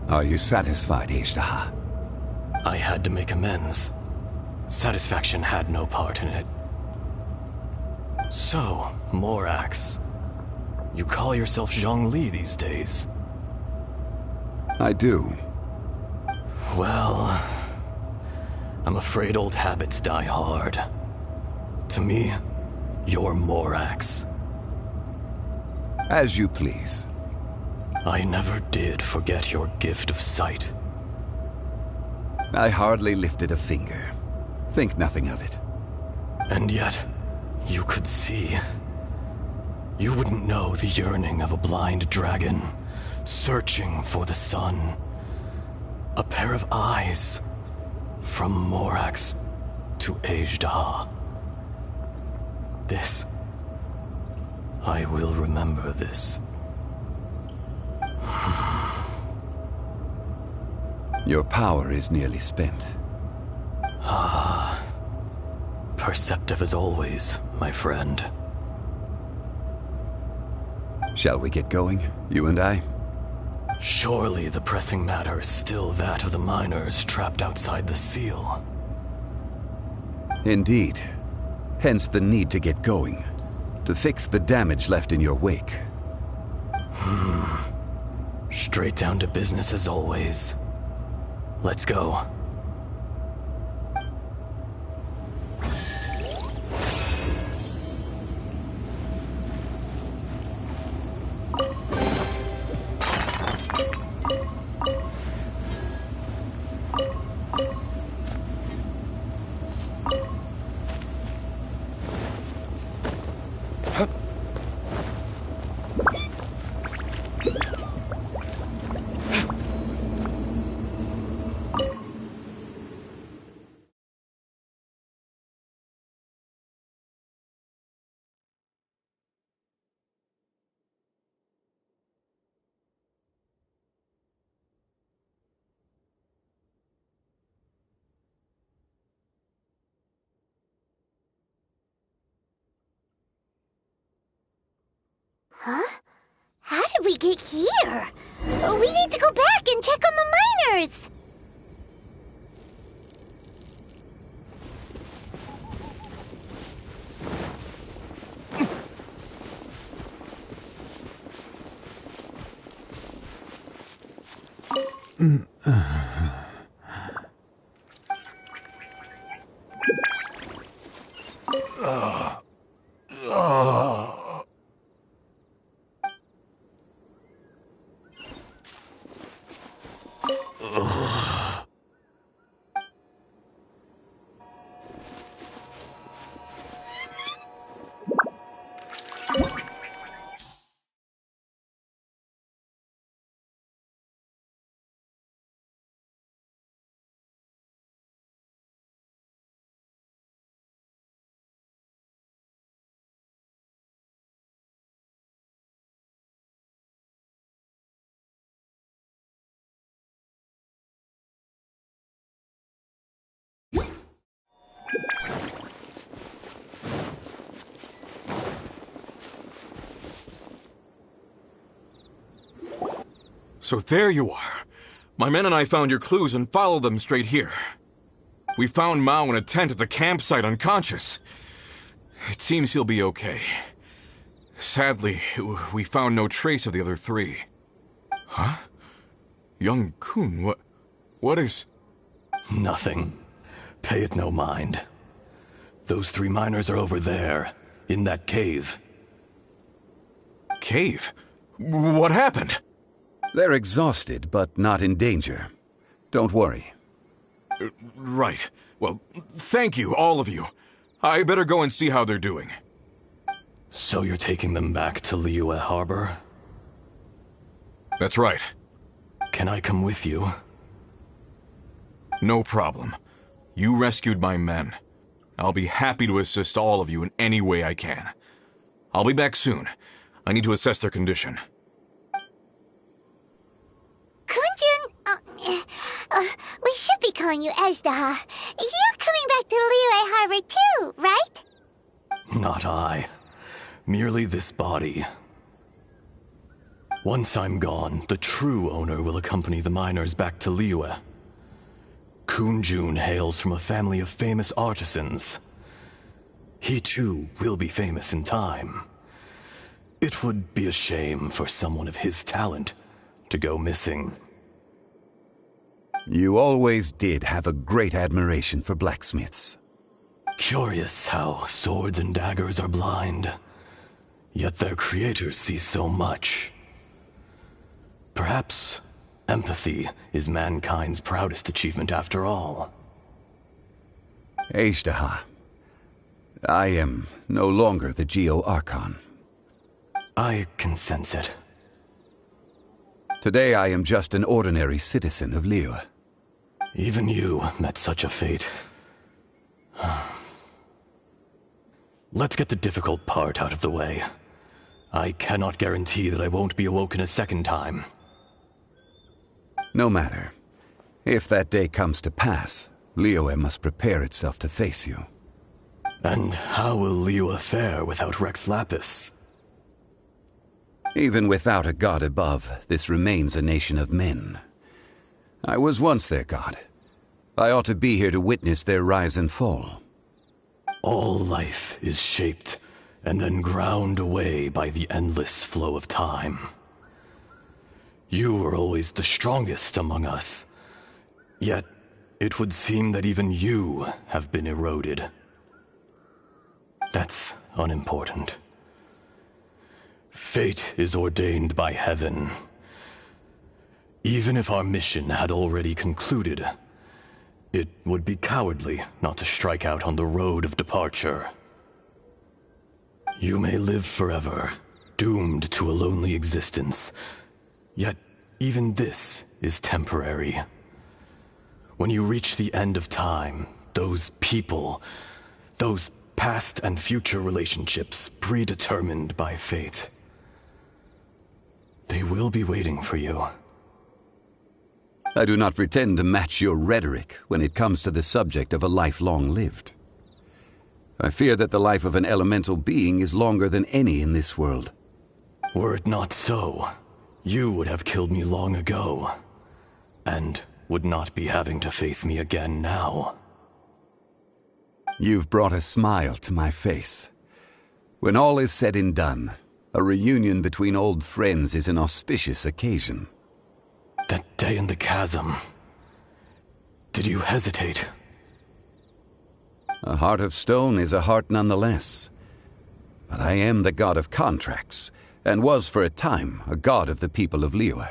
Are you satisfied, Ajdaha? I had to make amends. Satisfaction had no part in it. So, Morax, you call yourself Zhongli these days? I do. Well, I'm afraid old habits die hard. To me, you're Morax. As you please. I never did forget your gift of sight. I hardly lifted a finger. Think nothing of it. And yet, you could see. You wouldn't know the yearning of a blind dragon, searching for the sun. A pair of eyes, from Morax to Ajdaha. This. I will remember this. Your power is nearly spent. Ah. Perceptive as always, my friend. Shall we get going, you and I? Surely the pressing matter is still that of the miners trapped outside the seal. Indeed. Hence the need to get going, to fix the damage left in your wake. Straight down to business as always. Let's go. Huh? How did we get here? We need to go back and check on the miners! So there you are. My men and I found your clues and followed them straight here. We found Mao in a tent at the campsite unconscious. It seems he'll be okay. Sadly, we found no trace of the other three. Huh? Young Kun, what is... Nothing. Pay it no mind. Those three miners are over there, in that cave. Cave? What happened? They're exhausted, but not in danger. Don't worry. Right. Well, thank you, all of you. I better go and see how they're doing. So you're taking them back to Liyue Harbor? That's right. Can I come with you? No problem. You rescued my men. I'll be happy to assist all of you in any way I can. I'll be back soon. I need to assess their condition. Kunjun, we should be calling you Ezda. You're coming back to Liyue Harbor too, right? Not I. Merely this body. Once I'm gone, the true owner will accompany the miners back to Liyue. Kunjun hails from a family of famous artisans. He too will be famous in time. It would be a shame for someone of his talent to go missing. You always did have a great admiration for blacksmiths. Curious how swords and daggers are blind, yet their creators see so much. Perhaps empathy is mankind's proudest achievement after all. Ezda, I am no longer the Geo-Archon. I can sense it. Today I am just an ordinary citizen of Liyue. Even you met such a fate. Let's get the difficult part out of the way. I cannot guarantee that I won't be awoken a second time. No matter. If that day comes to pass, Liyue must prepare itself to face you. And how will Liyue fare without Rex Lapis? Even without a god above, this remains a nation of men. I was once their god. I ought to be here to witness their rise and fall. All life is shaped and then ground away by the endless flow of time. You were always the strongest among us. Yet, it would seem that even you have been eroded. That's unimportant. Fate is ordained by heaven. Even if our mission had already concluded, it would be cowardly not to strike out on the road of departure. You may live forever, doomed to a lonely existence. Yet, even this is temporary. When you reach the end of time, those people, those past and future relationships predetermined by fate, they will be waiting for you. I do not pretend to match your rhetoric when it comes to the subject of a life long lived. I fear that the life of an elemental being is longer than any in this world. Were it not so, you would have killed me long ago, and would not be having to face me again now. You've brought a smile to my face. When all is said and done, a reunion between old friends is an auspicious occasion. That day in the chasm, did you hesitate? A heart of stone is a heart nonetheless. But I am the god of contracts, and was for a time a god of the people of Liyue.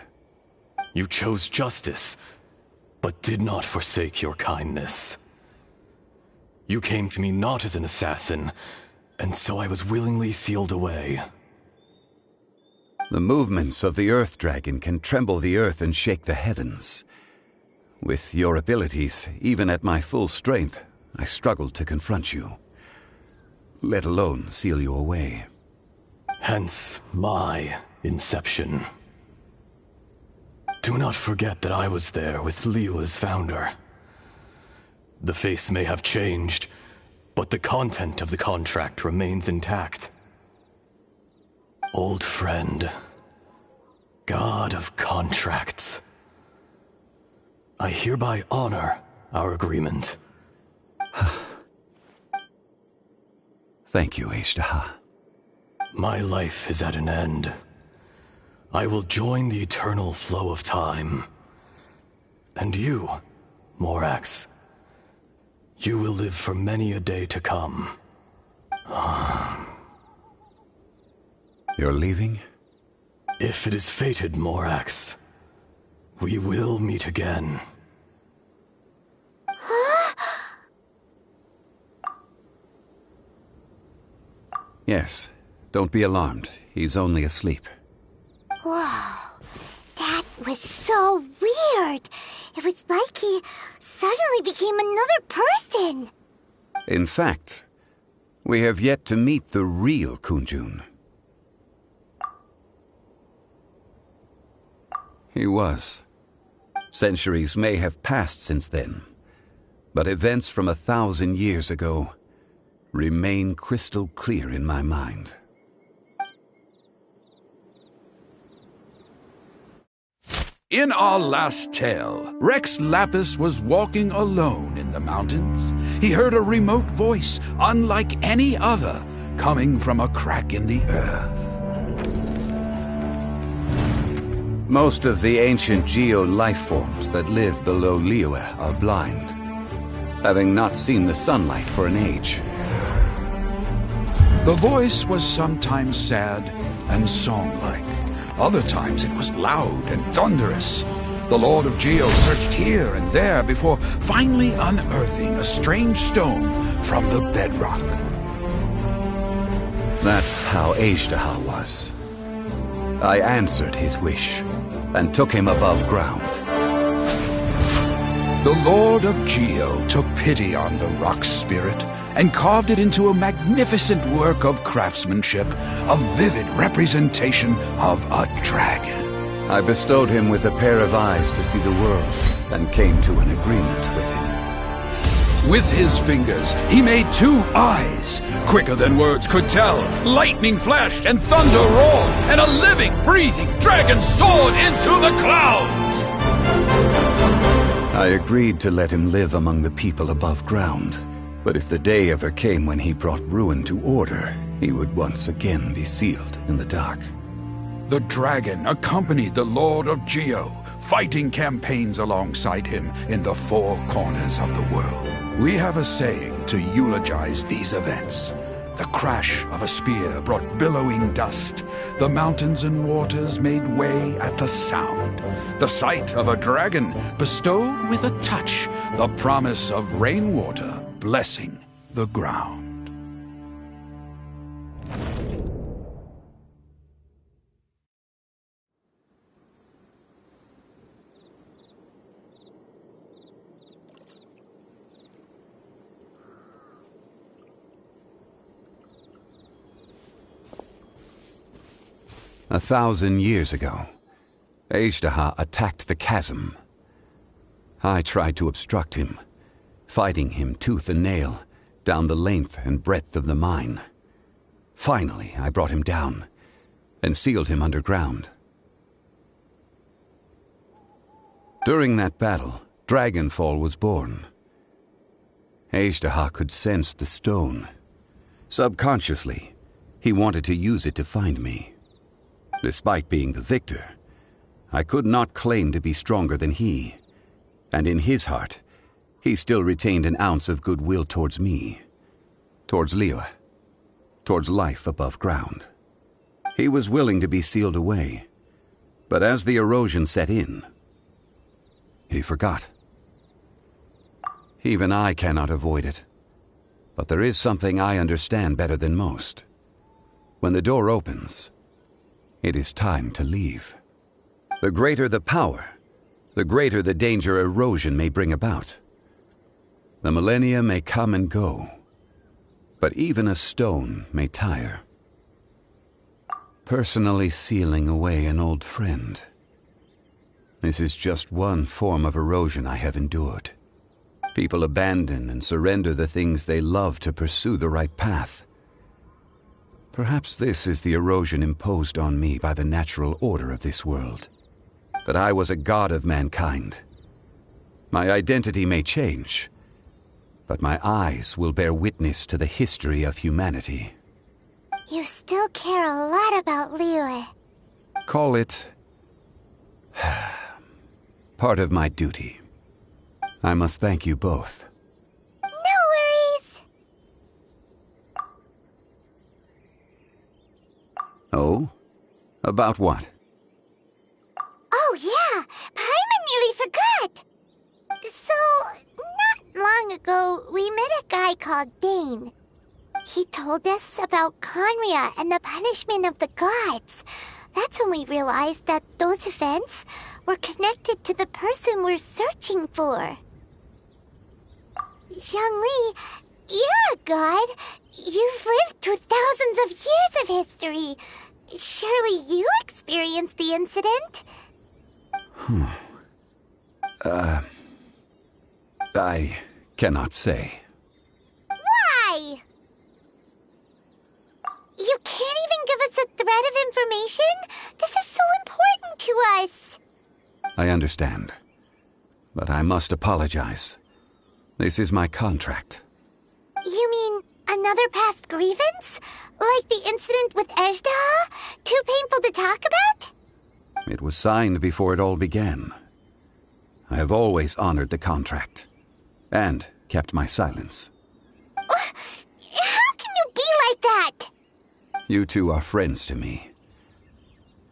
You chose justice, but did not forsake your kindness. You came to me not as an assassin, and so I was willingly sealed away. The movements of the Earth Dragon can tremble the earth and shake the heavens. With your abilities, even at my full strength, I struggled to confront you, let alone seal you away. Hence my inception. Do not forget that I was there with Liyue's founder. The face may have changed, but the content of the contract remains intact. Old friend, god of contracts, I hereby honor our agreement. Thank you, Ishtaha. My life is at an end. I will join the eternal flow of time. And you, Morax, you will live for many a day to come. You're leaving? If it is fated, Morax, we will meet again. Yes. Don't be alarmed. He's only asleep. Whoa. That was so weird. It was like he suddenly became another person. In fact, we have yet to meet the real Kunjun. He was. Centuries may have passed since then, but events from 1,000 years ago remain crystal clear in my mind. In our last tale, Rex Lapis was walking alone in the mountains. He heard a remote voice, unlike any other, coming from a crack in the earth. Most of the ancient geo-life forms that live below Liyue are blind, having not seen the sunlight for an age. The voice was sometimes sad and song-like. Other times it was loud and thunderous. The Lord of Geo searched here and there before finally unearthing a strange stone from the bedrock. That's how Ishtaha was. I answered his wish and took him above ground. The Lord of Geo took pity on the rock spirit and carved it into a magnificent work of craftsmanship, a vivid representation of a dragon. I bestowed him with a pair of eyes to see the world, and came to an agreement with him. With his fingers, he made 2 eyes, quicker than words could tell. Lightning flashed and thunder roared, and a living, breathing dragon soared into the clouds. I agreed to let him live among the people above ground. But if the day ever came when he brought ruin to order, he would once again be sealed in the dark. The dragon accompanied the Lord of Geo, fighting campaigns alongside him in the 4 corners of the world. We have a saying to eulogize these events. The crash of a spear brought billowing dust. The mountains and waters made way at the sound. The sight of a dragon bestowed with a touch the promise of rainwater blessing the ground. A 1,000 years ago, Ajdaha attacked the chasm. I tried to obstruct him, fighting him tooth and nail down the length and breadth of the mine. Finally, I brought him down and sealed him underground. During that battle, Dragonfall was born. Ajdaha could sense the stone. Subconsciously, he wanted to use it to find me. Despite being the victor, I could not claim to be stronger than he, and in his heart, he still retained an ounce of goodwill towards me, towards Liyue, towards life above ground. He was willing to be sealed away, but as the erosion set in, he forgot. Even I cannot avoid it, but there is something I understand better than most. When the door opens, it is time to leave. The greater the power, the greater the danger erosion may bring about. The millennia may come and go, but even a stone may tire. Personally sealing away an old friend. This is just one form of erosion I have endured. People abandon and surrender the things they love to pursue the right path. Perhaps this is the erosion imposed on me by the natural order of this world. That I was a god of mankind. My identity may change, but my eyes will bear witness to the history of humanity. You still care a lot about Liyue. Call it part of my duty. I must thank you both. No worries. Oh? About what? Oh yeah, Paimon nearly forgot. So, not long ago, we met a guy called Dane. He told us about Conria and the punishment of the gods. That's when we realized that those events were connected to the person we're searching for. Zhongli, you're a god. You've lived through thousands of years of history. Surely you experienced the incident? I cannot say. Why? You can't even give us a thread of information? This is so important to us. I understand, but I must apologize. This is my contract. You mean another past grievance? Like the incident with Ajdaha? Too painful to talk about? It was signed before it all began. I have always honored the contract, and kept my silence. How can you be like that? You two are friends to me.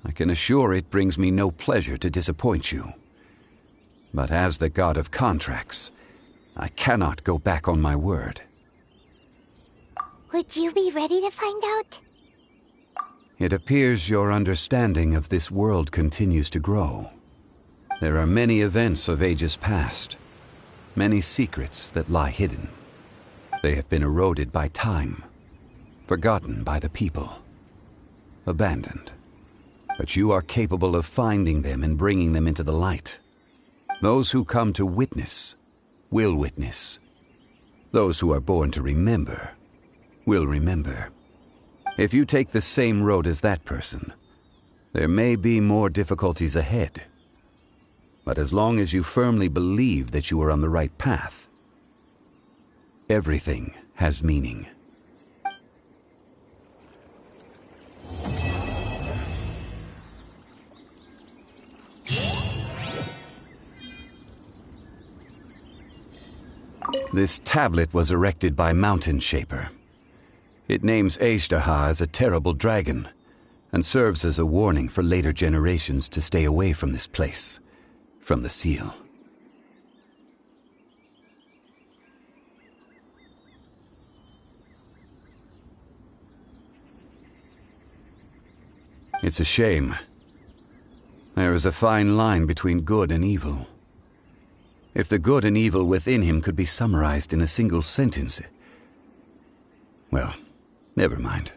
I can assure it brings me no pleasure to disappoint you. But as the god of contracts, I cannot go back on my word. Would you be ready to find out? It appears your understanding of this world continues to grow. There are many events of ages past, many secrets that lie hidden. They have been eroded by time, forgotten by the people, abandoned. But you are capable of finding them and bringing them into the light. Those who come to witness will witness. Those who are born to remember will remember. If you take the same road as that person, there may be more difficulties ahead. But as long as you firmly believe that you are on the right path, everything has meaning. This tablet was erected by Mountain Shaper. It names Azhdaha as a terrible dragon, and serves as a warning for later generations to stay away from this place, from the seal. It's a shame. There is a fine line between good and evil. If the good and evil within him could be summarized in a single sentence... Well, never mind.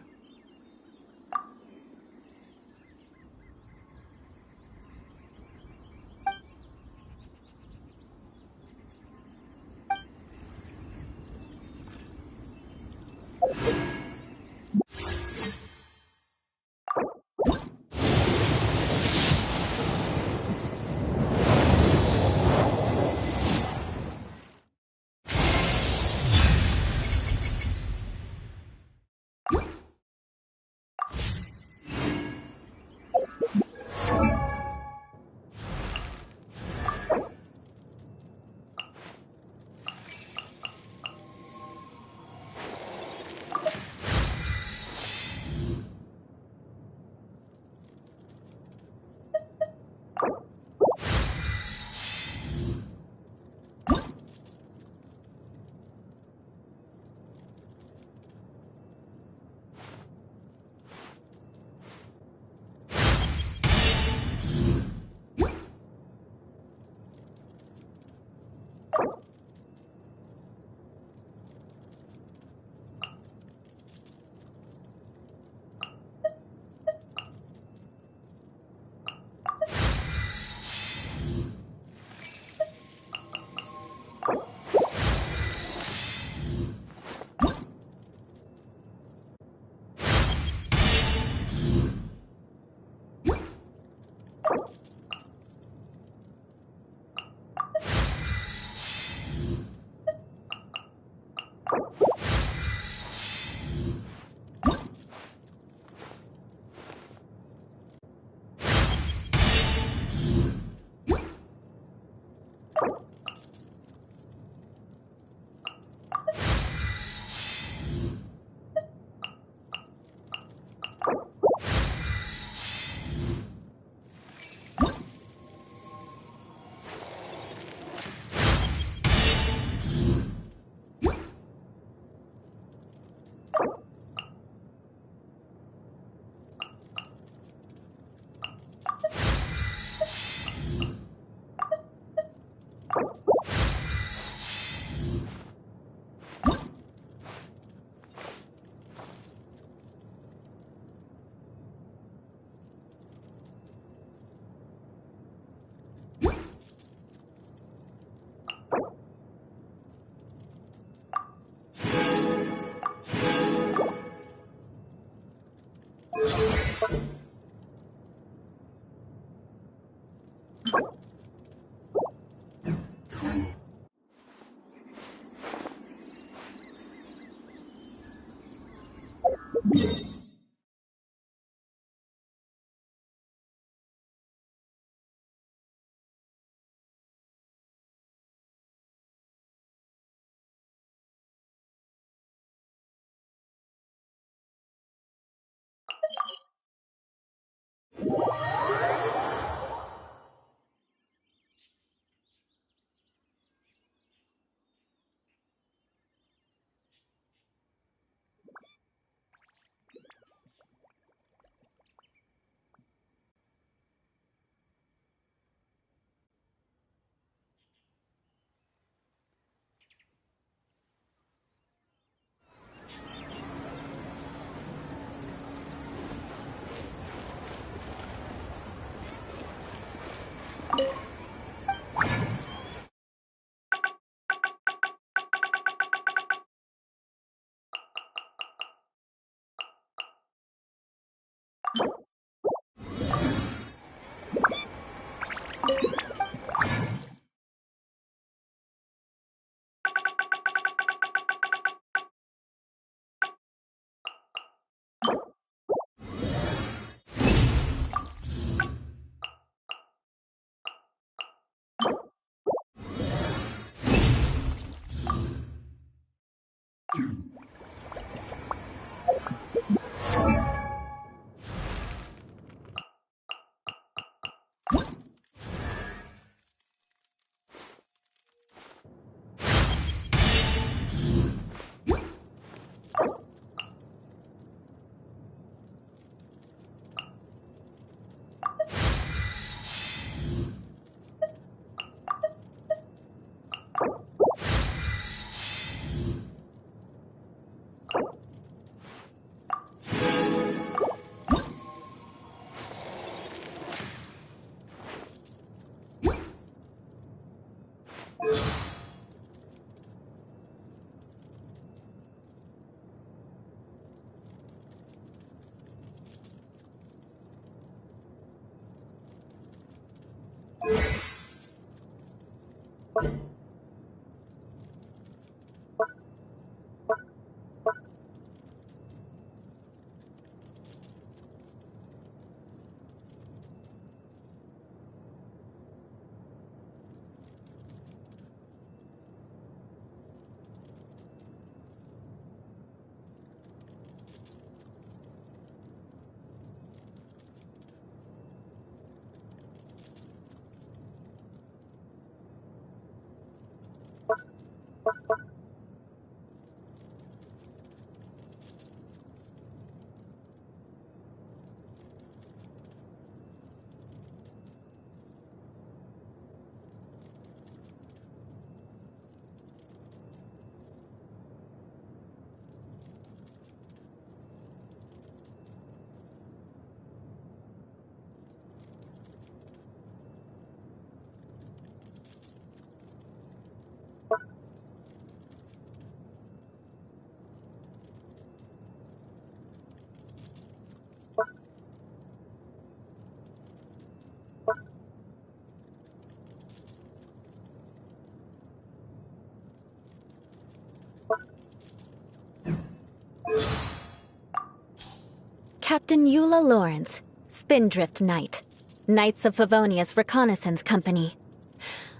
Captain Eula Lawrence, Spindrift Knight, Knights of Favonia's Reconnaissance Company.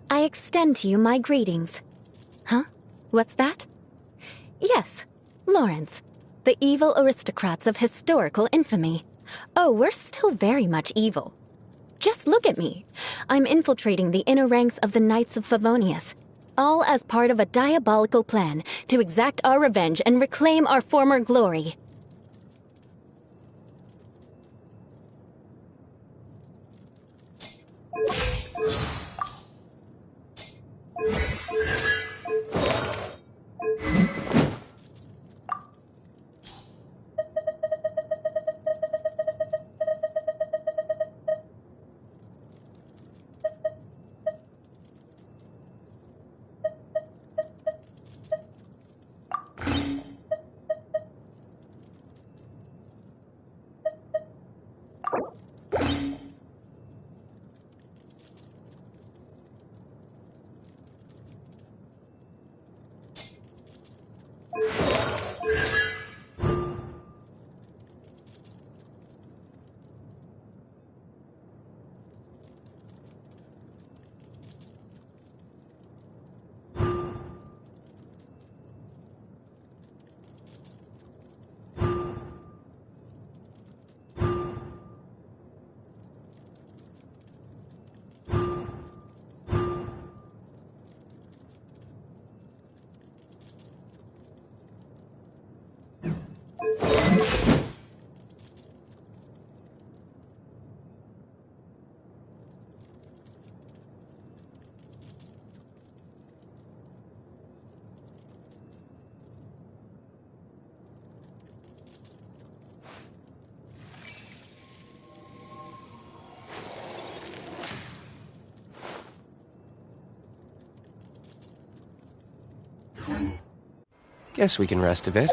I extend to you my greetings. Huh? What's that? Yes, Lawrence, the evil aristocrats of historical infamy. Oh, we're still very much evil. Just look at me. I'm infiltrating the inner ranks of the Knights of Favonius, all as part of a diabolical plan to exact our revenge and reclaim our former glory. Guess we can rest a bit.